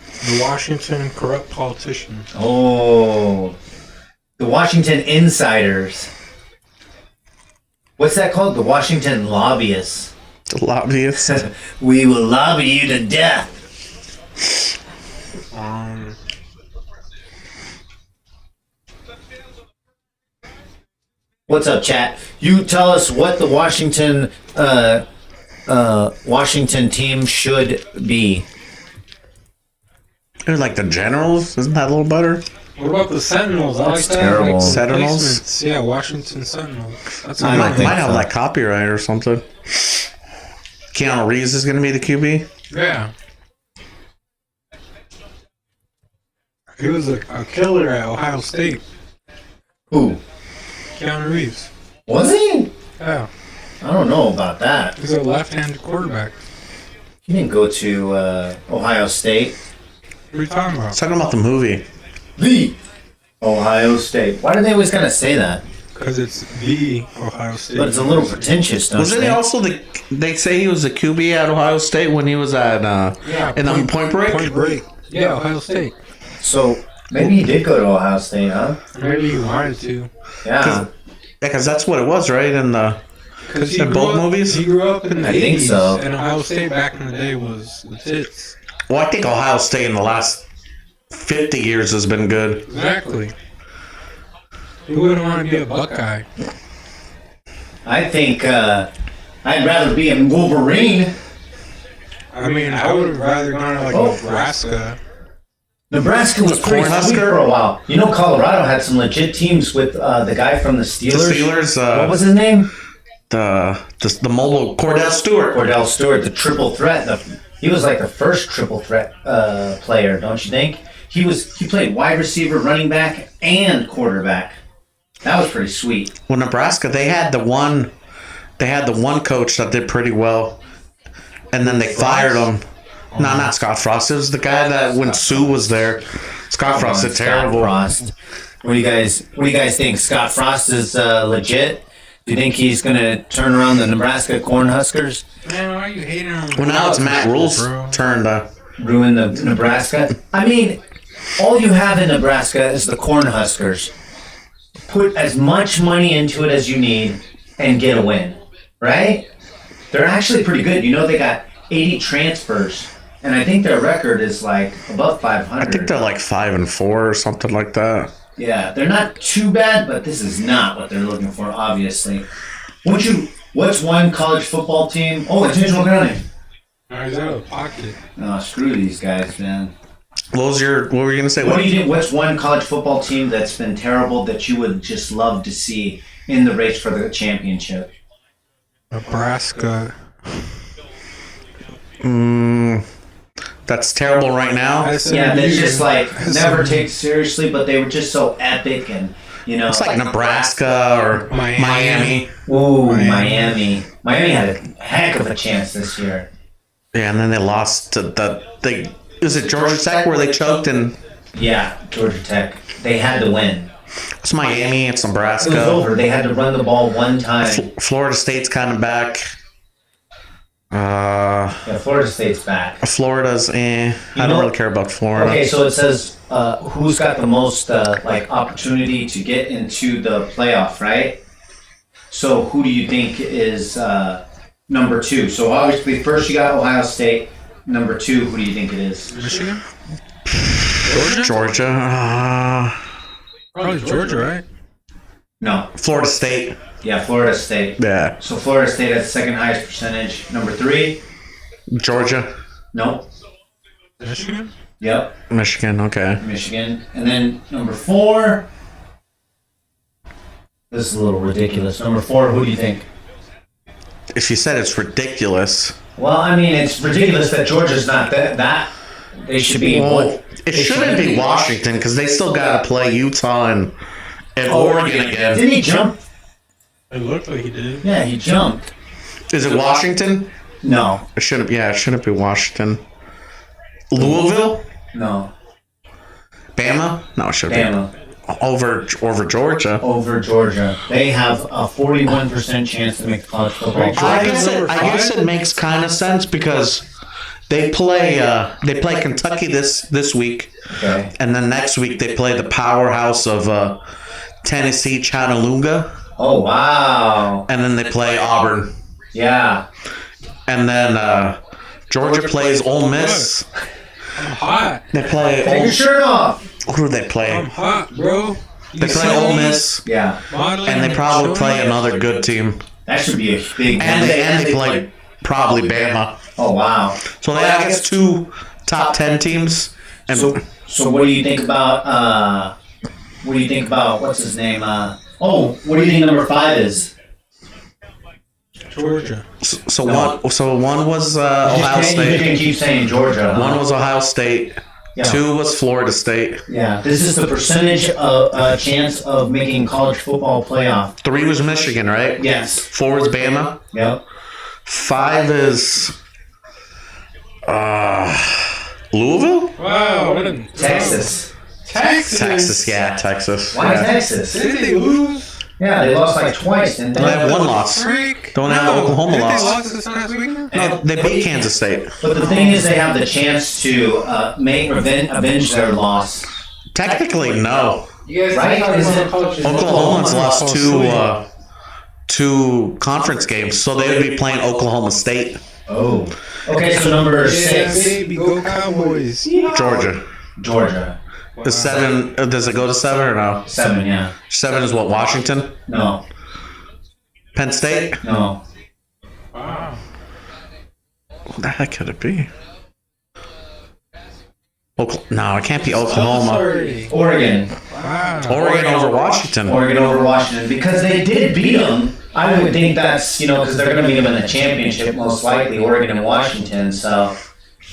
The Washington corrupt politicians. Oh, the Washington Insiders. What's that called? The Washington Lobbyists. The lobbyists. We will lobby you to death. What's up, chat? You tell us what the Washington team should be. They're like the Generals. Isn't that a little better? What about the Sentinels? I like That's that. terrible. Like Sentinels? replacements. Yeah, Washington Sentinels. That's I a don't good think Might have so. like copyright or something. Keanu Reeves is going to be the QB. Yeah. He was a killer at Ohio State. Who? Keanu Reeves. Was he? Yeah. I don't know about that. He's a left-handed quarterback. He didn't go to Ohio State. What are you talking about? Talking about the movie. The Ohio State. Why do they always gotta say that? Because it's the Ohio State. But it's a little pretentious, don't Wasn't you he think? also the? They say he was a QB at Ohio State when he was at in the Point Break. Point Break. Yeah, Ohio State. So maybe he did go to Ohio State, huh? Maybe he wanted to. Yeah. Yeah, because that's what it was, right? In the Because he In grew both up, movies? He grew up in the I 80s, think so. and Ohio State back in the day was the tits. well, I think Ohio State in the last 50 years has been good. Exactly. Who wouldn't want to be a Buckeye? I think I'd rather be a Wolverine. I mean, I would have rather gone to like Oh. Nebraska. Nebraska was pretty sweet Cornhusker? for a while. You know, Colorado had some legit teams with the guy from the The Steelers. Steelers, What was his name? the mobile Cordell Stewart. Cordell Stewart, the triple threat. He was like the first triple threat player, don't you think? He played wide receiver, running back, and quarterback. That was pretty sweet. Well, Nebraska, they had the one coach that did pretty well, and then they fired him. No, not Scott Frost. It was the guy that when Sue was there. Scott Frost did terrible. Frost. What do you guys think? Scott Frost is legit? Do you think he's gonna turn around the Nebraska Cornhuskers? Man, why are you hating on Well, now it's Matt Rule's bro? turn to. Ruin the Nebraska? I mean, all you have in Nebraska is the Cornhuskers. Put as much money into it as you need and get a win, right? They're actually pretty good. You know, they got 80 transfers, and I think their record is like above 500. I think they're like 5-4 or something like that. Yeah, they're not too bad, but this is not what they're looking for, obviously. What's one college football team? Oh, intentional grounding. He's out of the pocket. Oh, screw these guys, man. What were you gonna say? What do you think? What's one college football team that's been terrible that you would just love to see in the race for the championship? Nebraska. That's terrible right now. Yeah, that's just like never take seriously, but they were just so epic and, you know. It's like Nebraska or Miami. Ooh, Miami. Miami had a heck of a chance this year. Yeah, and then they lost to is it Georgia Tech where they choked and Yeah, Georgia Tech. They had to win. it's Miami, it's It was Nebraska. over. They had to run the ball one time. Florida State's kind of back. Yeah, Florida State's back. Florida's I don't know- really care about Florida. Okay, so it says who's got the most like opportunity to get into the playoff, right? So who do you think is number 2? So obviously first you got Ohio State. Number 2, who do you think it is? Michigan? Georgia. Probably Georgia, right? No. Florida State. Yeah, Florida State. Yeah. So Florida State has the second highest percentage. Number 3? Georgia. Nope. Michigan? Yep. Michigan, okay. Michigan. And then number 4. This is a little ridiculous. Number 4, who do you think? If you said it's ridiculous. Well, I mean, it's ridiculous that Georgia's not that. They should be. Well, It shouldn't be Washington because they still got to play Utah and Oregon again. Didn't he jump? It looked like he did. Yeah, he jumped. Is it Washington? No. It shouldn't. Yeah, it shouldn't be Washington. Louisville? No. Bama? No, it should be Bama. over Georgia. Over Georgia. They have a 41% chance to make the college football I playoff. guess it makes kind of sense because they play Kentucky this week, Okay. and then next week they play the powerhouse of Tennessee, Chattanooga, Oh, wow. and then they play Auburn, Yeah. and then Georgia plays Ole Miss. I'm hot. They play Take your shirt off. who do they play? I'm hot, bro. They play Ole Miss, Yeah. and they probably play another good team, That should be a big and they play probably Bama. Oh, wow. So they have, I guess, 2 top 10 teams. And So what do you think about what's his name? What do you think number 5 is? Georgia. so one was Ohio You State. can keep saying Georgia. Huh? One was Ohio State. Yeah. 2 was Florida State. Yeah. This is the percentage of chance of making college football playoff. 3 was Michigan, right? Yes. 4 is Bama. Yep. 5 is Louisville. Wow, what a Texas. Texas, yeah, Texas. Why Yeah. Texas? Did they lose? Yeah, they lost like twice. And They have 1 loss. Freak. Don't have the Oklahoma Did loss. they lost this last week? No, they beat Kansas State. But the thing is, they have the chance to avenge their loss. Technically, no. You guys Right? Is it- Oklahoma's lost 2 conference games, so they would be playing Oklahoma State. Oh. Okay, so number Yeah, 6, baby, go Cowboys. Georgia. Georgia. The 7, does it go to 7 or no? 7, yeah. 7 is what, Washington? No. Penn State? No. Wow. What the heck could it be? No, it can't be Oklahoma. Sorry. Oregon. Wow. Oregon over Washington. Oregon over Washington. Because they did beat them. I would think that's, because they're going to beat them in the championship, most likely, Oregon and Washington. So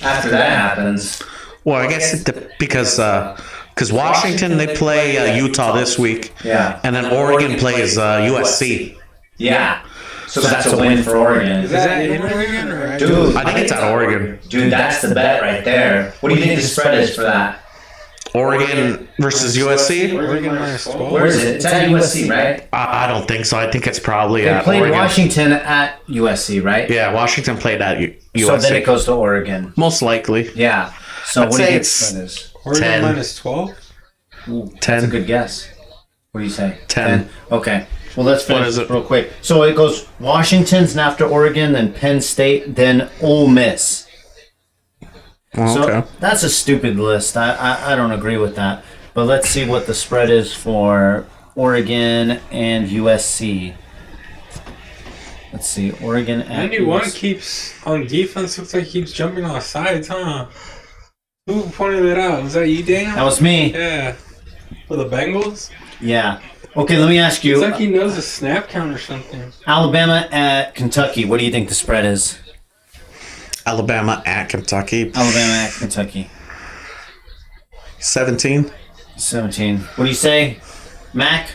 after that happens. Well, I guess because Washington, they play Utah this week. Yeah. And then Oregon plays USC. Yeah. So that's a win for Oregon. Is that in Oregon or Dude, I think it's at Oregon. Dude, that's the bet right there. What do you think the spread is for that? Oregon versus USC? Oregon minus 12? Where is it? It's at USC, right? I don't think so. I think it's probably They at played Oregon. Washington at USC, right? Yeah, Washington played at USC. So then it goes to Oregon. Most likely. Yeah. So I'd what do you say think the it's spread is? Oregon 10. minus 12? That's a 10. good guess. What do you say? 10. Okay. Well, let's What finish is it? real quick. So it goes Washington's, and after Oregon, then Penn State, then Ole Miss. Oh, So okay. that's a stupid list. I don't agree with that. But let's see what the spread is for Oregon and USC. Let's see. Oregon at 91 USC. keeps on defense. Looks like he keeps jumping off sides, huh? Who pointed it out? Was that you, Dan? That was me. Yeah. For the Bengals? Yeah. Okay, let me ask you. It's like he knows a snap count or something. Alabama at Kentucky. What do you think the spread is? Alabama at Kentucky. Alabama at Kentucky. 17. 17. What do you say, Mac?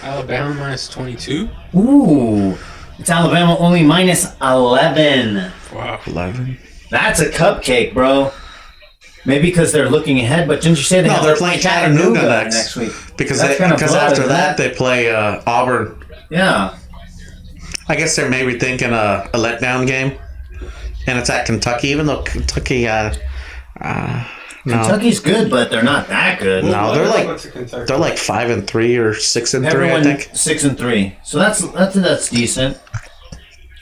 Alabama minus 22? Ooh. It's Alabama only minus 11. Wow. 11. That's a cupcake, bro. Maybe because they're looking ahead, but didn't you say No, they're playing Chattanooga next week? Because That's kinda after blood, that, they play Auburn. Yeah. I guess they're maybe thinking a letdown game. And it's at Kentucky, even though Kentucky, no. Kentucky's good, but they're not that good. No, they're What's a Kentucky? they're like 5-3 or 6-3, Everyone I think. 6-3. So that's decent.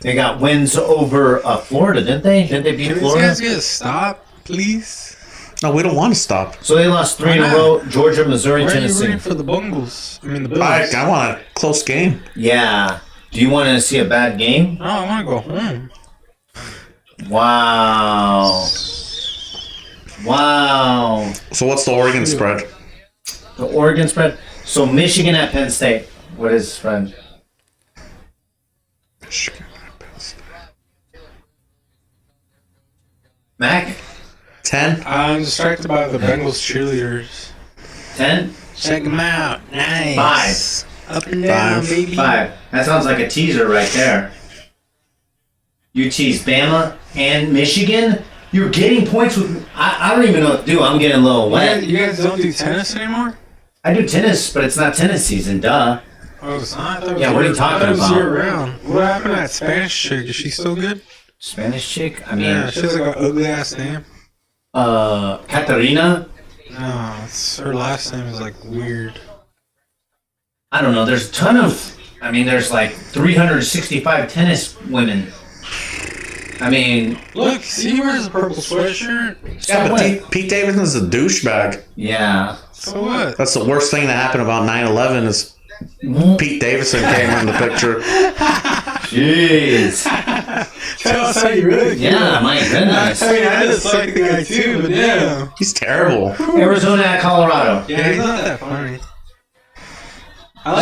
They got wins over Florida, didn't they? Didn't they beat Can these Florida? guys get a stop, please? No, we don't want to stop. So they lost 3 in a Why row. Georgia, Missouri, Why are you Tennessee. rooting for the Bengals? I mean, the Bills. I want a close game. Yeah. Do you want to see a bad game? No, I want to go home. Wow. Wow. So what's the Oregon spread? The Oregon spread. So Michigan at Penn State. What is the spread? Mac? 10? I'm distracted by the Bengals cheerleaders. 10? Check them out. Nice. 5. Up and down, baby. 5. That sounds like a teaser right there. You tease Bama and Michigan? You're getting points with... I don't even know what to do. I'm getting a little wet. You guys don't do tennis anymore? I do tennis, but it's not tennis season, duh. Oh, it's not? Yeah, what are you talking about? Year round. What happened to that Spanish chick? Is she still good? Spanish chick? I mean... Yeah, she has like an ugly ass name. Katarina? No, her last name is like weird. I don't know. There's a ton of... I mean, there's like 365 tennis women. I mean... Look, see, he wears a purple sweatshirt. So Yeah, but what? Pete Davidson's a douchebag. Yeah. So what? That's the worst thing that happened about 9/11 is Pete Davidson came in the picture. Jeez. Tell us how you really feel. Yeah, my goodness. I mean, I just like the guy too, but damn. He's terrible. Arizona at Colorado. Yeah, he's not that funny.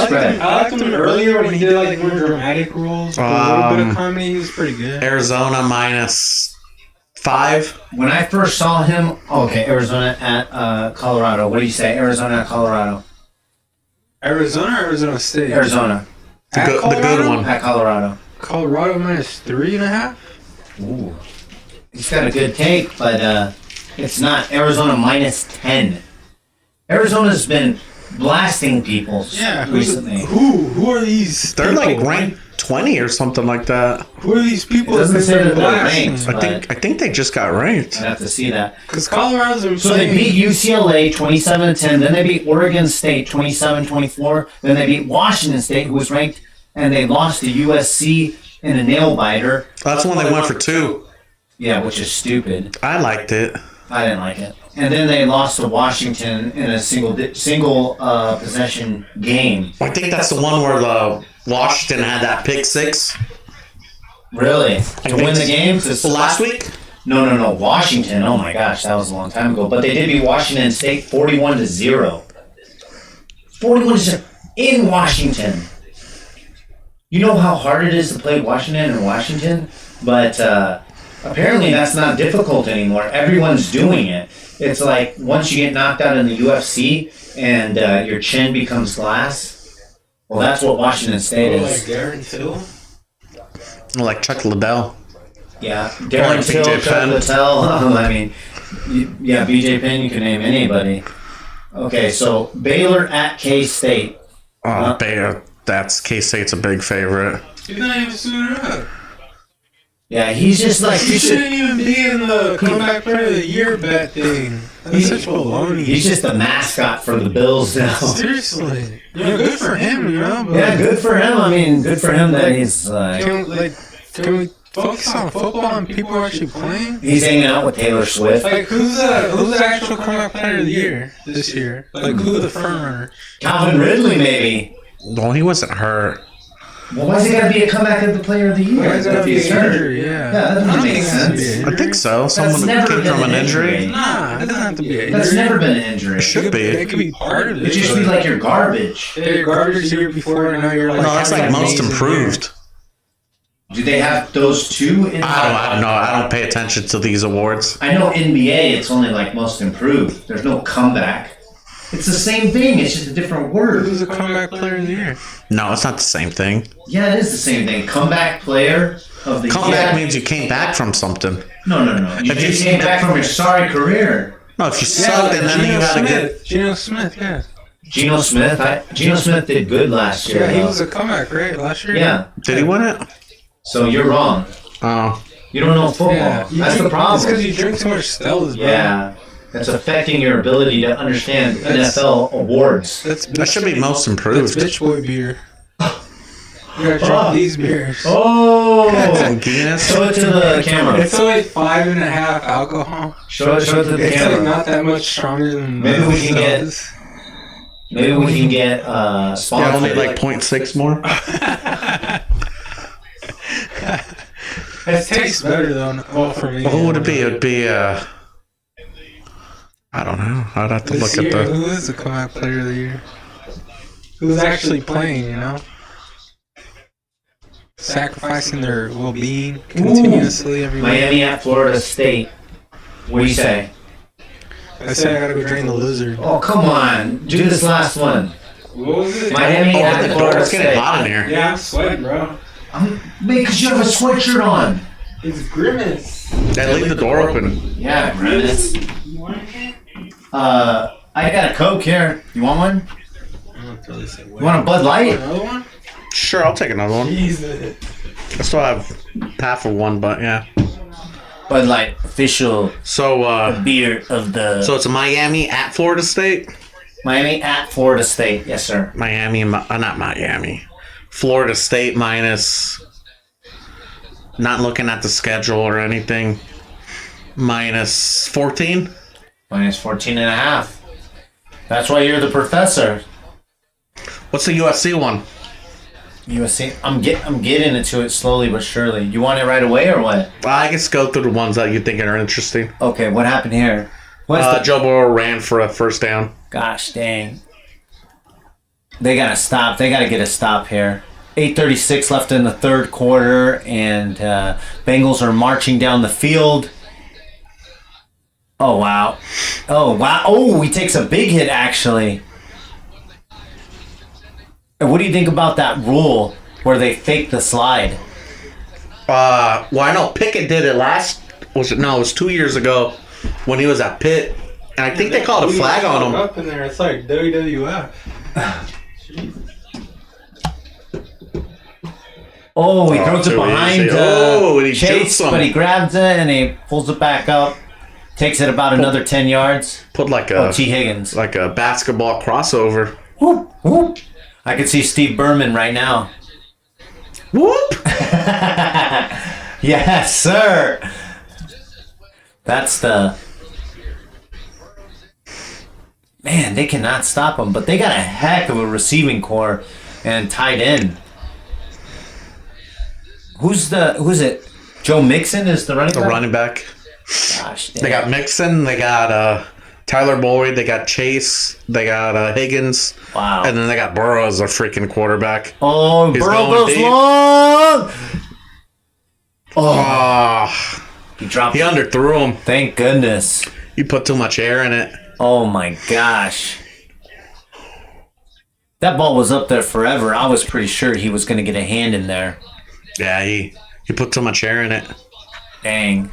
Spread. I liked him earlier when he did like more dramatic roles. A little bit of comedy, he was pretty good. Arizona -5. When I first saw him... Okay, Arizona at Colorado. What do you say? Arizona at Colorado. Arizona or Arizona State? Arizona The good one. at Colorado. Colorado -3.5? Ooh. He's got a good take, but it's not. Arizona -10. Arizona's been blasting people recently. Who are these? They're people? like ranked 20 or something like that. Who are these people? It doesn't that say they're that they're blasting? ranked. I think they just got ranked. I'd have to see that. Because Colorado's been So they playing. beat UCLA 27-10. Then they beat Oregon State 27-24. Then they beat Washington State, who was ranked, and they lost to USC in a nail biter. That's when they went for 2. Yeah, which is stupid. I liked it. I didn't like it. And then they lost to Washington in a single possession game. I think that's the one where the Washington had that pick 6. Really? To win the game? Last week? No. Washington. Oh my gosh, that was a long time ago. But they did beat Washington State 41-0. 41-0 in Washington. You know how hard it is to play Washington in Washington? But apparently that's not difficult anymore. Everyone's doing it. It's like once you get knocked out in the UFC and your chin becomes glass. Well, that's what Washington State Like is. Darren Till? Like Chuck Liddell. Yeah, Darren Till, BJ Chuck Penn. Liddell. I mean, yeah, BJ Penn. You can name anybody. Okay, so Baylor at K-State. Baylor. That's K-State's a big favorite. He's not even suited up. Yeah, he's just like He shouldn't even be in the comeback player of the year bet thing. That's such baloney. He's just the mascot for the Bills now. Seriously. Good for him, But Yeah, good for him. I mean, good for him that he's Can we focus on football and people are actually playing? he's hanging out with Taylor Swift. Like, who's the actual comeback player of the year this year? Like, who's the front runner? Calvin Ridley, maybe. Well, he wasn't hurt. Well, why's he got to be a comeback of the player of the year? Why is that If he's an hurt? injury? Yeah. Yeah, that I doesn't don't make think it has to be sense. an I think injury. so. Someone never came been from an an injury. Nah, it doesn't have to be an That's injury. never been an injury. It should be. It could be part of it. It just be like your garbage. Yeah, your garbage the year before, and now you're like. No, that's like having most amazing improved. Do they have those two? I don't know. I don't pay attention to these awards. I know NBA, it's only like most improved. There's no comeback. It's the same thing. It's just a different year. word. Who's the comeback player of the year? No, it's not the same thing. Yeah, it is the same thing. Comeback player of the Comeback year. means you came back from something. No. You If just you- came back from your sorry career. No, if you sucked and then you had a good. Geno Smith, yeah. Geno Smith. Geno Smith did good last year. Yeah, he though. was a comeback, right, last year? Yeah. Did he win it? So you're wrong. Oh. You don't know football. Yeah. That's the It's because problem. you drink too much Stellas, bro. Yeah. That's affecting your ability to understand NFL awards. That should be most That's improved. bitch boy beer. You gotta drink these beers. Oh! Guinness. Show it to the camera. It's only 5.5 alcohol. Show it to the It's like camera. not that much stronger than Maybe we can get- Stellas. Maybe we can get Yeah, sponsored. only like 0.6 more. It tastes better though. Well, for me. What would it be? It would be, I don't know. I'd have to This look at year, the. who is the comeback player of the year? Who's actually playing, you know? Sacrificing their well-being continuously every week. Miami at Florida State. What do you say? I said I gotta go drain the lizard. Oh, come on. Do this last one. What was it? Miami at the Florida door's getting State. hot in here. Yeah, I'm sweating, bro. Because you have a sweatshirt on. It's grimace. Yeah, leave the door open. Yeah, Grimace. I got a Coke here. You want one? You want a Bud Light? Another one? Sure, I'll take another one. Jesus. I still have half of one, but yeah. Bud Light, official So, beer of the so it's Miami at Florida State. Miami at Florida State. Yes, sir. Miami, not Miami. Florida State minus. Not looking at the schedule or anything. Minus 14. Minus 14 and a half. That's why you're the professor. What's the USC one? USC. I'm getting into it slowly but surely. You want it right away or what? I guess go through the ones that you think are interesting. Okay, what happened here? What's the Joe Burrow ran for a first down. Gosh dang. They gotta stop. They gotta get a stop here. 8:36 left in the third quarter, and Bengals are marching down the field. Oh, wow. Oh, wow. Oh, he takes a big hit, actually. And what do you think about that rule where they fake the slide? Well, I know Pickett did it it was 2 years ago when he was at Pitt. And I think they called a flag on him. Up in there, it's like WWF. Oh, he throws it too behind easy. Oh, and he Chase, jukes him. but he grabs it and he pulls it back up. Takes it about another 10 yards. Put like T. Higgins. a basketball crossover. Whoop, whoop. I can see Steve Berman right now. Whoop! Yes, sir. That's the... Man, they cannot stop him, but they got a heck of a receiving core and tight end. Who's it? Joe Mixon is the running back? The running back. Gosh, They got Mixon, they got Tyler Boyd, they got Chase, they got Higgins. Wow. And then they got Burrow as their freaking quarterback. Oh, He's Burrow going goes deep. long! Oh, He dropped he underthrew him. Thank goodness. You put too much air in it. Oh my gosh. That ball was up there forever. I was pretty sure he was going to get a hand in there. Yeah, he put too much air in it. Dang.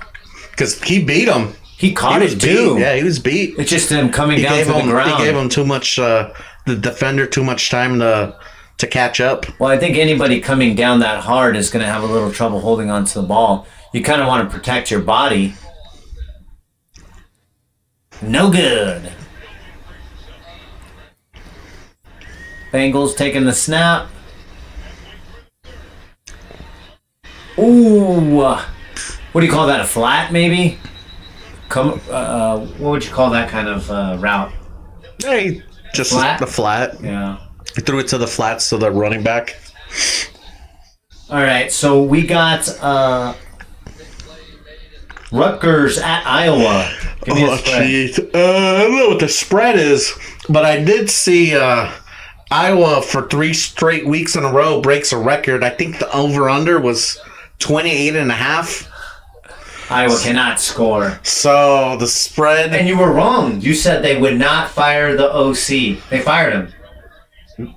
Because he beat him. He caught He was it too. beat. Yeah, he was beat. It's just him coming down to the ground. He gave him too much, the defender too much time to catch up. Well, I think anybody coming down that hard is going to have a little trouble holding on to the ball. You kind of want to protect your body. No good. Bengals taking the snap. Ooh. What do you call that? A flat, maybe? What would you call that kind of route? Hey, just Flat? the flat. Yeah. He threw it to the flats to the running back. All right, so we got Rutgers at Iowa. Give me Oh, a spread. jeez. I don't know what the spread is, but I did see Iowa for 3 straight weeks in a row breaks a record. I think the over-under was 28.5. Iowa cannot score. So the spread... And you were wrong. You said they would not fire the OC. They fired him.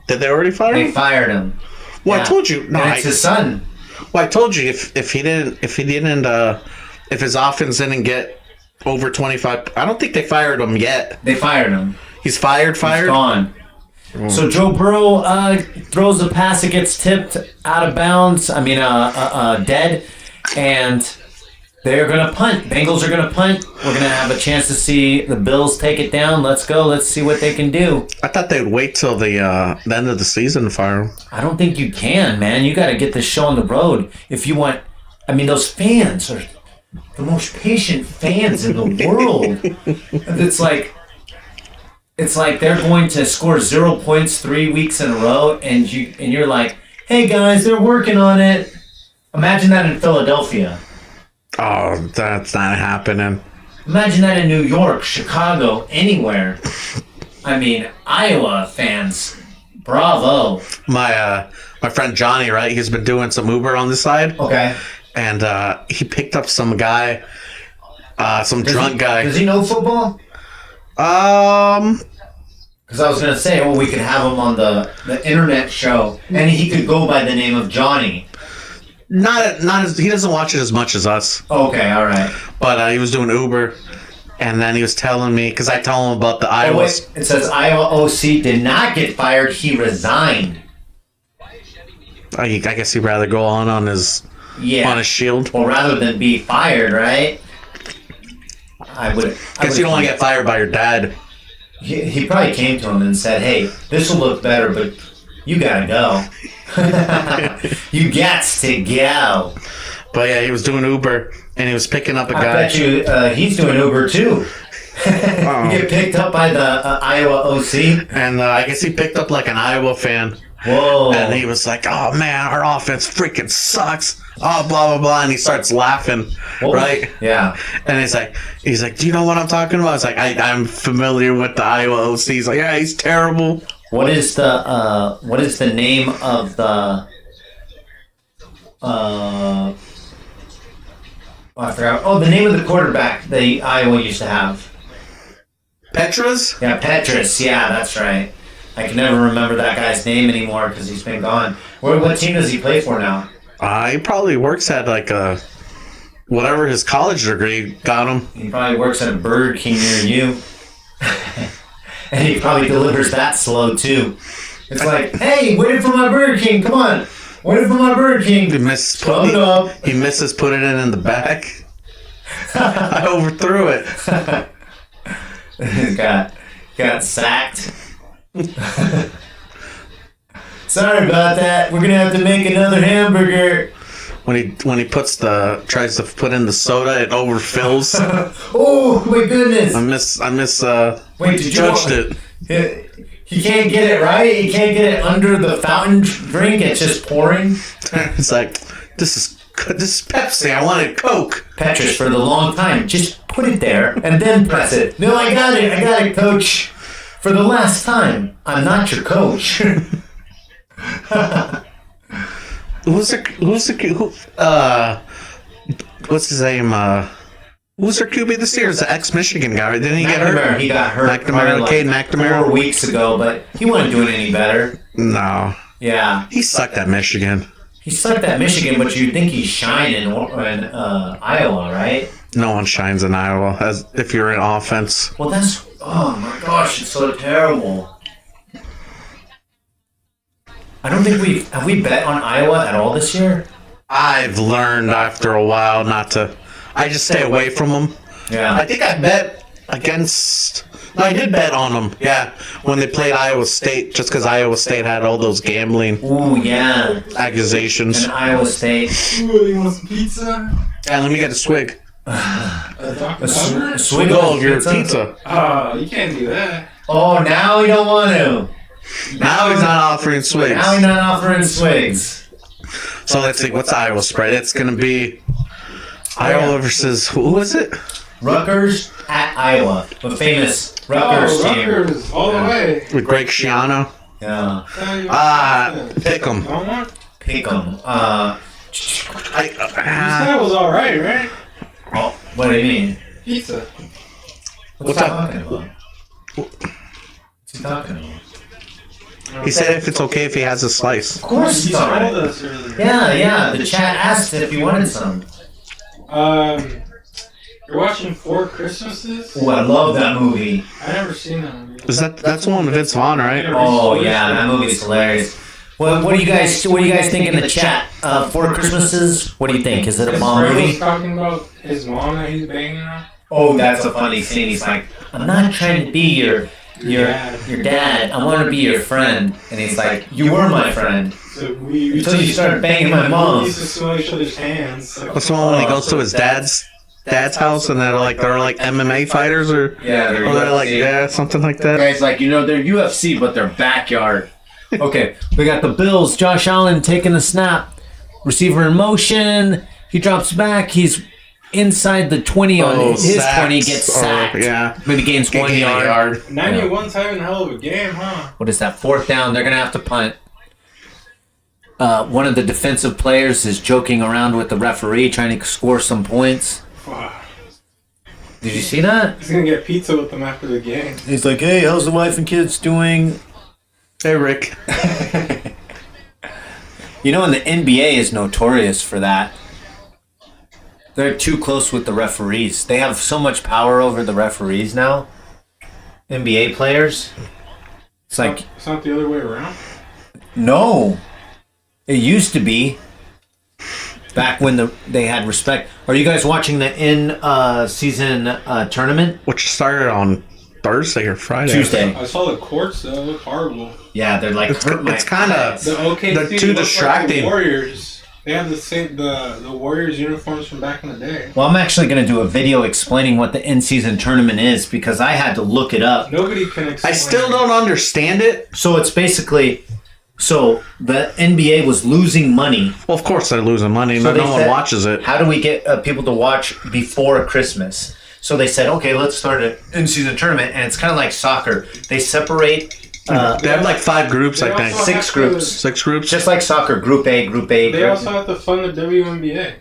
Did they already fire They him? fired him. Well, Yeah. I told you. No, And it's his son. Well, I told you if his offense didn't get over 25, I don't think they fired him yet. They fired him. He's fired. He's gone. So Joe Burrow throws a pass. It gets tipped out of bounds. I mean, dead. And they're going to punt. Bengals are going to punt. We're going to have a chance to see the Bills take it down. Let's go. Let's see what they can do. I thought they'd wait till the end of the season to fire him. I don't think you can, man. You got to get this show on the road if you want. I mean, those fans are the most patient fans in the world. It's like they're going to score 0 points 3 weeks in a row, and you're like, hey guys, they're working on it. Imagine that in Philadelphia. Oh, that's not happening. Imagine that in New York, Chicago, anywhere. I mean, Iowa fans, bravo. My friend Johnny, right? He's been doing some Uber on the side, Okay. and he picked up some guy, some drunk guy. Does he know football? Because I was gonna say, well, we could have him on the internet show, and he could go by the name of Johnny. Not as he doesn't watch it as much as us. Okay, all right. But he was doing Uber, and then he was telling me because I told him about the Oh, Iowa. wait, it says Iowa OC did not get fired; he resigned. I guess he'd rather go on his shield. Well, rather than be fired, right? I would. Guess you don't want to get fired by your dad. He probably came to him and said, "Hey, this will look better, but you gotta go. You gats to go." But yeah, he was doing Uber, and he was picking up a I guy. bet you he's doing Uber too. You get picked up by the Iowa OC. And I guess he picked up like an Iowa fan. Whoa. And he was like, "Oh man, our offense freaking sucks." Oh, blah blah blah, and he starts laughing, Whoa. right? Yeah. And he's like, "Do you know what I'm talking about?" It's like, I'm familiar with the Iowa OC. He's like, "Yeah, he's terrible." What is the name of the I forgot. Oh, the name of the quarterback the Iowa used to have. Petras? Yeah, Petrus. Yeah, that's right. I can never remember that guy's name anymore because he's been gone. What team does he play for now? He probably works at like a whatever his college degree got him. He probably works at a Burger King near you. And he probably delivers that slow too. It's like, hey, waiting for my Burger King. Come on. Waiting for my Burger King. He misses Slow it up. He misses putting it in the back. I overthrew it. He got sacked. Sorry about that. We're gonna have to make another hamburger. When he tries to put in the soda, it overfills. Oh my goodness! I miss. Wait, did you judged it. He can't get it right. He can't get it under the fountain drink. It's just pouring. It's like this is Pepsi. I wanted Coke. Petrus for the long time. Just put it there and then press it. No, I got it, coach. For the last time, I'm not your coach. What's his name? Who's their QB this year? It's the ex-Michigan guy, right? Didn't he get hurt? He got hurt. McNamara, like Cade McNamara. 4 weeks ago, but he wasn't doing any better. No. Yeah. He sucked at Michigan. He sucked at Michigan, but you'd think he's shining in Iowa, right? No one shines in Iowa as if you're in offense. Well, oh my gosh, it's so terrible. I don't think have we bet on Iowa at all this year? I've learned after a while not to. I just stay away from them. Yeah. I think I bet against. No, I did bet on them. Yeah, when they played Iowa State, just because Iowa State had all those gambling Ooh, yeah. accusations. And Iowa State. Ooh, you want some pizza? Yeah, let me get a swig. A Swig of your pizza. Oh, you can't do that. Oh, now we don't want to. Now he's not offering swigs. Now he's not offering swigs. So let's see, what's Iowa spread? It's going to be Iowa versus, who is it? Rutgers at Iowa. The famous Rutgers team. Rutgers, all the way. With Greg Schiano. Yeah. Pick 'em. Pick 'em. This guy was alright, right? Oh, what do you mean? Pizza. What's he talking about? What's he talking about? He said if it's okay if he has a slice. Of course He it's told alright. us earlier. Yeah. The chat asked if you wanted some. You're watching Four Christmases? Oh, I love that movie. I never seen that movie. That's the one with Vince Vaughn, right? Oh yeah, that movie's hilarious. What do you guys think in the chat? Four Christmases? What do you think? Is it a bomb His friend was movie? talking about his mom that he's banging on. Oh, that's a funny scene. He's like, I'm not trying to be your dad. I want to be your friend. And he's like, you were my friend. So we Until you started banging my mom. We used to smell each other's hands. What's the one when he goes to his dad's house and they're like MMA fighters or they're like something like that. Guys, like, they're UFC, but they're backyard. Okay, we got the Bills. Josh Allen taking the snap. Receiver in motion. He drops back. He's inside the 20 on his sacks. 20. Gets sacked. Maybe gains 1 yard. 91's having a hell of a game, huh? What is that? 4th down. They're going to have to punt. One of the defensive players is joking around with the referee, trying to score some points. Did you see that? He's gonna get pizza with them after the game. He's like, hey, how's the wife and kids doing? Hey, Rick. You know, and the NBA is notorious for that. They're too close with the referees. They have so much power over the referees now. NBA players. It's like, It's not the other way around. no. It used to be. Back when they had respect. Are you guys watching the in-season tournament? Which started on Thursday or Friday. Tuesday. I saw the courts though. It looked horrible. Yeah, they're like, It's kind of... The OKC They're too looked distracting. Like the Warriors. They have the Warriors uniforms from back in the day. Well, I'm actually going to do a video explaining what the in-season tournament is because I had to look it up. Nobody can explain. I still don't understand it. So it's basically, so the NBA was losing money. Well, of course they're losing money. So No they one said, watches it. How do we get people to watch before Christmas? So they said, okay, let's start an in-season tournament, and it's kind of like soccer. They separate. They have like 5 groups, They I think. also Six have groups. 6 groups. Just like soccer, Group A, Group A. They also have to fund the WNBA.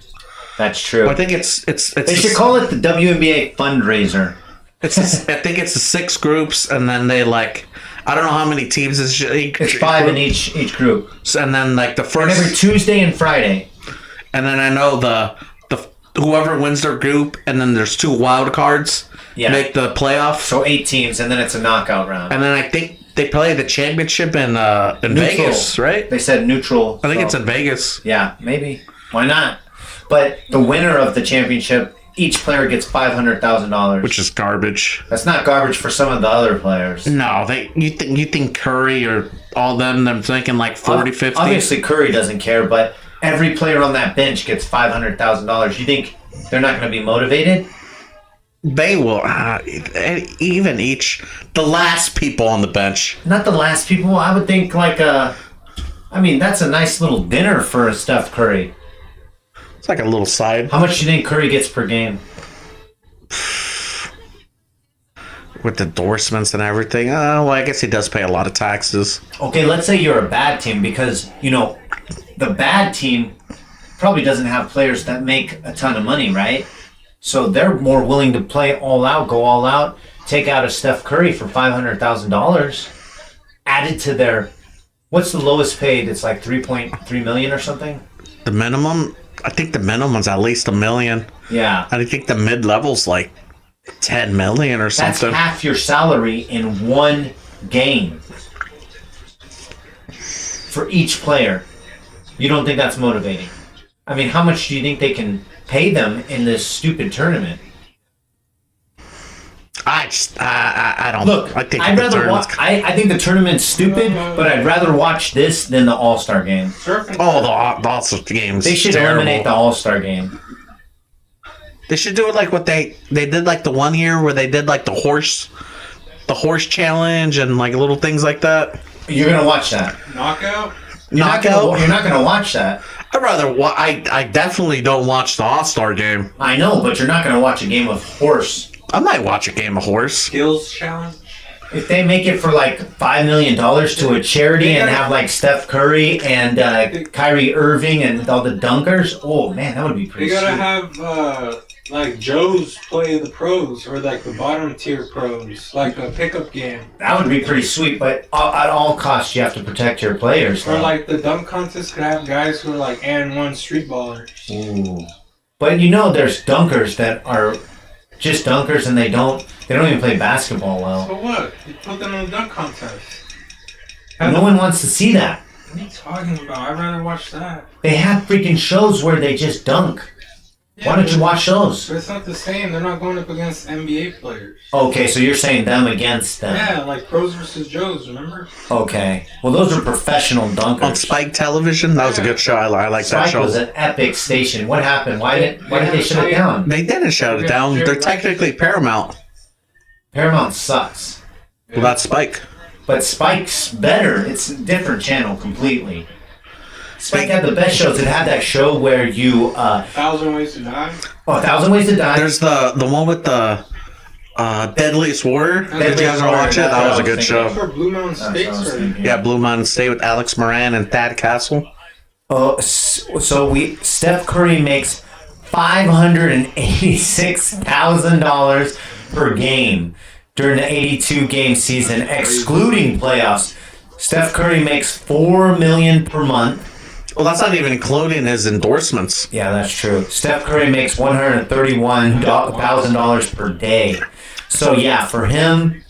That's true. I think it's They should call it the WNBA fundraiser. I think it's the 6 groups, and then they like I don't know how many teams it's It's 5 in each group. and then like the And every first, Tuesday and Friday. and then I know the whoever wins their group, and then there's 2 wild cards Yeah. make the playoff, So 8 teams, and then it's a knockout round. and then I think they play the championship in Neutral. Vegas, right? They said neutral. I think so- it's in Vegas. Yeah, maybe. Why not? But the winner of the championship, each player gets $500,000. Which is garbage. That's not garbage for some of the other players. No, you think Curry or all them? They're thinking like 40, 50. Obviously, Curry doesn't care, but every player on that bench gets $500,000. You think they're not going to be motivated? They will. Even the last people on the bench. Not the last people. I would think like I mean, that's a nice little dinner for Steph Curry. It's like a little side How much do you think Curry gets per game? with endorsements and everything. Well, I guess he does pay a lot of taxes. Okay, let's say you're a bad team because, you know, the bad team probably doesn't have players that make a ton of money, right? So they're more willing to play all out, go all out, take out a Steph Curry for $500,000 added to their, what's the lowest paid? It's like 3.3 million or something? The minimum, I think the minimum's at least $1 million. Yeah. And I think the mid level's like 10 million or That's something. half your salary in one game for each player. You don't think that's motivating? I mean, how much do you think they can pay them in this stupid tournament? I don't Look, I think I'd the rather tournament's- watch. I think the tournament's stupid, but I'd rather watch this than the All-Star game. Oh, the All-Star games. They should terrible. eliminate the All-Star game. They should do it like what they did like the one year where they did like the horse challenge and like little things like that. You're gonna watch that. Knockout? You're Knockout. not gonna watch that. I'd rather. I definitely don't watch the All-Star game. I know, but you're not gonna watch a game of horse. I might watch a game of horse. Skills challenge? If they make it for like $5 million to a charity and have like Steph Curry and Kyrie Irving and all the dunkers, oh man, that would be pretty You gotta sweet. have like Joe's play the pros or like the bottom tier pros, like a pickup game. That would be pretty sweet, but at all costs you have to protect your players. Or though. like the dunk contest could have guys who are like and 1 street ballers. Ooh. But you know, there's dunkers that are just dunkers and they don't even play basketball well. So what? You put them in a dunk contest. No one wants to see that. What are you talking about? I'd rather watch that. They have freaking shows where they just dunk. Yeah, Why don't you but- watch those? But it's not the same. They're not going up against NBA players. Okay, so you're saying them against them. Yeah, like pros versus Joes, remember? Okay. Well, those are professional dunkers. On Spike Television, that was a good show. I like that Spike show. was an epic station. What happened? Why did they shut it down? They didn't shut it down. They're technically Paramount. Paramount sucks. Well, that's Spike. But Spike's better. It's a different channel completely. Spike had the best shows. It had that show where you 1,000 Ways to Die. 1,000 Ways to Die. There's the one with the Deadliest Warrior. Did you guys ever watch it? That was a good That's show. where Blue Mountain That's what I State's was are. thinking. Yeah, Blue Mountain State with Alex Moran and Thad Castle. So Steph Curry makes $586,000 per game during the 82-game season, excluding playoffs. Steph Curry makes $4 million per month. Well, that's not even including his endorsements. Yeah, that's true. Steph Curry makes $131,000 per day. So yeah, for him,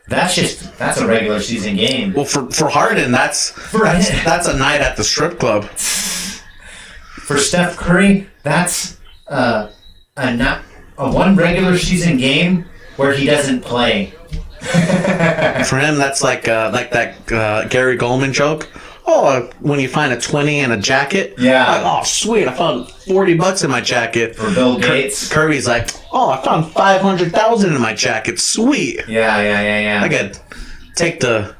that's a regular season game. Well, for Harden, that's a night at the strip club. For Steph Curry, that's a one regular season game where he doesn't play. For him, that's like that Gary Goldman joke. Oh, when you find a 20 and a jacket. Yeah. Like, oh, sweet! I found $40 in my jacket. For Bill Gates. Curry's like, oh, I found $500,000 in my jacket. Sweet. Yeah. I could take the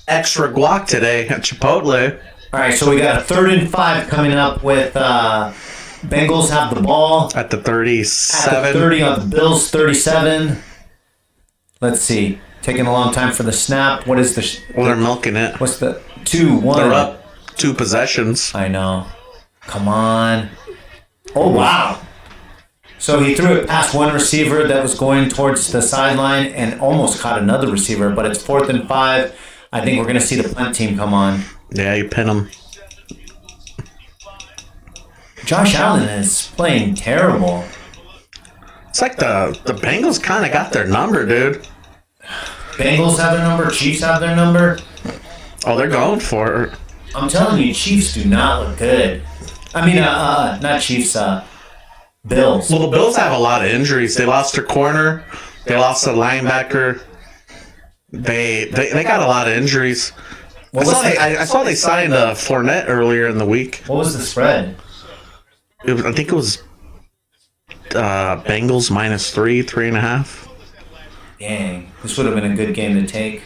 extra guac today at Chipotle. All right, so we got a 3rd and 5 coming up with Bengals have the ball At the 37. at the 30 on the Bills 37. Let's see. Taking a long time for the snap. What is the? Well, they're milking it. What's the 2-1? They're up 2 possessions. I know. Come on. Oh wow. So he threw it past one receiver that was going towards the sideline and almost caught another receiver. But it's 4th and 5. I think we're going to see the punt team come on. Yeah, you pin them. Josh Allen is playing terrible. It's like the Bengals kind of got their number, dude. Bengals have their number. Chiefs have their number. Oh, they're going for it. I'm telling you, Chiefs do not look good. I mean, not Chiefs. Bills. Well, the Bills have a lot of injuries. They lost their corner. They lost a linebacker. They got a lot of injuries. I saw they signed Fournette earlier in the week. What was the spread? I think it was Bengals -3, 3.5. Dang, this would have been a good game to take.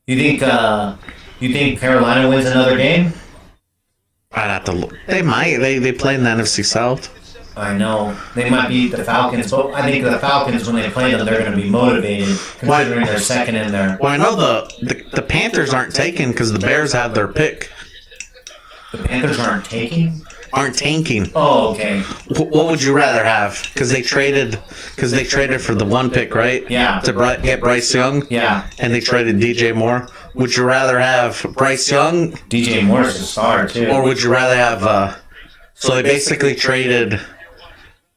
You think Carolina wins another game? I'd have to look. They might. They play in the NFC South. I know. They might beat the Falcons, but I think the Falcons, when they play them, they're going to be motivated, considering they're second in there. Well, I know the Panthers aren't taken because the Bears had their pick. The Panthers aren't taking? Aren't tanking. Oh, okay. What would you rather have? Because they traded for the 1 pick, right? Yeah. To get Bryce Young. Yeah. And they traded DJ Moore. Would you rather have Bryce Young, DJ Moore's a star, too. or would you rather have? So they basically traded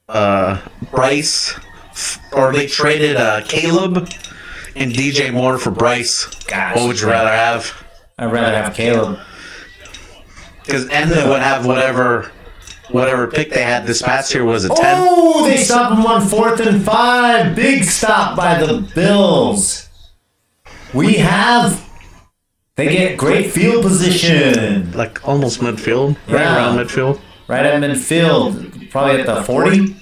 Bryce, or they traded Caleb and DJ Moore for Bryce. Gosh, what would you rather have? I'd rather have Caleb. Because Emden would have whatever pick they had this past year was a 10. Oh, they stopped him on 4th and 5. Big stop by the Bills. They get great field position. Like almost midfield. Right Yeah. around midfield. Right at midfield. Probably at the 40.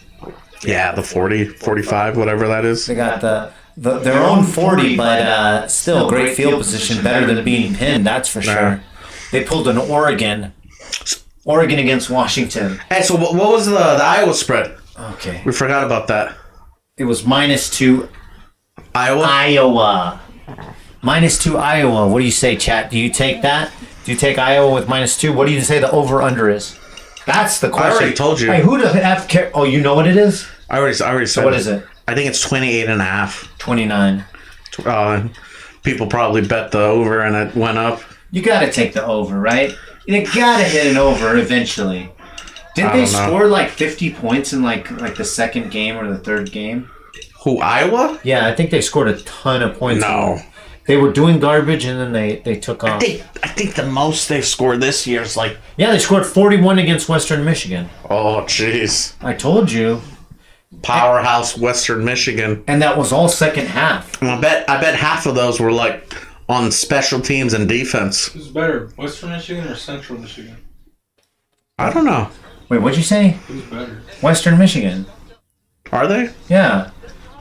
Yeah, the 40, 45, whatever that is. They got their own 40, but still great field position. Better than being pinned, that's for sure. They pulled an Oregon against Washington. Hey, so what was the Iowa spread? Okay. We forgot about that. It was -2 Iowa? -2 Iowa. What do you say, chat? Do you take that? Do you take Iowa with -2? What do you say the over-under is? That's the question. I already told you. Hey, who the F care? Oh, you know what it is? I already said. So what is it? I think it's 28.5. 29. People probably bet the over and it went up. You got to take the over, right? You got to hit an over eventually. Didn't they score like 50 points in like the second game or the third game? Who, Iowa? Yeah, I think they scored a ton of points. No. They were doing garbage and then they took off. I think the most they've scored this year is like... Yeah, they scored 41 against Western Michigan. Oh, jeez. I told you. Powerhouse Western Michigan. And that was all second half. And I bet half of those were like on special teams and defense. Who's better, Western Michigan or Central Michigan? I don't know. Wait, what'd you say? Who's better? Western Michigan. Are they? Yeah.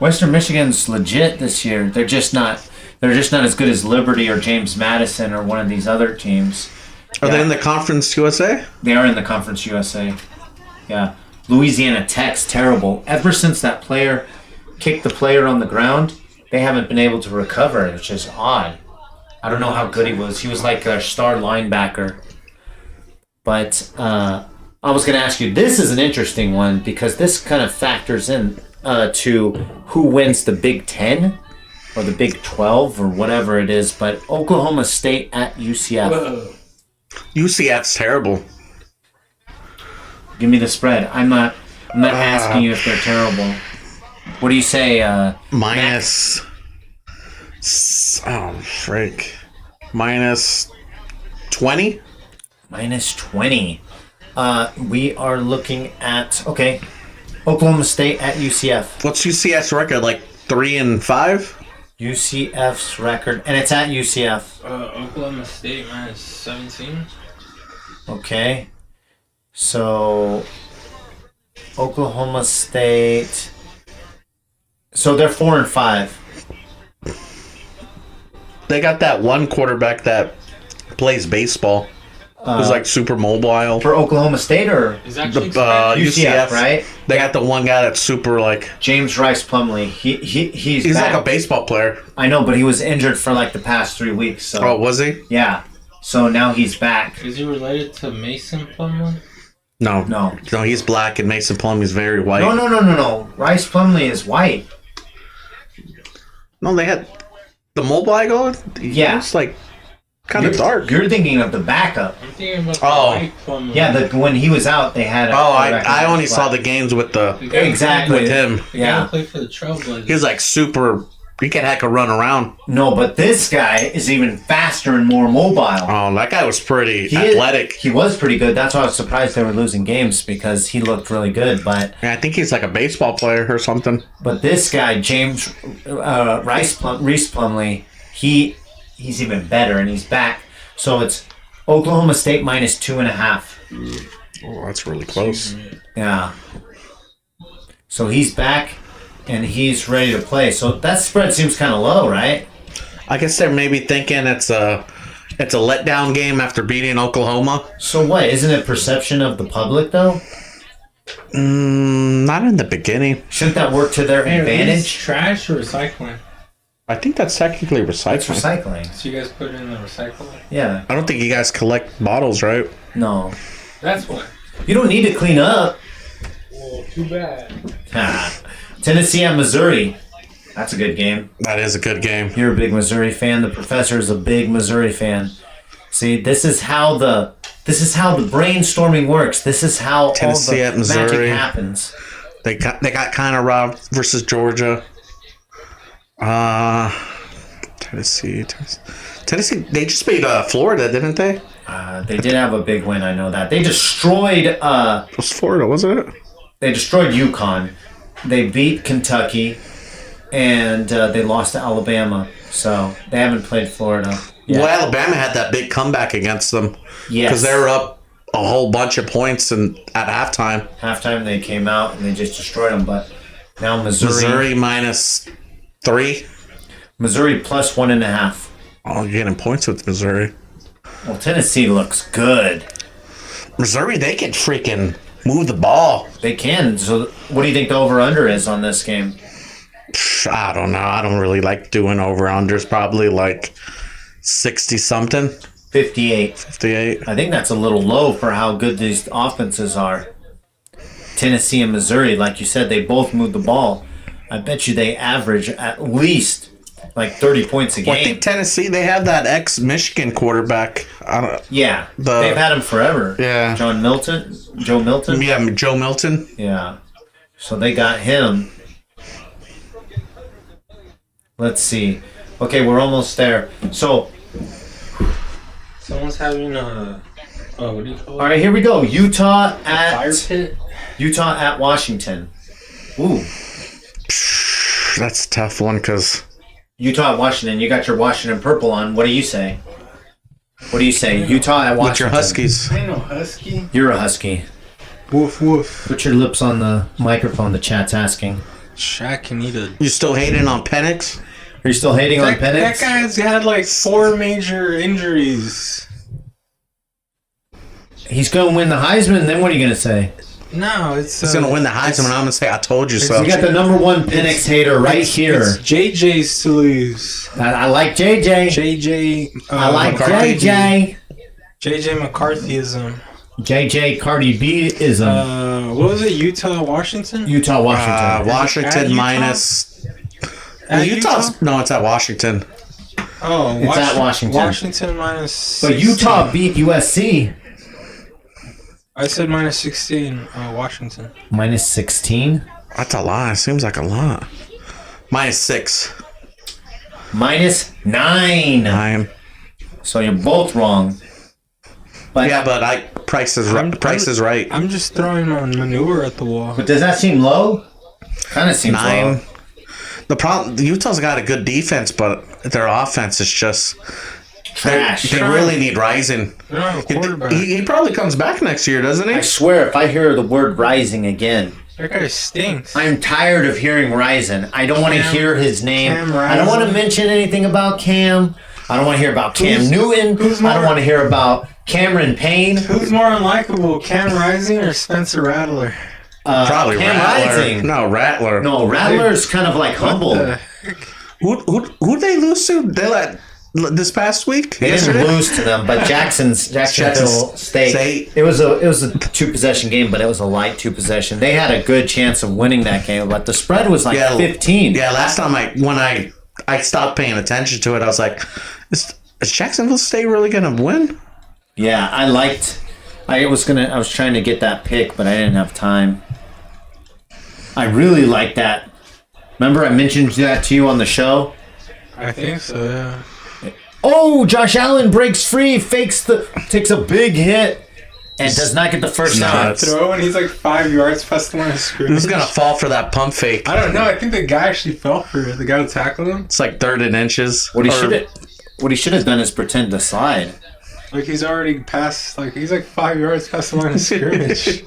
Western Michigan's legit this year. They're just not as good as Liberty or James Madison or one of these other teams. Are they in the Conference USA? They are in the Conference USA. Yeah. Louisiana Tech's terrible. Ever since that player kicked the player on the ground, they haven't been able to recover, which is odd. I don't know how good he was. He was like a star linebacker. But I was going to ask you, this is an interesting one because this kind of factors in to who wins the Big 10 or the Big 12 or whatever it is, but Oklahoma State at UCF. Whoa. UCF's terrible. Give me the spread. I'm not asking you if they're terrible. What do you say? Minus. Oh, freak. Minus 20? Minus 20. We are looking at, okay, Oklahoma State at UCF. What's UCF's record? Like 3-5? UCF's record, and it's at UCF. Oklahoma State minus 17. Okay. So, Oklahoma State. So they're 4-5. They got that one quarterback that plays baseball. Who's like super mobile. For Oklahoma State or Is actually UCF, right? They got the one guy that's super like. James Rice Plumlee. He's He's back. like a baseball player. I know, but he was injured for like the past 3 weeks. So Oh, was he? yeah. So now he's back. Is he related to Mason Plumlee? No, he's black and Mason Plumlee's very white. No. Rice Plumlee is white. No, they had the mobile guy. Yeah. It's like kind of dark. You're thinking of the backup. I'm thinking about Oh. the white Plumlee. Yeah, when he was out, they had. I only saw the games with Exactly. with him. The guy Yeah. who played for the Trailblazers. He's like super. He can heck a run around. No, but this guy is even faster and more mobile. Oh, that guy was pretty He athletic. He was pretty good. That's why I was surprised they were losing games because he looked really good. But Yeah, I think he's like a baseball player or something. this guy, James Reese Plumlee, he's even better and he's back. So it's Oklahoma State minus 2.5. Oh, that's really close. Yeah. So he's back and he's ready to play. So that spread seems kind of low, right? I guess they're maybe thinking it's a letdown game after beating Oklahoma. So what? Isn't it perception of the public though? Not in the beginning. Shouldn't that work to their Hey, are these advantage? trash or recycling? I think that's technically It's recycling. recycling. So you guys put it in the recycling? Yeah. I don't think you guys collect bottles, right? No. That's what. You don't need to clean up. Well, too bad. Tennessee at Missouri. That's a good game. That is a good game. You're a big Missouri fan. The professor is a big Missouri fan. See, this is how the brainstorming works. This is how Tennessee all at the Missouri. magic happens. They got kind of robbed versus Georgia. Tennessee. They just beat Florida, didn't they? They did have a big win. I know that they destroyed. It was Florida, wasn't it? They destroyed UConn. They beat Kentucky, and they lost to Alabama. So they haven't played Florida. yet. Well, Alabama had that big comeback against them Yes. because they were up a whole bunch of points and at halftime. Halftime they came out and they just destroyed them. But now Missouri minus 3. Missouri plus 1.5. Oh, you're getting points with Missouri. Well, Tennessee looks good. Missouri, they can freaking move the ball. They can. So, what do you think the over/under is on this game? I don't know. I don't really like doing over-unders. Probably like 60-something, 58. 58. I think that's a little low for how good these offenses are. Tennessee and Missouri, like you said, they both move the ball. I bet you they average at least like 30 points a game. Well, I think Tennessee, they have that ex-Michigan quarterback. Yeah, The- they've had him forever. Yeah. Joe Milton. Yeah, Joe Milton. Yeah. So they got him. Let's see. Okay, we're almost there. So, Someone's having a. Oh, what do you call all right, here we go. Utah at pit? Washington. Ooh, That's a tough one because Utah at Washington. You got your Washington purple on. What do you say? What do you say? Utah at with your Washington. Huskies. I know Husky. You're a Husky. Woof woof. Put your lips on the microphone. The chat's asking. Shaq can eat a. You still hating on Penix? Are you still hating on That Penix? guy's had like 4 major injuries. He's going to win the Heisman. Then what are you going to say? No, it's. He's gonna win the Heisman. I'm gonna say I told you so. You got the number one Penix hater right here. It's JJ's to lose. I like JJ. JJ. I like McCarthy. JJ. JJ McCarthyism. JJ Cardi B is What was it? Utah, Washington? Utah, Washington. Washington At Utah? minus. At Utah's no, it's at Washington. Oh, It's at Washington. Washington minus. But 16. Utah beat USC I said minus 16. Washington. minus 16, That's a lot. It seems like a lot. Minus 6. minus 9. 9. So you're both wrong. But Yeah, but Price is right. Price is right. I'm just throwing my manure at the wall. But does that seem low? Kind of seems 9. low. The problem, Utah's got a good defense, but their offense is just Trash. They really need Rising. They're not a quarterback. He probably comes back next year, doesn't I he? swear, if I hear the word rising again, That guy stinks. I'm tired of hearing Ryzen. I don't want to Cam- hear his name. Cam I don't want to Rising. mention anything about Cam. I don't want to hear about Cam Newton. who's I don't more- want to hear about Cameron Payne. Who's more unlikable, Cam Rising or Spencer Rattler? Probably Cam Rattler. Rising. No, Rattler. No, Rattler's kind of like humble. The- Who they lose to? They let this past week. They didn't lose to them, but Jacksonville State. State. It was a 2-possession game, but it was a light 2-possession. They had a good chance of winning that game, but the spread was like 15. Yeah, last time when I stopped paying attention to it, I was like, is Jacksonville State really gonna win? Yeah, I was trying to get that pick, but I didn't have time. I really like that. Remember I mentioned that to you on the show? I think so, yeah. Oh, Josh Allen breaks free, takes a big hit, and does not get the first down. Nuts. Throw and he's like 5 yards past the line of scrimmage. Who's gonna fall for that pump fake? I don't know. I think the guy actually fell for it. The guy who tackled him. It's like 3rd and inches. What he should have done is pretend to slide. Like he's already past. Like he's like 5 yards past the line of scrimmage.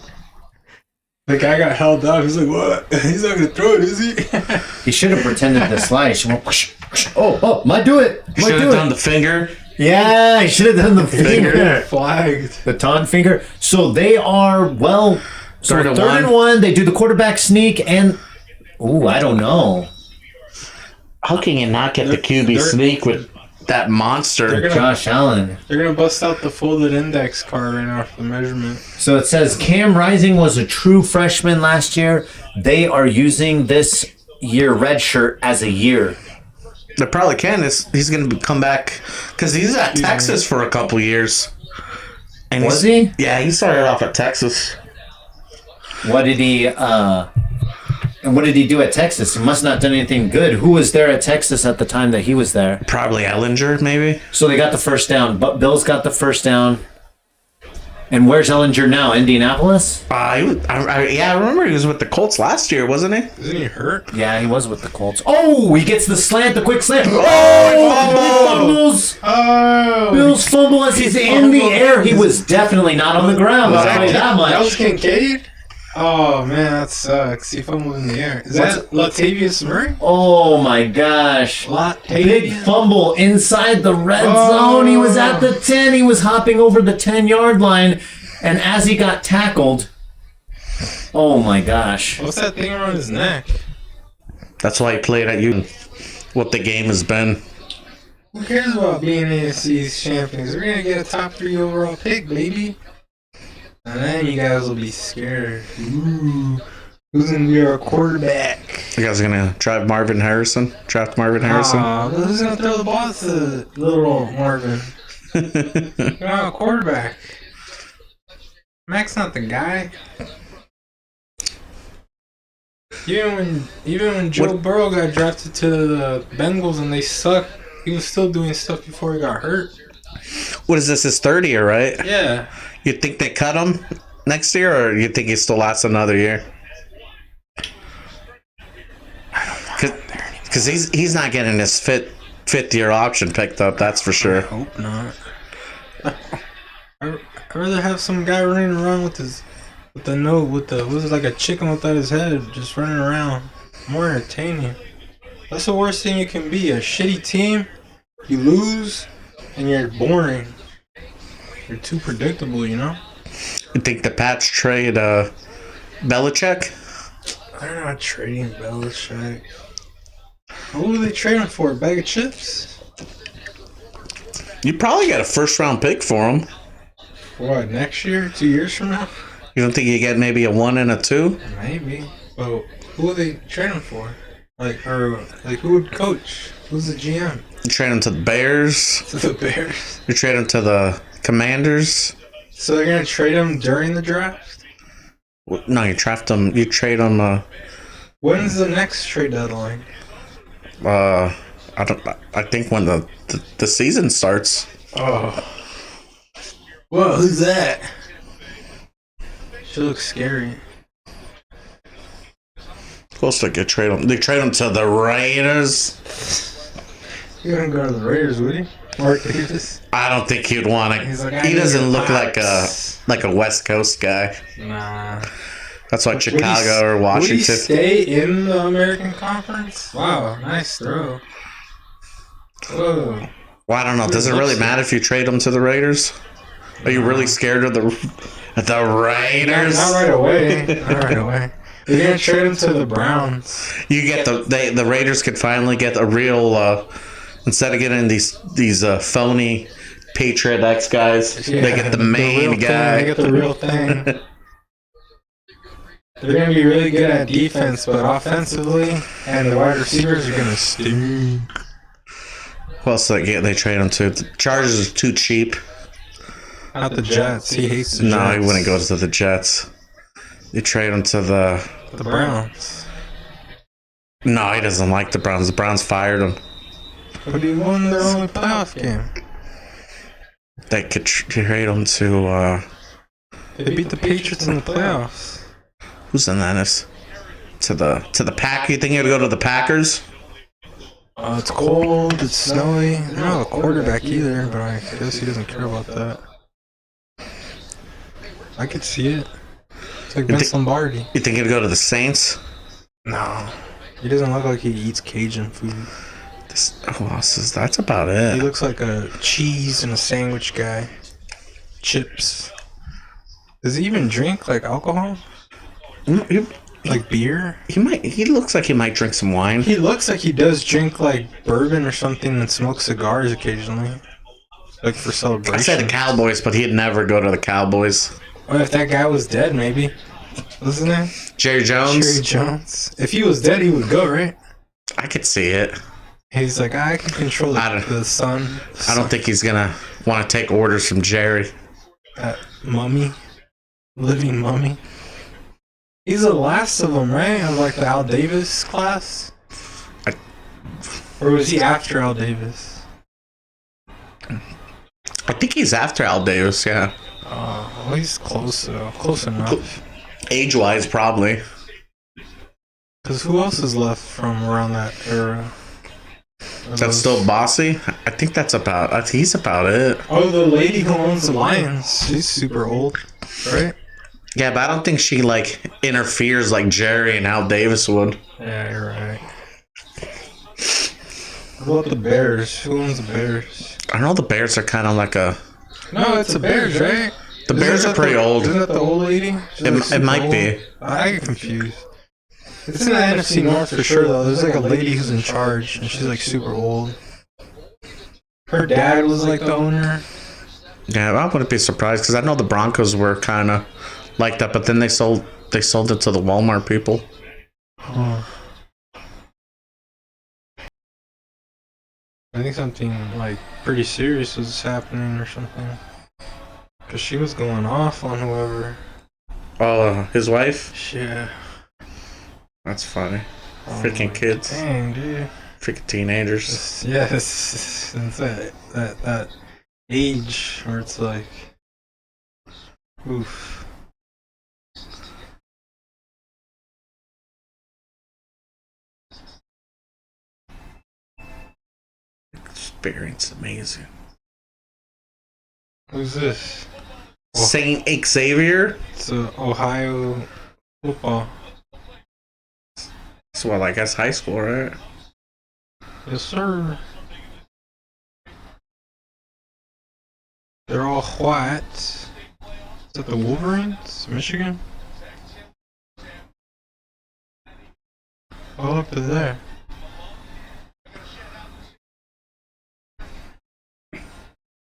The guy got held up. He's like, "What? He's not gonna throw it, is he?" He should have pretended to slide. She went, whoosh, whoosh. Oh, might do it. Might Should do have done it. the finger. Yeah, he should have done the finger. Flagged. The taunt finger. So they are, well, so Third and third and one. They do the quarterback sneak and, I don't know. How can you not get the QB they're- sneak with that monster? They're gonna- Josh Allen. They're gonna bust out the folded index card right now for the measurement. So it says Cam Rising was a true freshman last year. They are using this year red shirt as a year. They probably can. He's going to come back because he's at Texas for a couple years. And Was he? Yeah, he started off at Texas. What did he do at Texas? He must not have done anything good. Who was there at Texas at the time that he was there? Probably Ellinger, maybe. So they got the first down. But Bills got the first down. And where's Ellinger now? Indianapolis? I remember he was with the Colts last year, wasn't he? Isn't he hurt? Yeah, he was with the Colts. Oh, he gets the quick slant. Oh, Bills fumbles. Oh, Bills fumble as he's in the air. He was definitely not on the ground. I'll tell you that that was much. Kincaid. Oh man, that sucks. He fumbled in the air. Is that Latavius Murray? Oh my gosh. Big Latavius. fumble inside the red zone. He was at the 10. He was hopping over the 10-yard line. And as he got tackled, oh my gosh. What's that thing around his neck? That's why he played at you. What the game has been. Who cares about being AFC's champions? We're gonna get a top 3 overall pick, baby. And then you guys will be scared. Ooh, who's gonna be our quarterback? You guys are going to draft Marvin Harrison? Who's gonna throw the ball to little Marvin? No, quarterback. Mac's not the guy. Even when Joe Burrow got drafted to the Bengals and they sucked, he was still doing stuff before he got hurt. What is this, his 3rd year, right? Yeah. You think they cut him next year, or you think he still lasts another year? Because he's not getting his fifth year option picked up, that's for sure. Hope not. I'd rather have some guy running around with was it like a chicken without his head, just running around. More entertaining. That's the worst thing you can be. A shitty team, you lose, and you're boring. You're too predictable, you know? You think the Pats trade Belichick? They're not trading Belichick. What would they trade him for? A bag of chips? You probably get a 1st round pick for him. For what, next year? 2 years from now? You don't think you get maybe a 1 and a 2? Maybe. But who would they trade him for? Who would coach? Who's the GM? You trade him to the Bears. To the Bears. You trade him to the Commanders. So they're gonna trade him during the draft? No, you draft him. You trade him. When's the next trade deadline? I don't. I think when the season starts. Oh. Whoa, who's that? She looks scary. Close to get trade him. They trade him to the Raiders. He wouldn't go to the Raiders, would he? Mark Davis? I don't think he'd want to. He's like, I He need doesn't your look pops. like a West Coast guy. Nah. That's like Would he- Chicago or Would he Washington. stay in the American Conference? Wow, nice throw. Whoa. Well, I don't know. Does it really matter if you trade him to the Raiders? Are you really scared of the Raiders? Not right away. Not right away. They're gonna trade him to the Browns. You get the Raiders could finally get a real instead of getting these phony Patriot X guys, they get the main real guy. Thing. They get the real thing. They're gonna be really good at defense, but offensively, and the wide receivers are gonna stink. Who else they trade him to? The Chargers are too cheap. Not the Jets. He hates the Jets. No, he wouldn't go to the Jets. You trade him to the Browns. No, he doesn't like the Browns. The Browns fired him. But he won their only playoff game. They could trade him to They beat the Patriots in the playoffs. who's in that? To the Pack. You think he'd go to the Packers? It's cold. It's snowy. I don't have a quarterback either, but I guess he doesn't care about that. I could see it. It's like Vince Lombardi. You think he'd go to the Saints? No. He doesn't look like he eats Cajun food. Who else is that? That's about it. He looks like a cheese and a sandwich guy. Chips. Does he even drink like alcohol? Like beer? He looks like he might drink some wine. He looks like he does drink like bourbon or something and smoke cigars occasionally. Like for celebration. I said the Cowboys, but he'd never go to the Cowboys. What if that guy was dead, maybe? What's his name? Jerry Jones? Jerry Jones. If he was dead, he would go, right? I could see it. He's like, I can control the sun. I don't think he's gonna want to take orders from Jerry. That mummy. Living mummy. He's the last of them, right? Of like the Al Davis class? Or was he after Al Davis? I think he's after Al Davis, yeah. Well, he's close though. Close enough. Age-wise, probably. Because who else is left from around that era? That's still Bossy? I think he's about it. Oh, the lady who owns the Lions. She's super old, right? Yeah, but I don't think she interferes like Jerry and Al Davis would. Yeah, you're right. What about the Bears? Who owns the Bears? I know the Bears are kind of like a... No, it's the Bears, right? The Bears are pretty old. Isn't that the old lady? It might be. I get confused. It's in the NFC North for sure, though. There's like a lady who's in charge, and she's like super old. Her dad was like the owner. Yeah, I wouldn't be surprised because I know the Broncos were kind of like that, but then they sold it to the Walmart people. Huh. I think something like pretty serious was happening or something. Cause she was going off on whoever. Oh, his wife? Yeah. That's funny. Oh Freaking kids. Dang, dude. Freaking teenagers. Yes, since that age where it's like, oof. Experience amazing. Who's this? Saint Xavier? It's Ohio football. It's what, I guess high school, right? Yes, sir. They're all white. Is that the Wolverines? Michigan? Oh, look, they're there.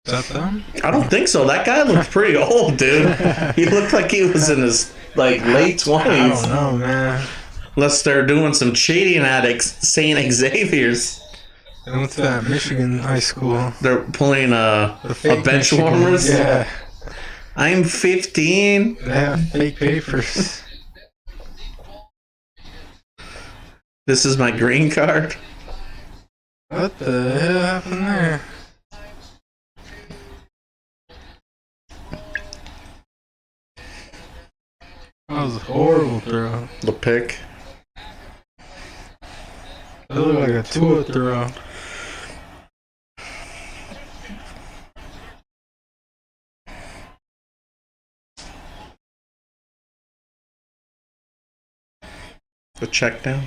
Is that them? I don't think so. That guy looks pretty old, dude. He looked like he was in his late I 20s. don't know, man. Unless they're doing some cheating at St. Xavier's. I went to that Michigan high school. They're pulling a fake bench Michigan, warmers. Yeah. I'm 15. They have fake papers. This is my green card. What the hell happened there? That was a horrible throw. The pick. That looked like a Tua throw. The check down.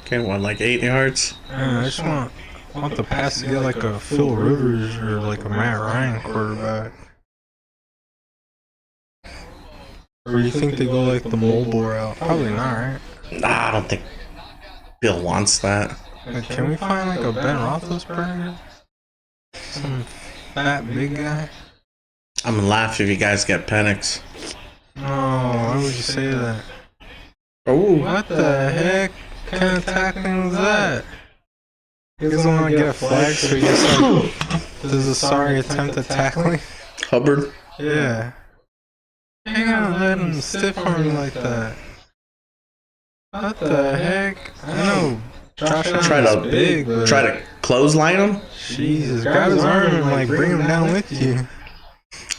Okay, what, like 8 yards? Man, I just want the pass to get like a Phil Rivers or like a Matt Ryan quarterback. Or you think they go like the mobile route? Probably not, right? Nah, I don't think Bill wants that. Like, can we find like a Ben Roethlisberger? Some fat big guy? I'm gonna laugh if you guys get Penix. No, why would you say that? Oh, What the heck kind of tackling was that? He doesn't want to get a flag, so he just like does a sorry attempt at tackling. Hubbard. Yeah. You ain't gonna let him stiff arm me like that. What the heck? I know Josh Allen's big, but Try to clothesline him. Jesus, grab his arm and like bring him down with you.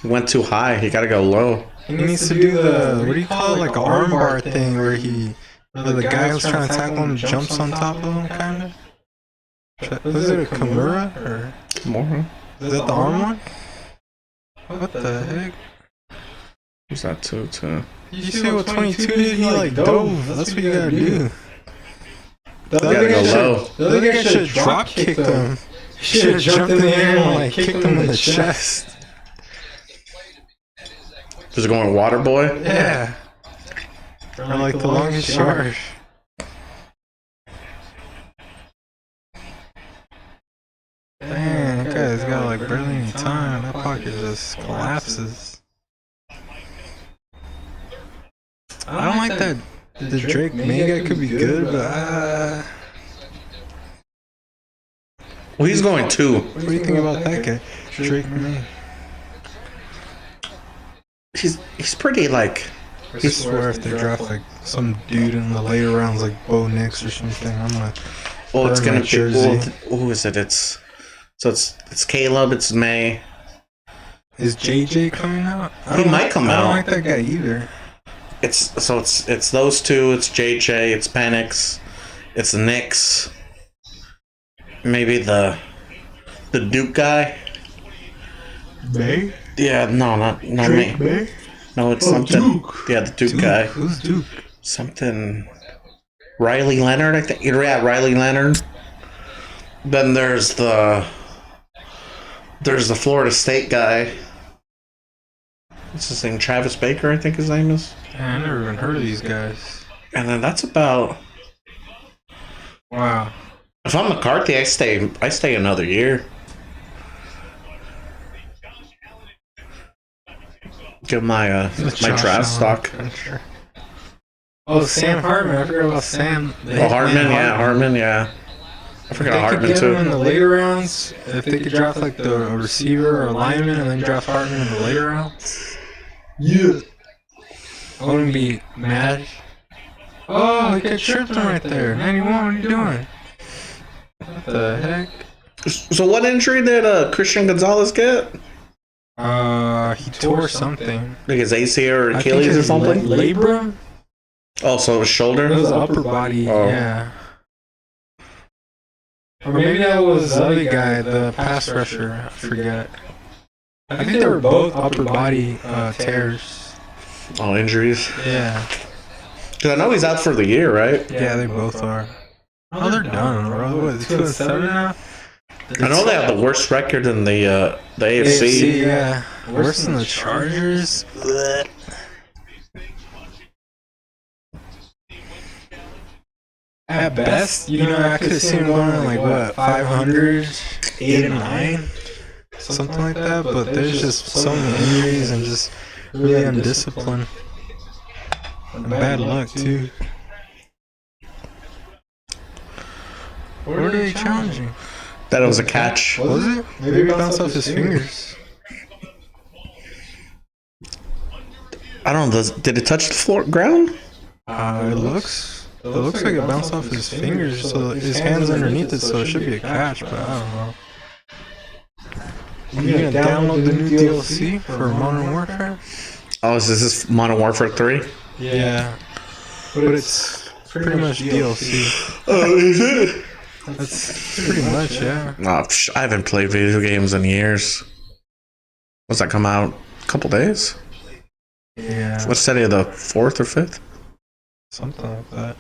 Went too high. He gotta go low. He needs to do the, what do you call it, like an armbar thing where the guy who's trying to tackle him jumps on top of him, kind of? Was it a Kimura, or More. is that the arm one? What the heck? Who's that too? Did you see what 22 did? He like dove. That's what you gotta do. The Gotta go low. The other guy should have drop kicked him. He should have jumped in the air and like kicked him in the chest. Is it going water boy? Yeah. Or like the longest yard. Dang, that guy's got like barely any time. That pocket just collapses. I don't like that. The Drake May guy could be good, but Well, he's going 2. what do you think about that guy? Drake May. He's pretty like. I swear if they draft like some dude in the later rounds like Bo Nix or something, I'm gonna. Well, it's burn gonna my be. jersey. Well, who is it? It's Caleb. It's May. Is JJ coming out? He might come I don't out. like that guy either. It's those two. It's JJ. It's Penix. It's the Knicks. Maybe the Duke guy. May? Yeah, no, not Drake me. May? No, it's something. Duke. Yeah, the Duke guy. Who's Duke? Something. Riley Leonard, I think. Yeah, Riley Leonard. Then there's the Florida State guy. What's his name? Travis Baker, I think his name is. Man, I never even heard of these guys. And then that's about. Wow. If I'm McCarthy, I stay another year. Give my my draft stock. Sure. Oh, Sam Hartman. I forgot about Sam. Oh, Hartman, yeah. I forgot Hartman If they could get him in too. the later rounds, if they could draft like a receiver or a lineman and then draft Hartman in the later rounds, yeah, I wouldn't be mad. Oh, he got tripped him right there. 91, what are you doing? What the heck? So what injury did Christian Gonzalez get? He tore something. Like his ACL or I think Achilles or his something? labrum? Oh, so it was shoulder? It was upper body, Oh. yeah. Or maybe that was the other guy, the pass rusher. I forget. I think they were both upper body tears. Oh, injuries. Yeah. Because I know he's out for the year, right? Yeah, they both are. Oh, they're done, bro. What, 2-7 now? I know they have the worst record in the AFC. Yeah. Worse than the Chargers. Blech. At best, you know, I could have seen them going like, what, 500, 8 and 9? something like that. But there's just so many injuries and just really undisciplined. And bad luck, too. What are they challenging? That it was a catch. Was it? Maybe it bounced off his fingers. I don't know. Did it touch the floor ground? It looks like it bounced off his fingers, so his hand's underneath it, so it should be a catch, but I don't know. You gonna download the new DLC for Modern Warfare? Oh, is this Modern Warfare 3? Yeah. But it's pretty much DLC. Oh, is it? That's pretty much, yeah. Oh, I haven't played video games in years. What's that come out? A couple days? Yeah. What's that? The 4th or 5th? Something like that.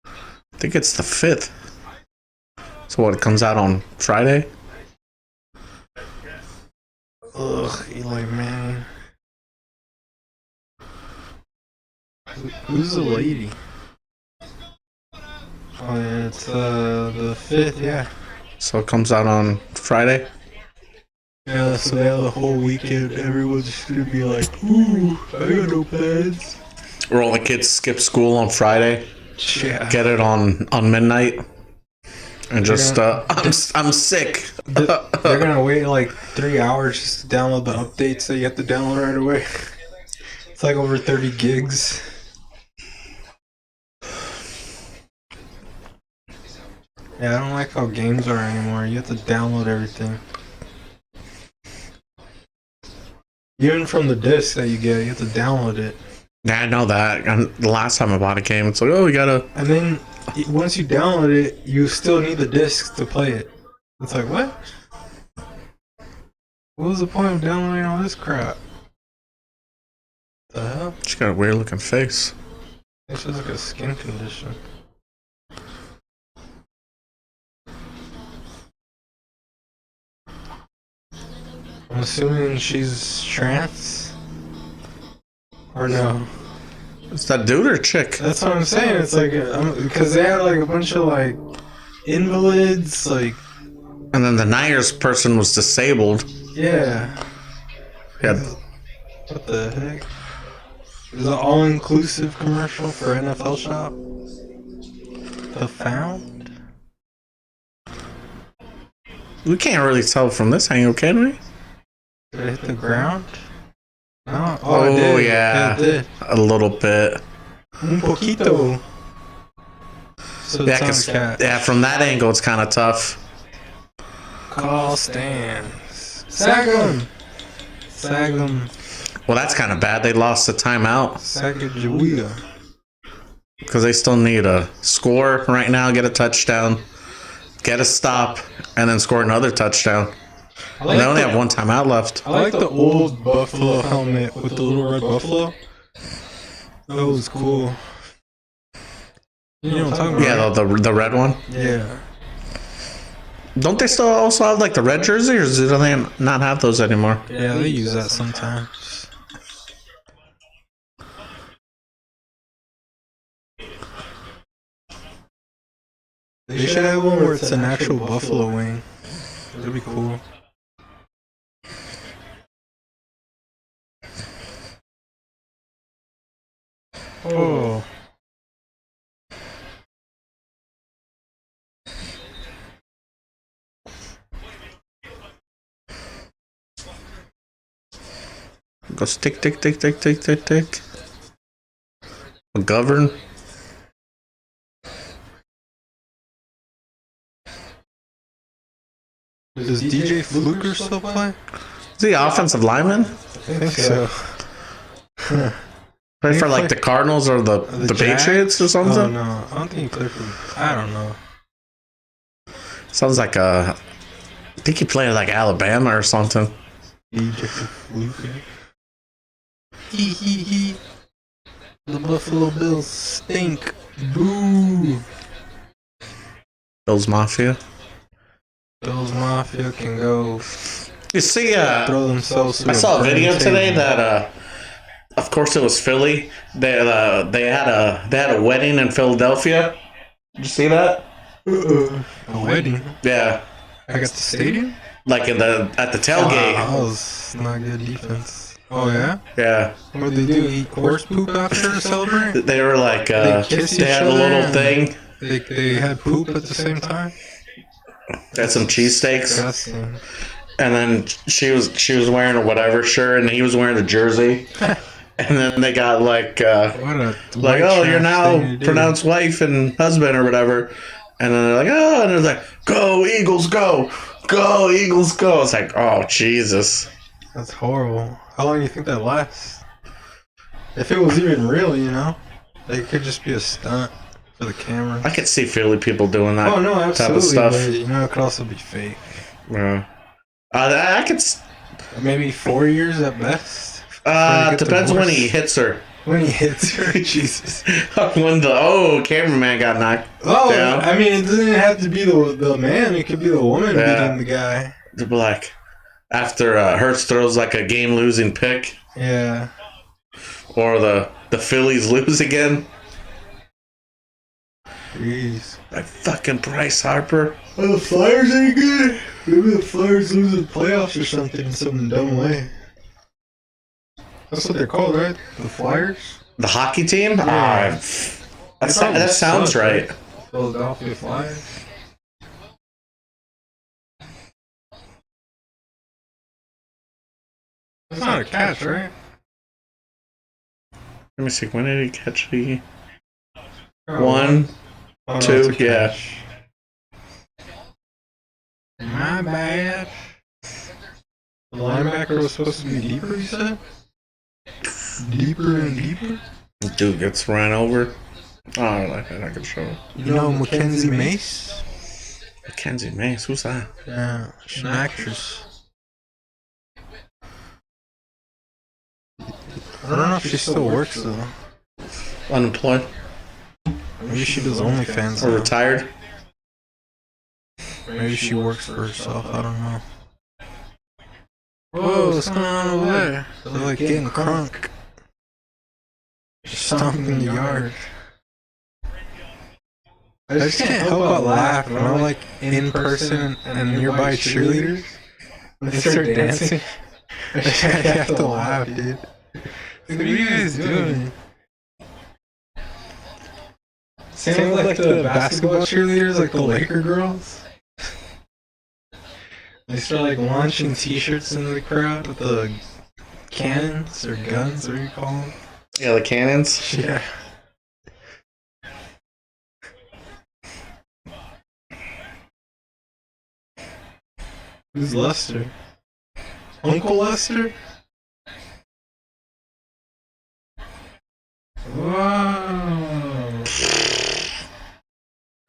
I think it's the 5th. So what? It comes out on Friday? Ugh, Eli Manning. Who's the lady? Oh yeah, it's the 5th, yeah. So it comes out on Friday? Yeah, so they have the whole weekend. Everyone's just gonna be like, ooh, I got no plans. Where all the kids skip school on Friday, Yeah. get it on midnight, and just I'm sick. They're gonna wait like 3 hours just to download the updates that you have to download right away. It's like over 30 gigs. Yeah, I don't like how games are anymore. You have to download everything. Even from the disc that you get, you have to download it. Yeah, I know that. And the last time I bought a game, it's like, oh, we gotta. And then once you download it, you still need the disc to play it. It's like, what? What was the point of downloading all this crap? The hell? She got a weird looking face. It's just like a skin condition. I'm assuming she's trans? Or no? Is that dude or chick? That's what I'm saying. It's like, because they had like a bunch of like invalids, like. And then the Niners person was disabled. Yeah. Yeah. What the heck? Is an all-inclusive commercial for NFL Shop? The Found? We can't really tell from this angle, can we? Did it hit the ground? No. Oh, it did. yeah. It did. A little bit. Un poquito. So Yeah, it's on 'cause- cat. yeah, from that angle, it's kind of tough. Call stands. Sag 'em. Sag 'em. Well, that's kind of bad. They lost the timeout Sacagawea. because they still need a score right now, get a touchdown, get a stop, and then score another touchdown. I And they only have one timeout left. I like the old buffalo helmet with the little red buffalo. That was cool. You know what I'm talking about? Yeah, the red one. Yeah. Don't they still also have like the red jersey, or do they not have those anymore? Yeah, they use that sometimes. They should have one where it's an actual buffalo wing. That'd be cool. Oh. Goes tick, tick, tick, tick, tick, tick, tick. McGovern. Does DJ Fluker still play? Is he offensive lineman? I think so. Play for like the Cardinals or the Jags? Patriots or Oh something? no, I don't think he played for. I don't know. Sounds like a. I think he played like Alabama or something. DJ Fluker. Hee hee hee. The Buffalo Bills stink. Boo. Bills Mafia. Bills Mafia can go You see, throw themselves through I saw a burning video today table. that, of course, it was Philly. They had a wedding in Philadelphia. Did you see that? A wedding. Yeah. I got the stadium? like at the tailgate. That was not good defense. Oh yeah? Yeah, What did they do? Eat horse poop after to celebrate? they were like kiss they each had a other little and- thing. They had poop at the same time? Had some cheesesteaks, Disgusting. and then she was wearing a whatever shirt, and he was wearing the jersey. And then they got like What a like, white oh, you're trash now thing to do. pronounced wife and husband or whatever. And then they're like, oh, and they're like, go Eagles, go Eagles, go. It's like, oh Jesus. That's horrible. How long do you think that lasts? If it was even real, you know? Like, it could just be a stunt for the camera. I could see Philly people doing that Oh, no, type absolutely. of stuff. But, you know, it could also be fake. Yeah. I could. Maybe 4 years at best. get Depends when he divorced. hits her. When he hits her, Jesus. When the cameraman got knocked Oh, down. I mean, it doesn't have to be the man. It could be the woman Yeah. beating the guy. They'd be like, after Hurts throws like a game-losing pick, Yeah. or the Phillies lose again. Jeez. Like fucking Bryce Harper. Oh, the Flyers ain't good. Maybe the Flyers lose the playoffs or something in some dumb way. That's what they're called, right? The Flyers? The hockey team? Yeah. That sounds suck, right. Philadelphia Flyers. That's not a catch, right? Let me see. When did he catch the Oh, one? oh, no, two, it's a yeah. catch. My bad. The linebacker was supposed to be deeper, you said? Deeper and deeper? Dude gets run over. Oh, I can show it. You know Mackenzie Mace? Mackenzie Mace, who's that? Yeah, she's an actress. I don't know if she still works though. Unemployed Maybe she does OnlyFans or now. retired? Maybe she works for herself. I don't know. Whoa, what's going on over there? They're like getting crunk. Just stomping in the yard. I just can't help but laugh when I'm like in person and nearby cheerleaders. When they start dancing. I have to laugh, dude. What are you guys doing? Same with like the basketball cheerleaders, like the Laker girls. They start like launching t-shirts into the crowd with the cannons or guns, what do you call them? Yeah, the cannons. Yeah. Who's Lester? Uncle Lester? Wow.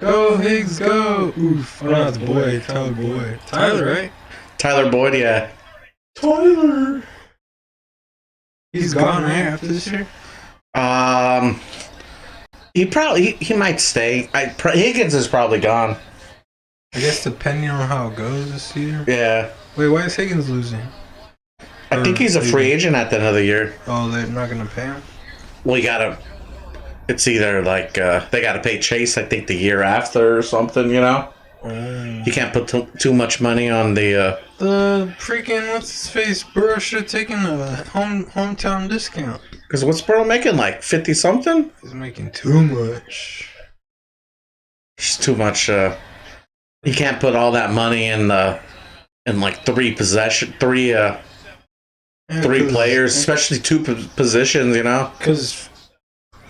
Go Higgs, go! Oof. Oh no, it's Boyd. Tyler Boyd. Tyler, right? Tyler Boyd, yeah. Tyler! He's gone, right, after this year? He might stay. Higgins is probably gone. I guess depending on how it goes this year. Yeah. Wait, why is Higgins losing? I think he's a free agent at the end of the year. Oh, they're not gonna pay him? Well, it's either like they gotta pay Chase, I think, the year after or something, you know? You can't put too much money on the The freaking what's his face Burrow should have taken a hometown discount. because what's Burrow making, like 50 something? He's making too much. It's too much. You can't put all that money in like three players, especially two positions, you know? Because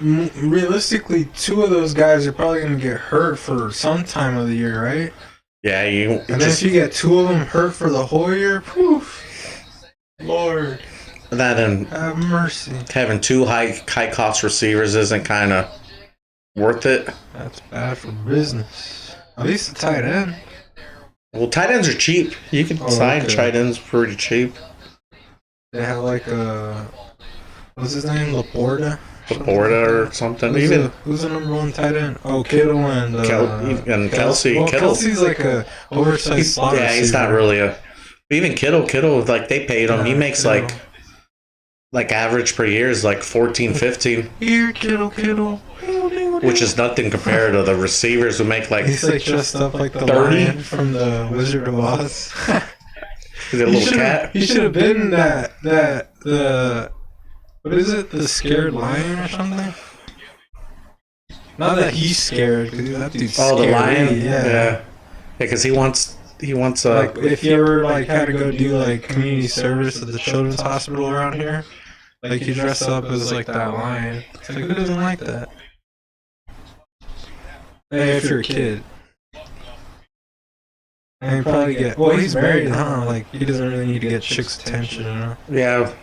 realistically, two of those guys are probably gonna get hurt for some time of the year, right? Yeah, And then if you get two of them hurt for the whole year, poof, Lord, that and have mercy. having two high cost receivers isn't kind of worth it. That's bad for business. At least the tight end. Well, tight ends are cheap. You can sign okay. tight ends pretty cheap. They have like what's his name, Laporta? Laporta or something. Who's the number one tight end? Oh, Kittle and Kelsey. Well, Kittle. Kelsey's like a oversized slot Yeah, he's not receiver. really even Kittle, like they paid him. He Yeah, makes Kittle. like average per year is like 14, 15, Here, Kittle. which is nothing compared to the receivers who make like He's like dressed up like the 30? lion from the Wizard of Oz. Is it a little cat? He should have been the what is it? The scared lion or something? Not that he's scared, because that dude's Oh, the scary, lion. Yeah. Because he wants. Like if you ever like had to go do like community service at the children's hospital around here, like you dress up as like that lion. It's like who doesn't like that? Hey, if you're a kid. And he probably get well. He's married, huh? Like he doesn't really need to get chicks' attention, you know. Yeah.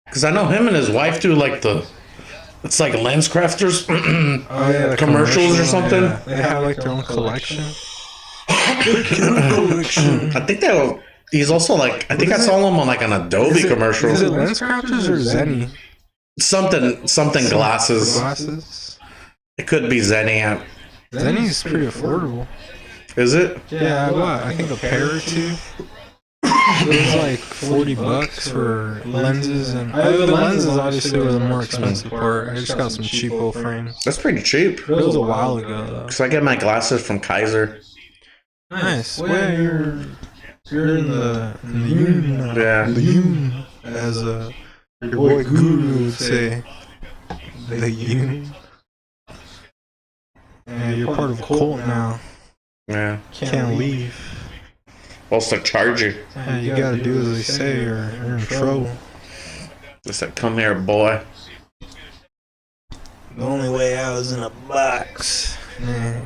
Because I know him and his wife do like the. It's like lens crafters Oh yeah, the commercials or something. Yeah. They have like their own collection. I think that he's also like. I think I saw him on like an Adobe commercial. Is it lens crafters or Zenny? Something glasses. Glasses. It could be Zenny. Zenny's pretty affordable. Is it? Yeah, I think a pair or two. It was like $40 for lenses, and the lenses obviously were the more expensive part. I just got some cheapo frames. That's pretty cheap. It was a while ago though. Because I get my glasses from Kaiser. Nice. Well, you're in the union now. Yeah. The union, as your boy Guru would say. The union. Yeah, you're part of a cult now. Yeah. Can't leave. Also charge you. Yeah, you gotta do as they say or you're in trouble. They said, come here, boy. The only way out is in a box. Yeah.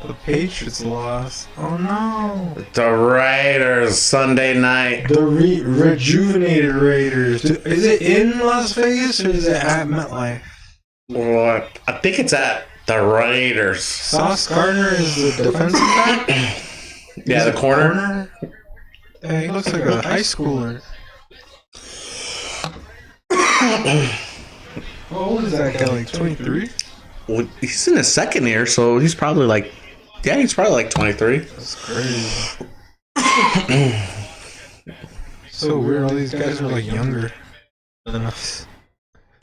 The Patriots lost. Oh no. The Raiders, Sunday night. The rejuvenated Raiders. Is it in Las Vegas or is it at MetLife? What? I think it's at the Raiders. Sauce Gardner is the defensive back? Yeah, the corner. Yeah, he looks like a high schooler. How old is that guy? Like 23? Well, he's in his second year, so he's probably like, yeah, he's probably like 23. That's crazy. So weird. All these guys are like younger than us.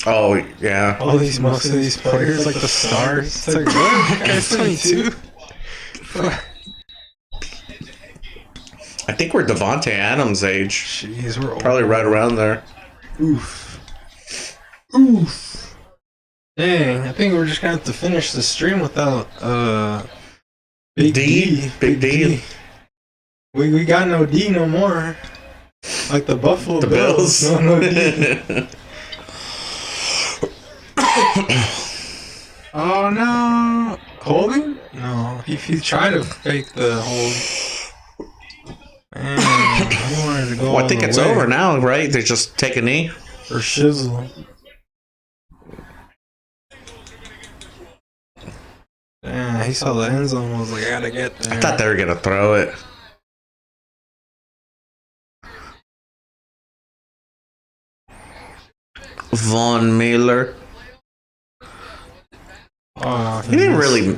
Oh, yeah. Most of these players, like the stars. It's like, what? That guy's 22? I think we're Devontae Adams' age. Jeez, we're old. Probably right around there. Oof. Dang, I think we're just gonna have to finish the stream without Big D. Big D. We got no D no more. Like the Buffalo Bills. No D. Oh no! Holding? No, he tried to fake the hold. Man, he wanted to go. Well, I think it's over now, right? They just take a knee. For shizzle. Yeah, he saw the end zone and was like, I gotta get there. I thought they were gonna throw it. Von Miller. Oh, He didn't really.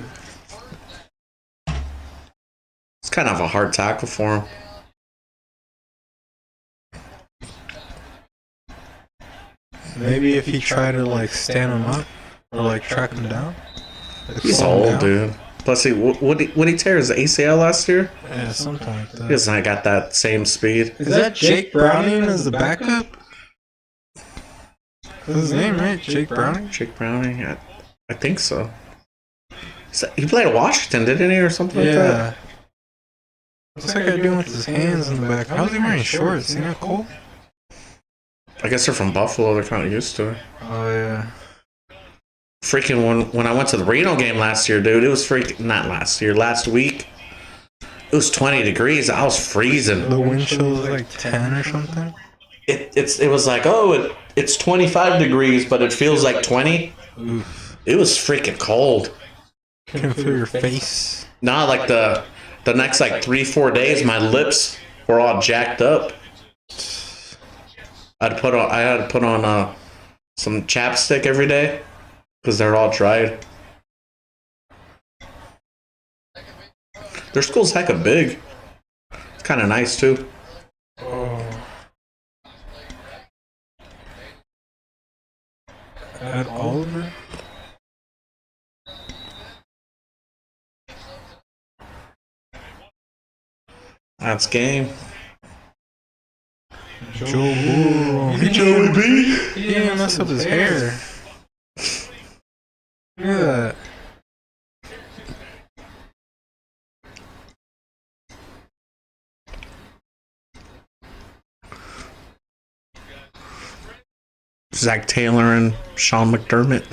It's kind of a hard tackle for him. Maybe if he tried to like stand him up or like track him down. Like, He's slow him old, down. dude. Plus, would he tear his ACL last year? Yeah, something like that. He hasn't got that same speed. Is that Jake Browning as the backup? That's his name, right? Jake Browning? Jake Browning? I think so. He played at Washington, didn't he, or something like that? Yeah. What's that guy doing with his hands in the back? How's he wearing shorts? Isn't that cool? I guess they're from Buffalo. They're kind of used to it. Oh, yeah. Freaking when I went to the Reno game last year, dude, it was freaking not last year, last week. It was 20 degrees. I was freezing. The wind chill was like 10 or something? It was like, it's 25 degrees, but it feels like 20. Oof. It was freaking cold. Can feel your face. Nah, like the next like 3-4 days, my lips were all jacked up. I had to put on some chapstick every day because they're all dried. Their school's hecka big. It's kind of nice too. Oh. At Oliver? That's game. Joe Burrow. Joey B. He didn't mess up his hair. Look at that. Zach Taylor and Sean McDermott.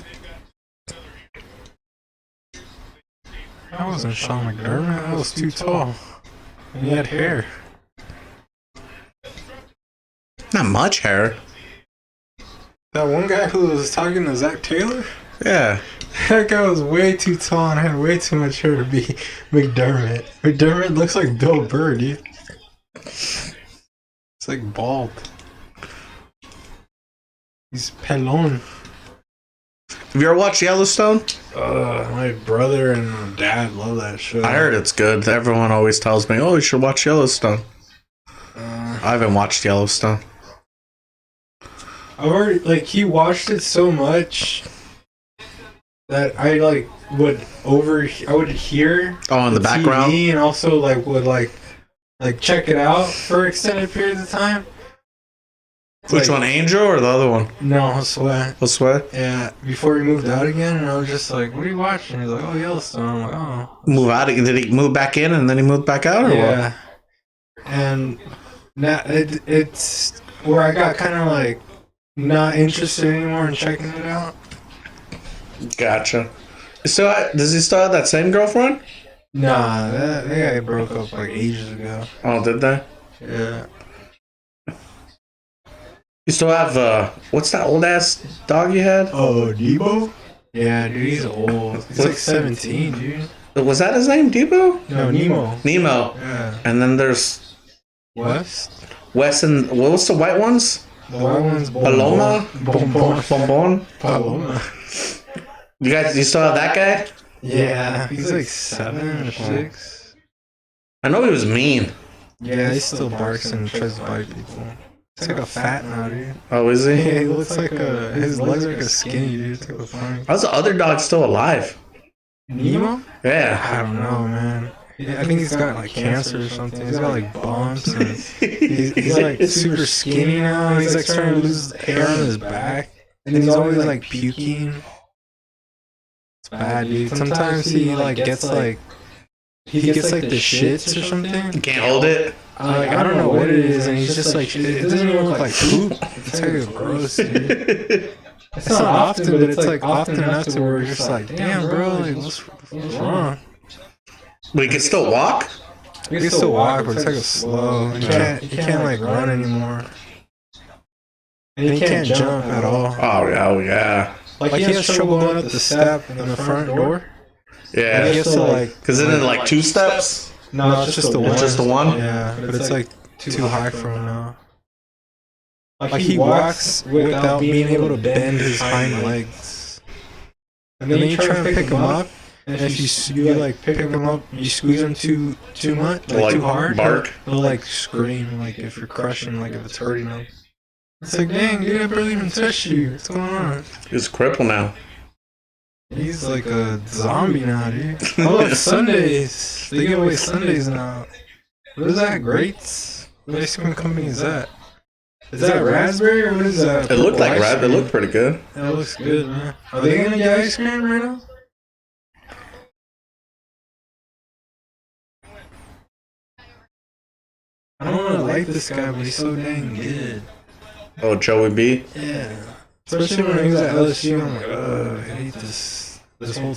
That wasn't Sean McDermott. That was too tall. And he had hair. Not much hair. That one guy who was talking to Zach Taylor? Yeah. That guy was way too tall and had way too much hair to be McDermott. McDermott looks like Bill Burr, dude. It's like bald. He's pelon. Have you ever watched Yellowstone? My brother and my dad love that show. I heard it's good. Everyone always tells me, "Oh, you should watch Yellowstone." I haven't watched Yellowstone. I've already he watched it so much that I would hear In the background. TV and also would check it out for extended periods of time. Which one, Angel or the other one? No, Sweat. Sweat? Yeah, before he moved out again, and I was just like, "What are you watching?" He's like, "Oh, Yellowstone." I'm like, "Oh." Move out? Did he move back in and then he moved back out, or Yeah. And now it's where I got kind of not interested anymore in checking it out. what? Gotcha. Does he still have that same girlfriend? Nah, that guy broke up ages ago. Oh, did they? Yeah. You still have what's that old ass dog you had? Oh, Debo? Yeah, dude, he's old. He's 17, dude. Was that his name, Debo? No, Nemo. Nemo. Yeah. And then there's West? Wes and what was the white ones? The white one's Paloma? Bonbon? Paloma. You still have that guy? Yeah, he's 7 or 6. I know he was mean. Yeah, he still barks and tries to bite people. He's a fat now, dude. Oh, is he? Yeah, he looks his legs are skinny, dude. It's funny. How's the other dog still alive? Nemo? Yeah. I don't know, man. I think he's got cancer or something. He's got bumps. And he's super skinny now. He's starting to lose hair on his back. And he's always puking. It's bad, dude. Sometimes he gets he gets the shits or something. You can't hold it? I don't know what it is, and he's just it doesn't even look like poop. It's gross, dude. It's not often, but it's often enough to where we're just damn, bro, what's wrong? But he can still walk? He can still walk, but it's slow. He can't run anymore. And he can't jump at all. Oh yeah. He has trouble going up the step in the front door. Yeah. He has to Cause isn't it 2 steps? No, it's just the one. It's just the one? Yeah, but it's too high for him now. He walks without being able to bend his hind legs. And then you try to pick him up, and if you pick him up, you squeeze him too much, too hard, bark. He'll scream if you're crushing, if it's hurting him. It's dang, dude, I barely even touched you. What's going on? He's crippled now. He's a zombie now, dude. Oh, it's Sundays. They give away Sundays now. What is that? Grapes? What ice cream company is that? Is that raspberry or what is that? It looked like raspberry. It looked pretty good. Yeah, it looks good, man. Are they gonna get ice cream right now? I don't want to like this guy, but he's so dang good. Oh, Joey B? Yeah. Especially when he was at LSU, I'm I hate this whole